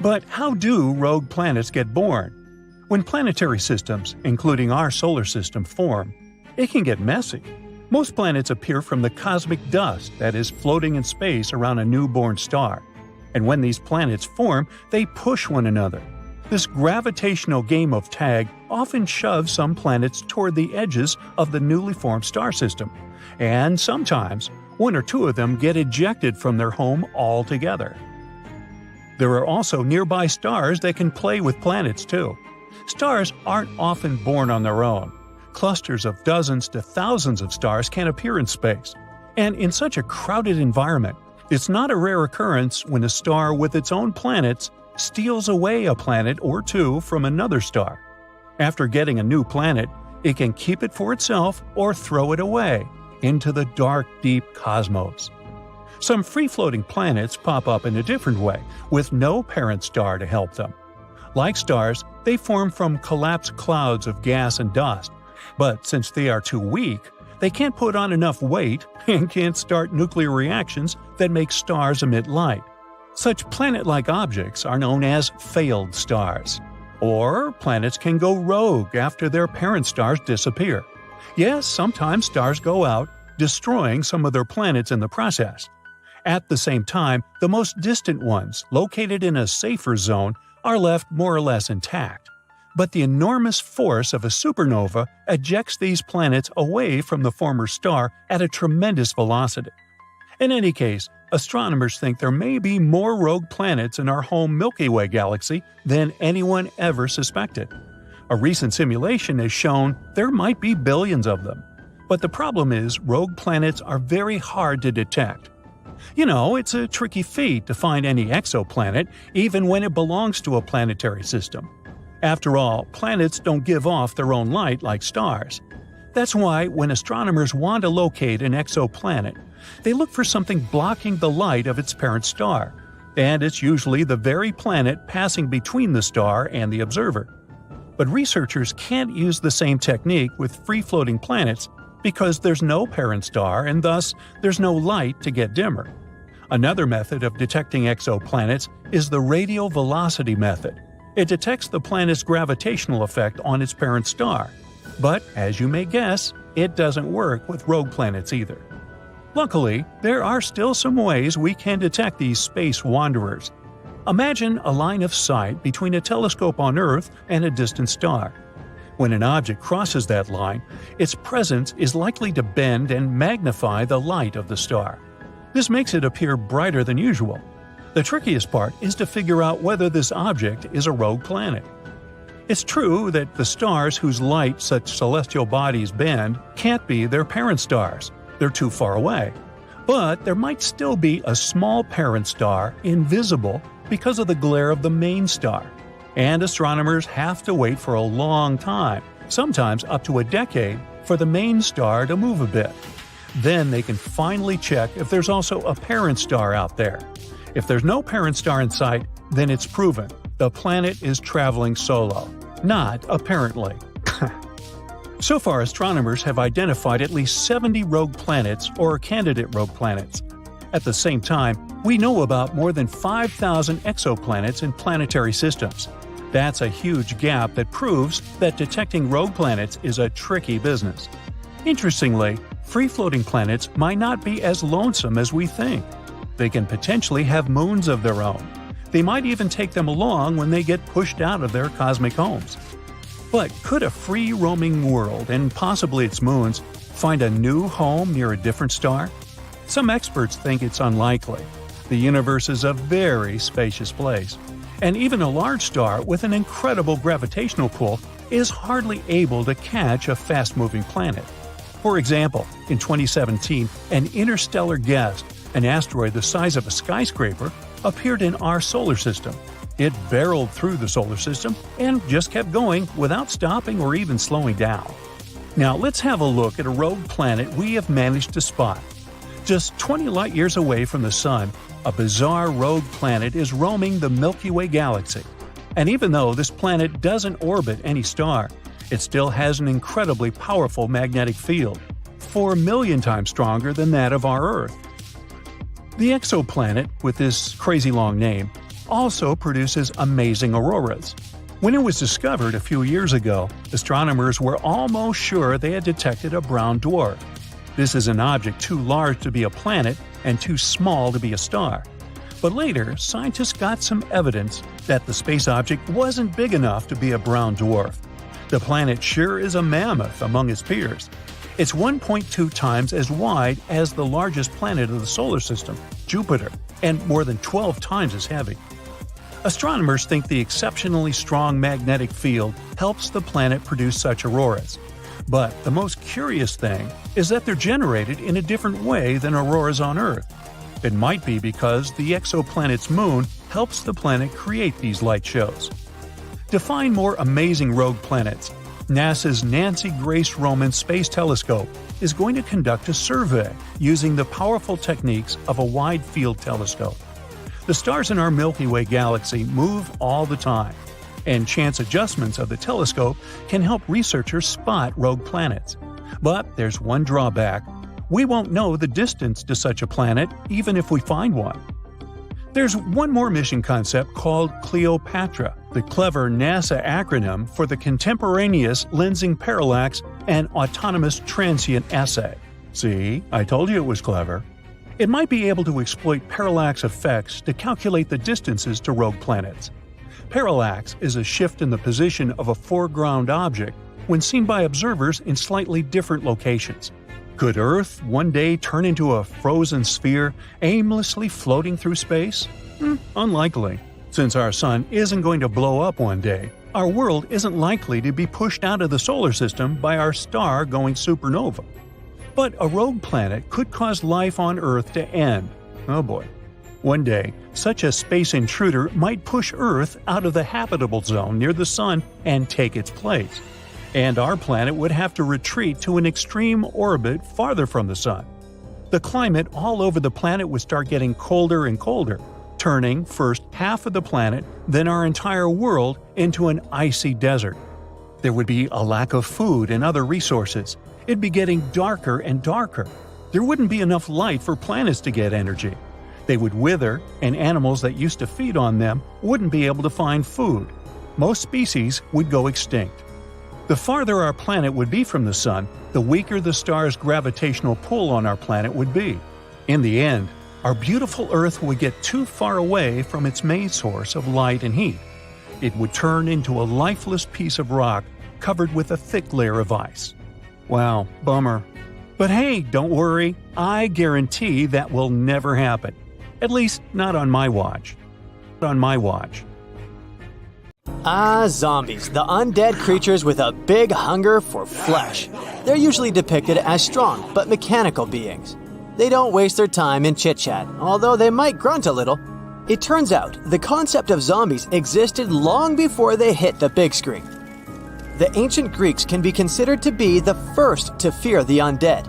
But how do rogue planets get born? When planetary systems, including our solar system, form, it can get messy. Most planets appear from the cosmic dust that is floating in space around a newborn star. And when these planets form, they push one another. This gravitational game of tag often shoves some planets toward the edges of the newly formed star system, and sometimes one or two of them get ejected from their home altogether. There are also nearby stars that can play with planets too. Stars aren't often born on their own. Clusters of dozens to thousands of stars can appear in space. And in such a crowded environment, it's not a rare occurrence when a star with its own planets steals away a planet or two from another star. After getting a new planet, it can keep it for itself or throw it away into the dark, deep cosmos. Some free-floating planets pop up in a different way, with no parent star to help them. Like stars, they form from collapsed clouds of gas and dust, but since they are too weak, they can't put on enough weight and can't start nuclear reactions that make stars emit light. Such planet-like objects are known as failed stars. Or planets can go rogue after their parent stars disappear. Yes, sometimes stars go out, destroying some of their planets in the process. At the same time, the most distant ones, located in a safer zone, are left more or less intact. But the enormous force of a supernova ejects these planets away from the former star at a tremendous velocity. In any case, astronomers think there may be more rogue planets in our home Milky Way galaxy than anyone ever suspected. A recent simulation has shown there might be billions of them. But the problem is, rogue planets are very hard to detect. You know, it's a tricky feat to find any exoplanet, even when it belongs to a planetary system. After all, planets don't give off their own light like stars. That's why when astronomers want to locate an exoplanet, they look for something blocking the light of its parent star, and it's usually the very planet passing between the star and the observer. But researchers can't use the same technique with free-floating planets because there's no parent star and thus there's no light to get dimmer. Another method of detecting exoplanets is the radial velocity method. It detects the planet's gravitational effect on its parent star. But, as you may guess, it doesn't work with rogue planets either. Luckily, there are still some ways we can detect these space wanderers. Imagine a line of sight between a telescope on Earth and a distant star. When an object crosses that line, its presence is likely to bend and magnify the light of the star. This makes it appear brighter than usual. The trickiest part is to figure out whether this object is a rogue planet. It's true that the stars whose light such celestial bodies bend can't be their parent stars. They're too far away. But there might still be a small parent star invisible because of the glare of the main star. And astronomers have to wait for a long time, sometimes up to a decade, for the main star to move a bit. Then they can finally check if there's also a parent star out there. If there's no parent star in sight, then it's proven. The planet is traveling solo. Not apparently. So far, astronomers have identified at least 70 rogue planets or candidate rogue planets. At the same time, we know about more than 5,000 exoplanets in planetary systems. That's a huge gap that proves that detecting rogue planets is a tricky business. Interestingly, free-floating planets might not be as lonesome as we think. They can potentially have moons of their own. They might even take them along when they get pushed out of their cosmic homes. But could a free-roaming world, and possibly its moons, find a new home near a different star? Some experts think it's unlikely. The universe is a very spacious place, and even a large star with an incredible gravitational pull is hardly able to catch a fast-moving planet. For example, in 2017, an interstellar guest, an asteroid the size of a skyscraper, appeared in our solar system. It barreled through the solar system and just kept going without stopping or even slowing down. Now let's have a look at a rogue planet we have managed to spot. Just 20 light-years away from the Sun, a bizarre rogue planet is roaming the Milky Way galaxy. And even though this planet doesn't orbit any star, it still has an incredibly powerful magnetic field, 4 million times stronger than that of our Earth. The exoplanet, with this crazy long name, also produces amazing auroras. When it was discovered a few years ago, astronomers were almost sure they had detected a brown dwarf. This is an object too large to be a planet and too small to be a star. But later, scientists got some evidence that the space object wasn't big enough to be a brown dwarf. The planet sure is a mammoth among its peers. It's 1.2 times as wide as the largest planet of the solar system, Jupiter, and more than 12 times as heavy. Astronomers think the exceptionally strong magnetic field helps the planet produce such auroras. But the most curious thing is that they're generated in a different way than auroras on Earth. It might be because the exoplanet's moon helps the planet create these light shows. To find more amazing rogue planets, NASA's Nancy Grace Roman Space Telescope is going to conduct a survey using the powerful techniques of a wide-field telescope. The stars in our Milky Way galaxy move all the time, and chance adjustments of the telescope can help researchers spot rogue planets. But there's one drawback. We won't know the distance to such a planet even if we find one. There's one more mission concept called Cleopatra the clever NASA acronym for the Contemporaneous Lensing Parallax and Autonomous Transient Assay. See, I told you it was clever. It might be able to exploit parallax effects to calculate the distances to rogue planets. Parallax is a shift in the position of a foreground object when seen by observers in slightly different locations. Could Earth one day turn into a frozen sphere aimlessly floating through space? Unlikely. Since our sun isn't going to blow up one day, our world isn't likely to be pushed out of the solar system by our star going supernova. But a rogue planet could cause life on Earth to end. Oh boy. One day, such a space intruder might push Earth out of the habitable zone near the sun and take its place. And our planet would have to retreat to an extreme orbit farther from the sun. The climate all over the planet would start getting colder and colder, turning first half of the planet, then our entire world, into an icy desert. There would be a lack of food and other resources. It'd be getting darker and darker. There wouldn't be enough light for planets to get energy. They would wither, and animals that used to feed on them wouldn't be able to find food. Most species would go extinct. The farther our planet would be from the sun, the weaker the star's gravitational pull on our planet would be. In the end, our beautiful Earth would get too far away from its main source of light and heat. It would turn into a lifeless piece of rock covered with a thick layer of ice. Wow, bummer. But hey, don't worry, I guarantee that will never happen. At least, not on my watch. Zombies, the undead creatures with a big hunger for flesh. They're usually depicted as strong but mechanical beings. They don't waste their time in chit-chat, although they might grunt a little. It turns out, the concept of zombies existed long before they hit the big screen. The ancient Greeks can be considered to be the first to fear the undead.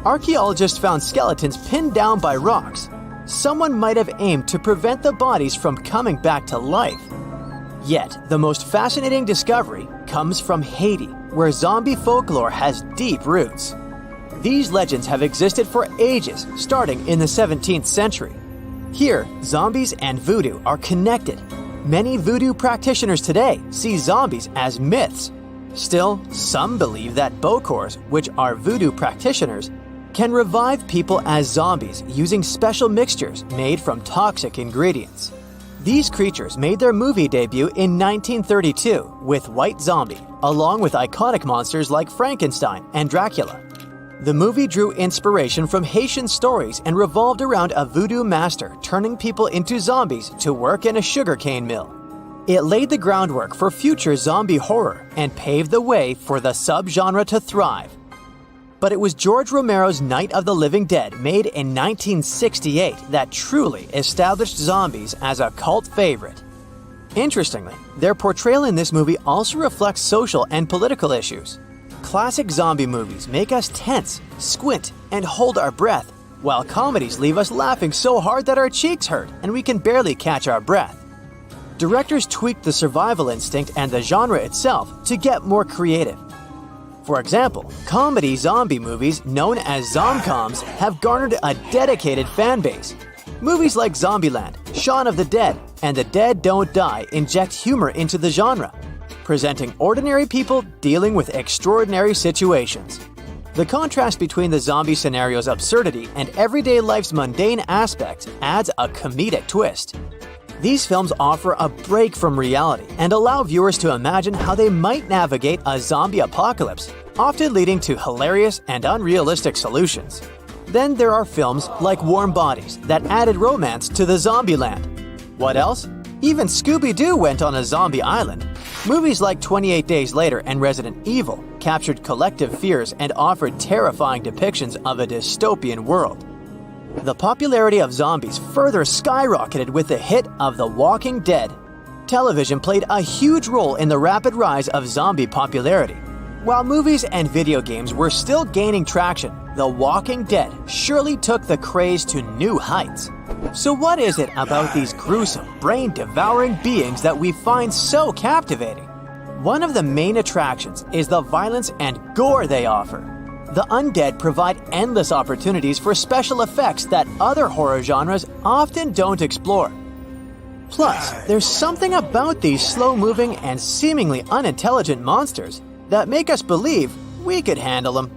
Archaeologists found skeletons pinned down by rocks. Someone might have aimed to prevent the bodies from coming back to life. Yet, the most fascinating discovery comes from Haiti, where zombie folklore has deep roots. These legends have existed for ages, starting in the 17th century. Here, zombies and voodoo are connected. Many voodoo practitioners today see zombies as myths. Still, some believe that bokors, which are voodoo practitioners, can revive people as zombies using special mixtures made from toxic ingredients. These creatures made their movie debut in 1932 with White Zombie, along with iconic monsters like Frankenstein and Dracula. The movie drew inspiration from Haitian stories and revolved around a voodoo master turning people into zombies to work in a sugarcane mill. It laid the groundwork for future zombie horror and paved the way for the subgenre to thrive. But it was George Romero's Night of the Living Dead, made in 1968, that truly established zombies as a cult favorite. Interestingly, their portrayal in this movie also reflects social and political issues. Classic zombie movies make us tense, squint, and hold our breath, while comedies leave us laughing so hard that our cheeks hurt and we can barely catch our breath. Directors tweaked the survival instinct and the genre itself to get more creative. For example, comedy zombie movies known as zomcoms have garnered a dedicated fan base. Movies like Zombieland, Shaun of the Dead, and The Dead Don't Die inject humor into the genre, presenting ordinary people dealing with extraordinary situations. The contrast between the zombie scenario's absurdity and everyday life's mundane aspects adds a comedic twist. These films offer a break from reality and allow viewers to imagine how they might navigate a zombie apocalypse, often leading to hilarious and unrealistic solutions. Then there are films like Warm Bodies that added romance to the Zombieland. What else? Even Scooby-Doo went on a zombie island. Movies like 28 Days Later and Resident Evil captured collective fears and offered terrifying depictions of a dystopian world. The popularity of zombies further skyrocketed with the hit of The Walking Dead. Television played a huge role in the rapid rise of zombie popularity. While movies and video games were still gaining traction, The Walking Dead surely took the craze to new heights. So what is it about these gruesome, brain-devouring beings that we find so captivating? One of the main attractions is the violence and gore they offer. The undead provide endless opportunities for special effects that other horror genres often don't explore. Plus, there's something about these slow-moving and seemingly unintelligent monsters that make us believe we could handle them.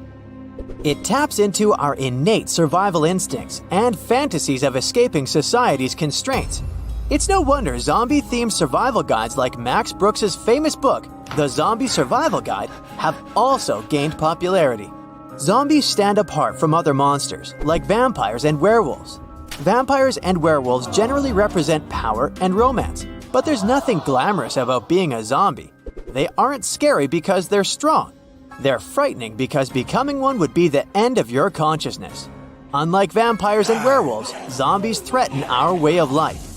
It taps into our innate survival instincts and fantasies of escaping society's constraints. It's no wonder zombie-themed survival guides like Max Brooks' famous book, The Zombie Survival Guide, have also gained popularity. Zombies stand apart from other monsters, like vampires and werewolves. Vampires and werewolves generally represent power and romance, but there's nothing glamorous about being a zombie. They aren't scary because they're strong. They're frightening because becoming one would be the end of your consciousness. Unlike vampires and werewolves, zombies threaten our way of life.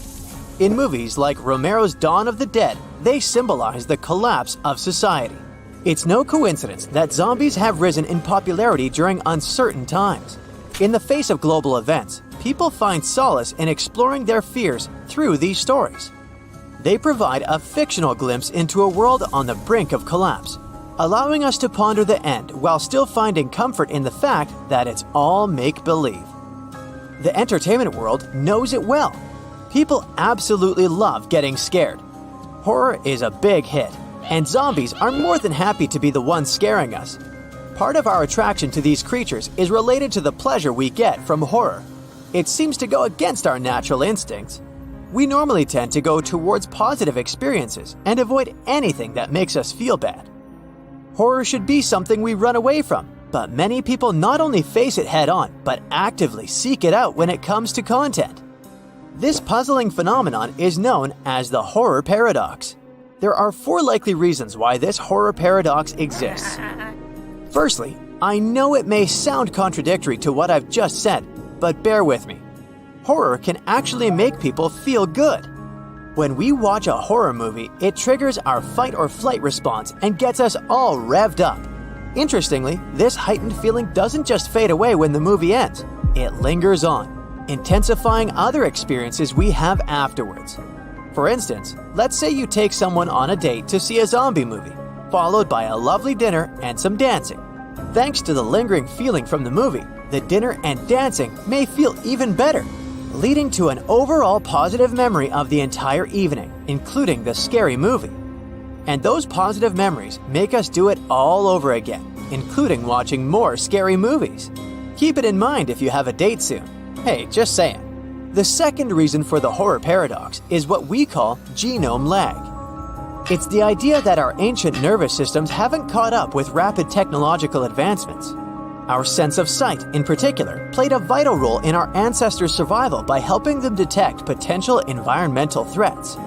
In movies like Romero's Dawn of the Dead, they symbolize the collapse of society. It's no coincidence that zombies have risen in popularity during uncertain times. In the face of global events, people find solace in exploring their fears through these stories. They provide a fictional glimpse into a world on the brink of collapse, allowing us to ponder the end while still finding comfort in the fact that it's all make-believe. The entertainment world knows it well. People absolutely love getting scared. Horror is a big hit, and zombies are more than happy to be the ones scaring us. Part of our attraction to these creatures is related to the pleasure we get from horror. It seems to go against our natural instincts. We normally tend to go towards positive experiences and avoid anything that makes us feel bad. Horror should be something we run away from, but many people not only face it head-on, but actively seek it out when it comes to content. This puzzling phenomenon is known as the horror paradox. There are 4 likely reasons why this horror paradox exists. Firstly, I know it may sound contradictory to what I've just said, but bear with me. Horror can actually make people feel good. When we watch a horror movie, it triggers our fight or flight response and gets us all revved up. Interestingly, this heightened feeling doesn't just fade away when the movie ends. It lingers on, intensifying other experiences we have afterwards. For instance, let's say you take someone on a date to see a zombie movie, followed by a lovely dinner and some dancing. Thanks to the lingering feeling from the movie, the dinner and dancing may feel even better, leading to an overall positive memory of the entire evening, including the scary movie. And those positive memories make us do it all over again, including watching more scary movies. Keep it in mind if you have a date soon. Hey, just saying. The second reason for the horror paradox is what we call genome lag. It's the idea that our ancient nervous systems haven't caught up with rapid technological advancements. Our sense of sight, in particular, played a vital role in our ancestors' survival by helping them detect potential environmental threats.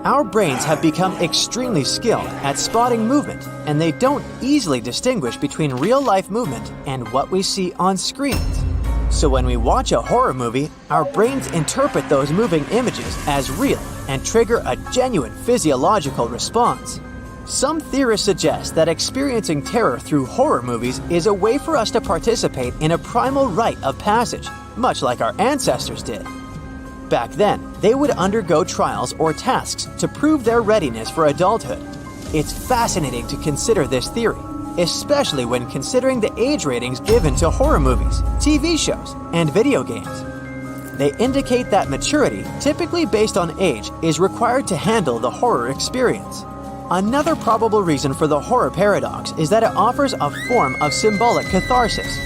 Our brains have become extremely skilled at spotting movement, and they don't easily distinguish between real-life movement and what we see on screens. So when we watch a horror movie, our brains interpret those moving images as real and trigger a genuine physiological response. Some theorists suggest that experiencing terror through horror movies is a way for us to participate in a primal rite of passage, much like our ancestors did. Back then, they would undergo trials or tasks to prove their readiness for adulthood. It's fascinating to consider this theory, especially when considering the age ratings given to horror movies, TV shows, and video games. They indicate that maturity, typically based on age, is required to handle the horror experience. Another probable reason for the horror paradox is that it offers a form of symbolic catharsis.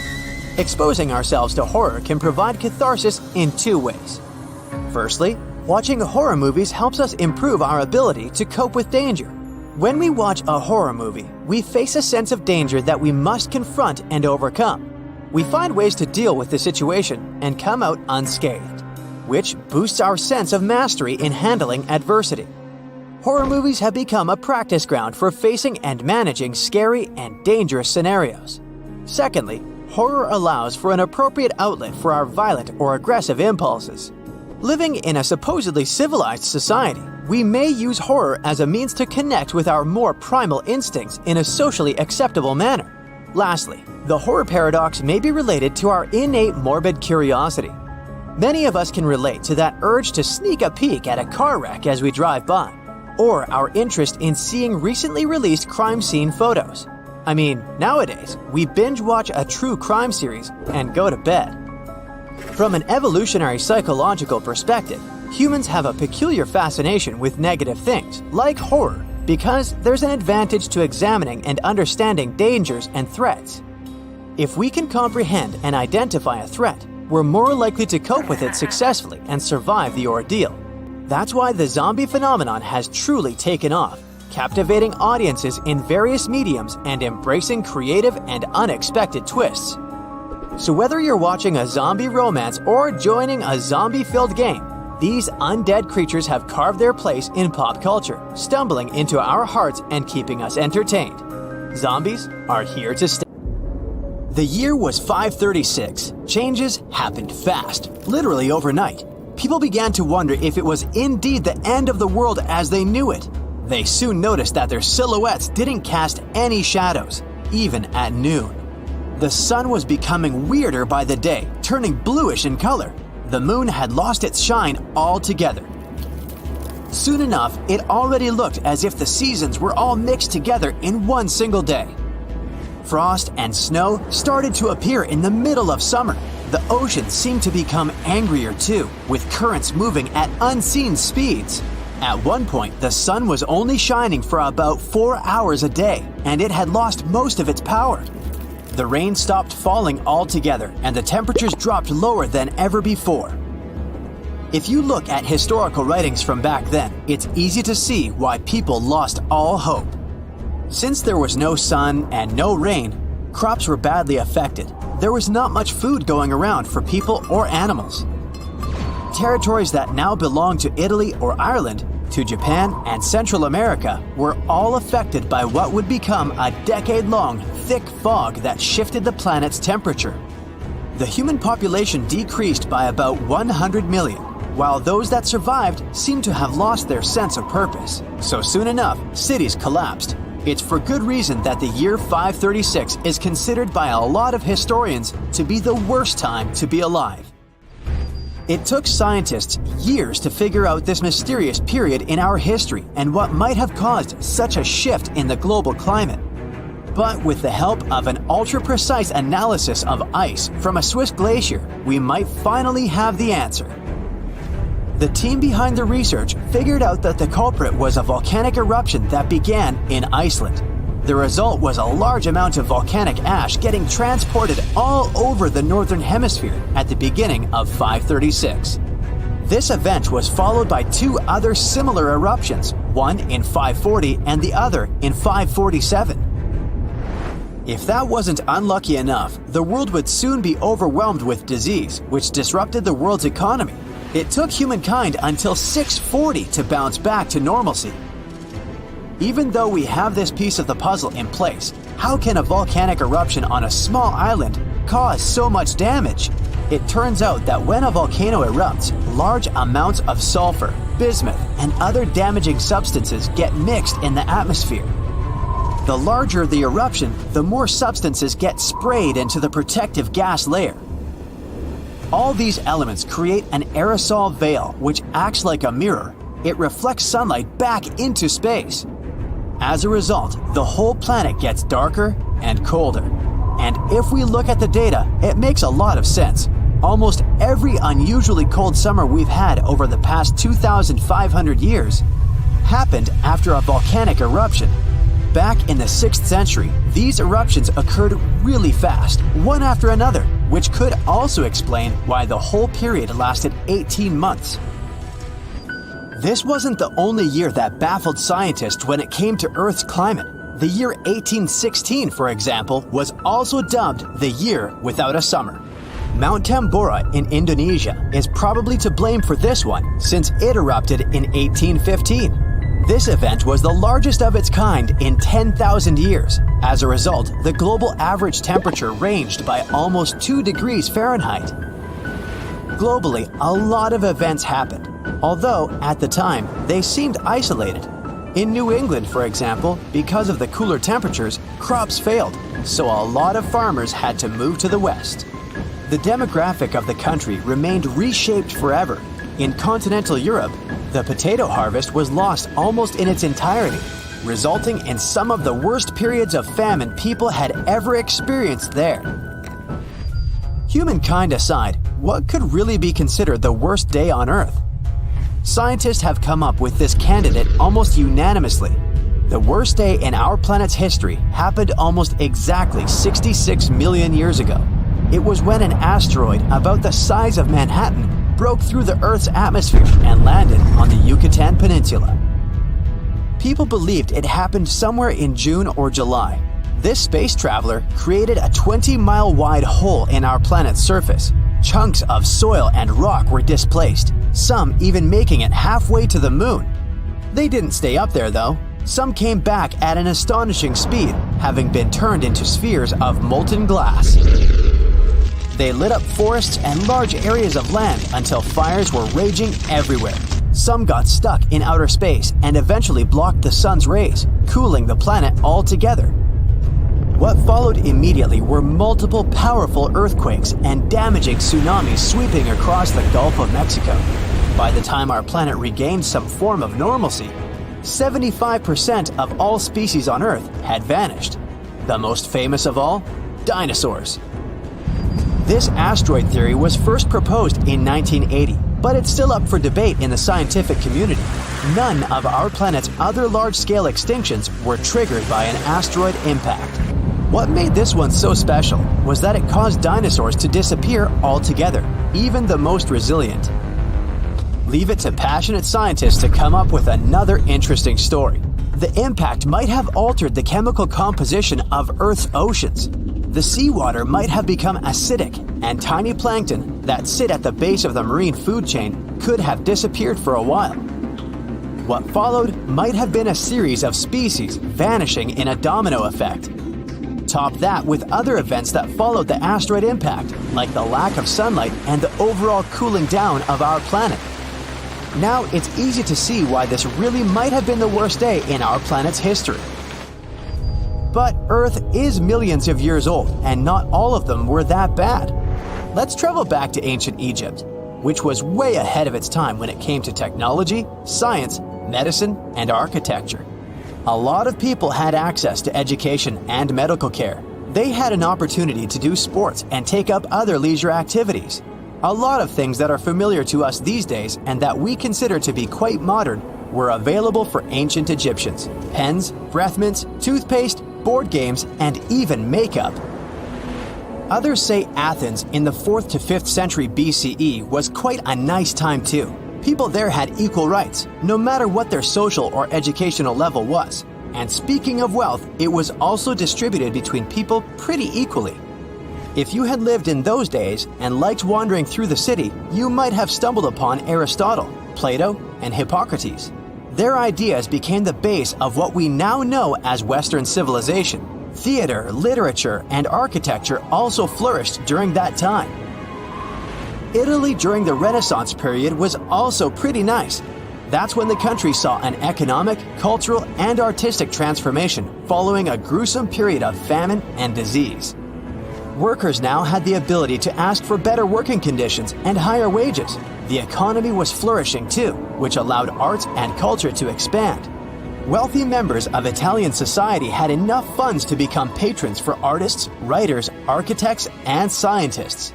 Exposing ourselves to horror can provide catharsis in 2 ways. Firstly, watching horror movies helps us improve our ability to cope with danger. When we watch a horror movie, we face a sense of danger that we must confront and overcome. We find ways to deal with the situation and come out unscathed, which boosts our sense of mastery in handling adversity. Horror movies have become a practice ground for facing and managing scary and dangerous scenarios. Secondly, horror allows for an appropriate outlet for our violent or aggressive impulses. Living in a supposedly civilized society, we may use horror as a means to connect with our more primal instincts in a socially acceptable manner. Lastly, the horror paradox may be related to our innate morbid curiosity. Many of us can relate to that urge to sneak a peek at a car wreck as we drive by, or our interest in seeing recently released crime scene photos. I mean, nowadays, we binge watch a true crime series and go to bed. From an evolutionary psychological perspective, Humans have a peculiar fascination with negative things, like horror, because there's an advantage to examining and understanding dangers and threats. If we can comprehend and identify a threat, we're more likely to cope with it successfully and survive the ordeal. That's why the zombie phenomenon has truly taken off, captivating audiences in various mediums and embracing creative and unexpected twists. So whether you're watching a zombie romance or joining a zombie-filled game, these undead creatures have carved their place in pop culture, stumbling into our hearts and keeping us entertained. Zombies are here to stay. The year was 536. Changes happened fast, literally overnight. People began to wonder if it was indeed the end of the world as they knew it. They soon noticed that their silhouettes didn't cast any shadows, even at noon. The sun was becoming weirder by the day, turning bluish in color. The moon had lost its shine altogether. Soon enough, it already looked as if the seasons were all mixed together in one single day. Frost and snow started to appear in the middle of summer. The ocean seemed to become angrier too, with currents moving at unseen speeds. At one point, the sun was only shining for about 4 hours a day, and it had lost most of its power. The rain stopped falling altogether, and the temperatures dropped lower than ever before. If you look at historical writings from back then, it's easy to see why people lost all hope. Since there was no sun and no rain, crops were badly affected. There was not much food going around for people or animals. Territories that now belong to Italy or Ireland, to Japan and Central America were all affected by what would become a decade-long thick fog that shifted the planet's temperature. The human population decreased by about 100 million, while those that survived seemed to have lost their sense of purpose. So soon enough, cities collapsed. It's for good reason that the year 536 is considered by a lot of historians to be the worst time to be alive. It took scientists years to figure out this mysterious period in our history and what might have caused such a shift in the global climate. But with the help of an ultra-precise analysis of ice from a Swiss glacier, we might finally have the answer. The team behind the research figured out that the culprit was a volcanic eruption that began in Iceland. The result was a large amount of volcanic ash getting transported all over the northern hemisphere at the beginning of 536. This event was followed by 2 other similar eruptions, one in 540 and the other in 547. If that wasn't unlucky enough, the world would soon be overwhelmed with disease, which disrupted the world's economy. It took humankind until 640 to bounce back to normalcy. Even though we have this piece of the puzzle in place, how can a volcanic eruption on a small island cause so much damage? It turns out that when a volcano erupts, large amounts of sulfur, bismuth, and other damaging substances get mixed in the atmosphere. The larger the eruption, the more substances get sprayed into the protective gas layer. All these elements create an aerosol veil which acts like a mirror. It reflects sunlight back into space. As a result, the whole planet gets darker and colder. And if we look at the data, it makes a lot of sense. Almost every unusually cold summer we've had over the past 2,500 years happened after a volcanic eruption. Back in the 6th century, these eruptions occurred really fast, one after another, which could also explain why the whole period lasted 18 months. This wasn't the only year that baffled scientists when it came to Earth's climate. The year 1816, for example, was also dubbed the year without a summer. Mount Tambora in Indonesia is probably to blame for this one, since it erupted in 1815. This event was the largest of its kind in 10,000 years. As a result, the global average temperature ranged by almost 2 degrees Fahrenheit. Globally, a lot of events happened, although at the time they seemed isolated. In New England, for example, because of the cooler temperatures, crops failed, so a lot of farmers had to move to the west. The demographic of the country remained reshaped forever. In continental Europe, the potato harvest was lost almost in its entirety, resulting in some of the worst periods of famine people had ever experienced there. Humankind aside, what could really be considered the worst day on Earth? scientists have come up with this candidate almost unanimously. The worst day in our planet's history happened almost exactly 66 million years ago. It was when an asteroid about the size of Manhattan broke through the Earth's atmosphere and landed on the Yucatan Peninsula. People believed it happened somewhere in June or July. This space traveler created a 20-mile wide hole in our planet's surface. Chunks of soil and rock were displaced, some even making it halfway to the moon. They didn't stay up there though. Some came back at an astonishing speed, having been turned into spheres of molten glass. They lit up forests and large areas of land until fires were raging everywhere. Some got stuck in outer space and eventually blocked the sun's rays, cooling the planet altogether. What followed immediately were multiple powerful earthquakes and damaging tsunamis sweeping across the Gulf of Mexico. By the time our planet regained some form of normalcy, 75% of all species on Earth had vanished. The most famous of all? Dinosaurs. This asteroid theory was first proposed in 1980, but it's still up for debate in the scientific community. None of our planet's other large-scale extinctions were triggered by an asteroid impact. What made this one so special was that it caused dinosaurs to disappear altogether, even the most resilient. Leave it to passionate scientists to come up with another interesting story. The impact might have altered the chemical composition of Earth's oceans. The seawater might have become acidic, and tiny plankton that sit at the base of the marine food chain could have disappeared for a while. What followed might have been a series of species vanishing in a domino effect. Top that with other events that followed the asteroid impact, like the lack of sunlight and the overall cooling down of our planet. Now it's easy to see why this really might have been the worst day in our planet's history. But Earth is millions of years old, and not all of them were that bad. Let's travel back to ancient Egypt, which was way ahead of its time when it came to technology, science, medicine, and architecture. A lot of people had access to education and medical care. They had an opportunity to do sports and take up other leisure activities. A lot of things that are familiar to us these days and that we consider to be quite modern were available for ancient Egyptians. Pens, breath mints, toothpaste, board games, and even makeup. Others say Athens in the 4th to 5th century BCE was quite a nice time too. People there had equal rights, no matter what their social or educational level was. And speaking of wealth, it was also distributed between people pretty equally. If you had lived in those days and liked wandering through the city, you might have stumbled upon Aristotle, Plato, and Hippocrates. Their ideas became the base of what we now know as Western civilization. Theater, literature, and architecture also flourished during that time. Italy during the Renaissance period was also pretty nice. That's when the country saw an economic, cultural, and artistic transformation following a gruesome period of famine and disease. Workers now had the ability to ask for better working conditions and higher wages. The economy was flourishing too, which allowed arts and culture to expand. Wealthy members of Italian society had enough funds to become patrons for artists, writers, architects, and scientists.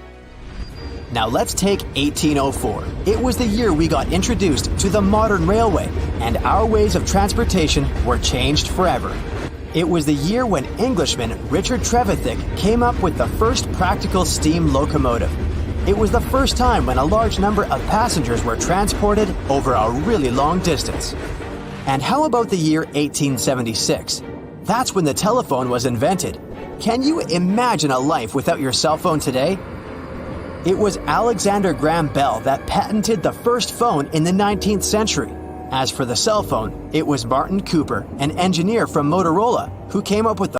Now let's take 1804. It was the year we got introduced to the modern railway, and our ways of transportation were changed forever. It was the year when Englishman Richard Trevithick came up with the first practical steam locomotive. It was the first time when a large number of passengers were transported over a really long distance. And how about the year 1876? That's when the telephone was invented. Can you imagine a life without your cell phone today? It was Alexander Graham Bell that patented the first phone in the 19th century. As for the cell phone, it was Martin Cooper, an engineer from Motorola, who came up with the